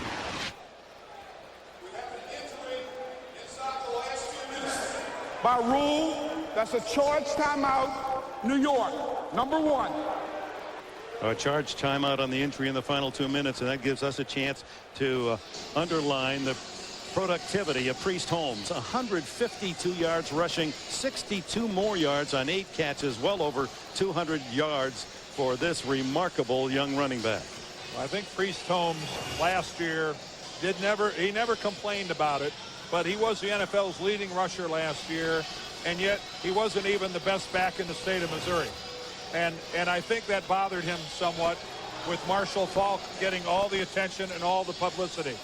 By rule, that's a charge timeout. New York, number 1. A charge timeout on the injury in the final 2 minutes, and that gives us a chance to underline the productivity of Priest Holmes. 152 yards rushing, 62 more yards on 8 catches, well over 200 yards for this remarkable young running back. I think Priest Holmes last year he never complained about it, but he was the NFL's leading rusher last year, and yet he wasn't even the best back in the state of Missouri. And I think that bothered him somewhat with Marshall Faulk getting all the attention and all the publicity.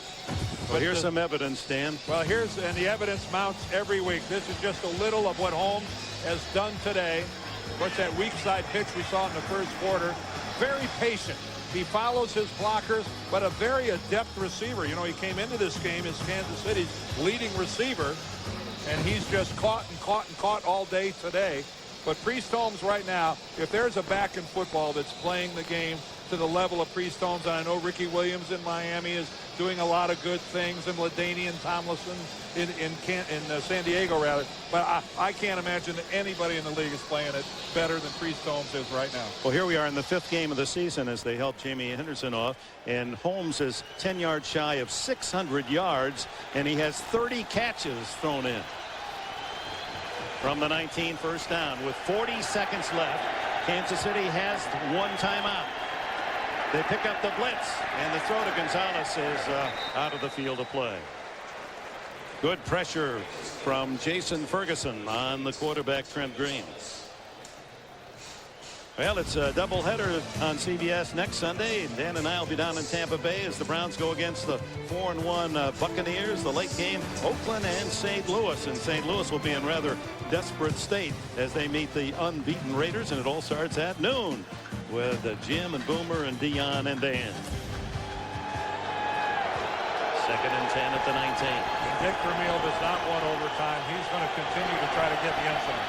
Well, here's some evidence, Dan. Well, and the evidence mounts every week. This is just a little of what Holmes has done today. Of course, that weak side pitch we saw in the first quarter. Very patient. He follows his blockers, but a very adept receiver. You know, he came into this game as Kansas City's leading receiver, and he's just caught and caught and caught all day today. But Priest Holmes right now, if there's a back in football that's playing the game to the level of Priest Holmes, and I know Ricky Williams in Miami is doing a lot of good things, and LaDainian Tomlinson in San Diego, rather. But I can't imagine that anybody in the league is playing it better than Priest Holmes is right now. Well, here we are in the 5th game of the season as they help Jamie Henderson off, and Holmes is 10 yards shy of 600 yards, and he has 30 catches thrown in. From the 19, first down with 40 seconds left. Kansas City has 1 timeout. They pick up the blitz, and the throw to Gonzalez is out of the field of play. Good pressure from Jason Ferguson on the quarterback, Trent Green. Well, it's a doubleheader on CBS next Sunday. Dan and I will be down in Tampa Bay as the Browns go against the 4-1 Buccaneers. The late game, Oakland and St. Louis. And St. Louis will be in rather desperate state as they meet the unbeaten Raiders. And it all starts at noon with Jim and Boomer and Dion and Dan. 2nd and 10 at the 19. Dick Vermeil does not want overtime. He's going to continue to try to get the end zone.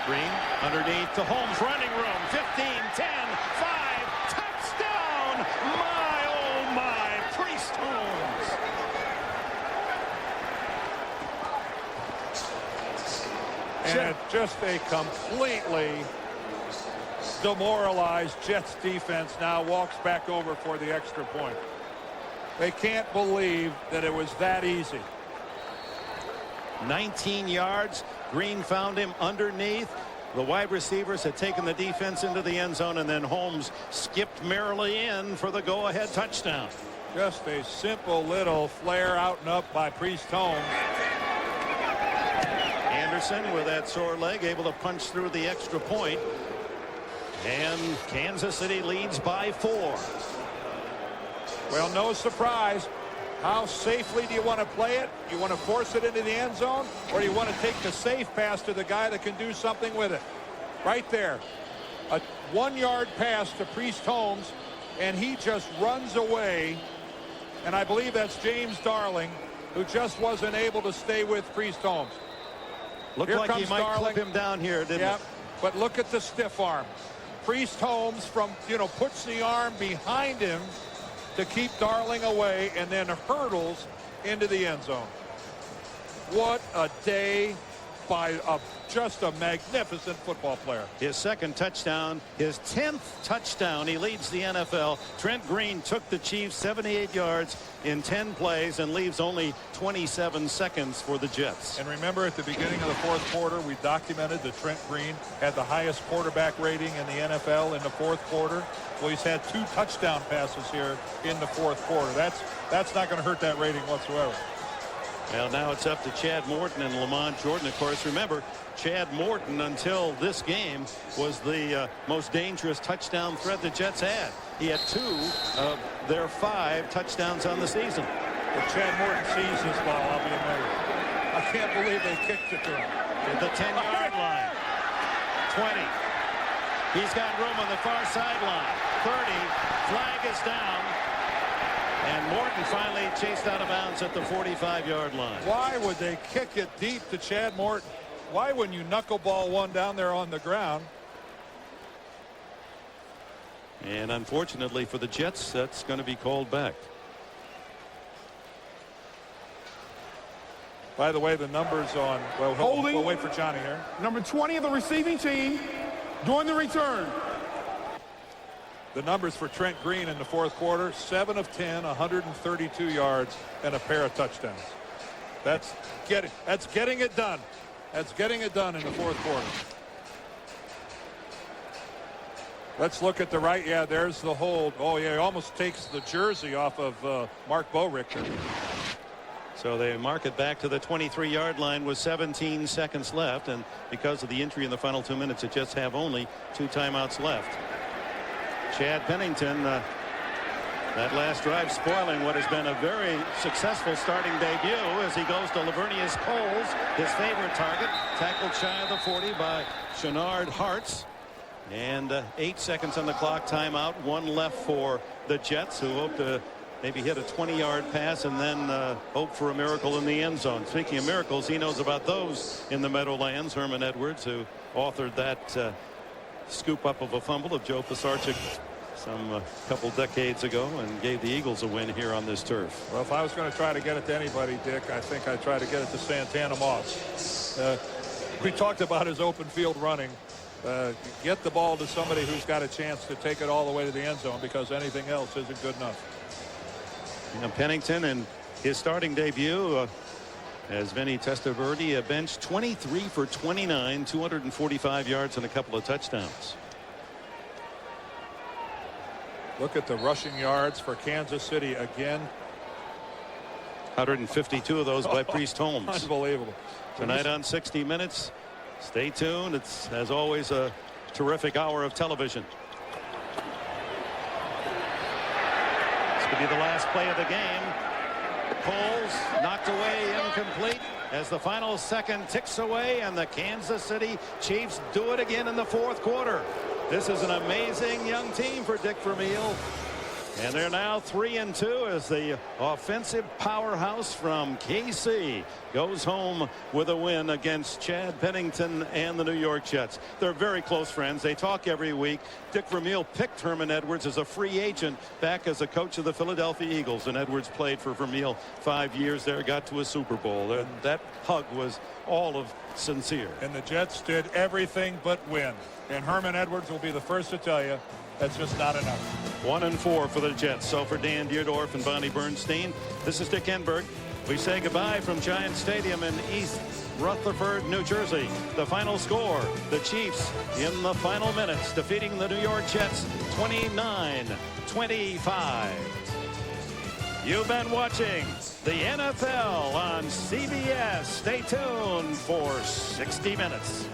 Green underneath to Holmes, running room, 15, 10, 5, touchdown! My, oh my, Priest Holmes. And just a completely demoralized Jets defense now walks back over for the extra point. They can't believe that it was that easy. 19 yards. Green found him underneath. The wide receivers had taken the defense into the end zone, and then Holmes skipped merrily in for the go-ahead touchdown. Just a simple little flare out and up by Priest Holmes. Anderson with that sore leg able to punch through the extra point. And Kansas City leads by 4. Well, no surprise. How safely do you want to play it? You want to force it into the end zone, or do you want to take the safe pass to the guy that can do something with it? Right there. A 1-yard pass to Priest Holmes, and he just runs away. And I believe that's James Darling, who just wasn't able to stay with Priest Holmes. Looked like he might clip him down here, didn't it? But look at the stiff arm. Priest Holmes puts the arm behind him to keep Darling away, and then hurdles into the end zone. What a day by just a magnificent football player. His 2nd touchdown, his 10th touchdown. He leads the NFL. Trent Green took the Chiefs 78 yards in 10 plays and leaves only 27 seconds for the Jets. And remember, at the beginning of the 4th quarter, we documented that Trent Green had the highest quarterback rating in the NFL in the 4th quarter. Well, he's had 2 touchdown passes here in the 4th quarter. That's not going to hurt that rating whatsoever. Well, now it's up to Chad Morton and Lamont Jordan. Of course, remember, Chad Morton until this game was the most dangerous touchdown threat the Jets had. He had 2 of their 5 touchdowns on the season. If Chad Morton sees this ball, I'll be amazed. I can't believe they kicked it to him. At the 10-yard line. 20. He's got room on the far sideline. 30. Flag is down. And Morton finally chased out of bounds at the 45-yard line. Why would they kick it deep to Chad Morton? Why wouldn't you knuckleball one down there on the ground? And unfortunately for the Jets, that's going to be called back. By the way, the numbers on, well, Holding. we'll wait for Johnny here. Number 20 of the receiving team during the return. The numbers for Trent Green in the fourth quarter: 7 of 10, 132 yards, and a pair of touchdowns. That's getting it done. That's getting it done in the fourth quarter. Let's look at the right. Yeah, there's the hold. Oh, yeah, he almost takes the jersey off of Mark Bowrichter. So they mark it back to the 23-yard line with 17 seconds left, and because of the injury in the final 2 minutes, it just have only 2 timeouts left. Chad Pennington, that last drive spoiling what has been a very successful starting debut as he goes to Lavernius Coles, his favorite target, tackled shy of the 40 by Shenard Hartz. And 8 seconds on the clock, timeout, 1 left for the Jets, who hope to maybe hit a 20-yard pass and then hope for a miracle in the end zone. Speaking of miracles, he knows about those in the Meadowlands. Herman Edwards, who authored that scoop up of a fumble of Joe Pisarcik some couple decades ago and gave the Eagles a win here on this turf. Well, if I was going to try to get it to anybody, Dick, I think I'd try to get it to Santana Moss. We talked about his open field running. Get the ball to somebody who's got a chance to take it all the way to the end zone, because anything else isn't good enough. And Pennington in his starting debut as Vinny Testaverde benched 23 for 29, 245 yards and a couple of touchdowns. Look at the rushing yards for Kansas City again. 152 of those by Priest Holmes. Unbelievable. Tonight on 60 Minutes. Stay tuned. It's, as always, a terrific hour of television. This could be the last play of the game. Coles knocked away, incomplete, as the final second ticks away, and the Kansas City Chiefs do it again in the fourth quarter. This is an amazing young team for Dick Vermeil. And they're now 3-2 as the offensive powerhouse from KC goes home with a win against Chad Pennington and the New York Jets. They're very close friends. They talk every week. Dick Vermeil picked Herman Edwards as a free agent back as a coach of the Philadelphia Eagles, and Edwards played for Vermeil 5 years there, got to a Super Bowl. And that hug was all of sincere. And the Jets did everything but win. And Herman Edwards will be the first to tell you that's just not enough. 1-4 for the Jets. So for Dan Deerdorf and Bonnie Bernstein, this is Dick Enberg. We say goodbye from Giant Stadium in East Rutherford, New Jersey. The final score, the Chiefs in the final minutes defeating the New York Jets 29-25. You've been watching the NFL on CBS. Stay tuned for 60 Minutes.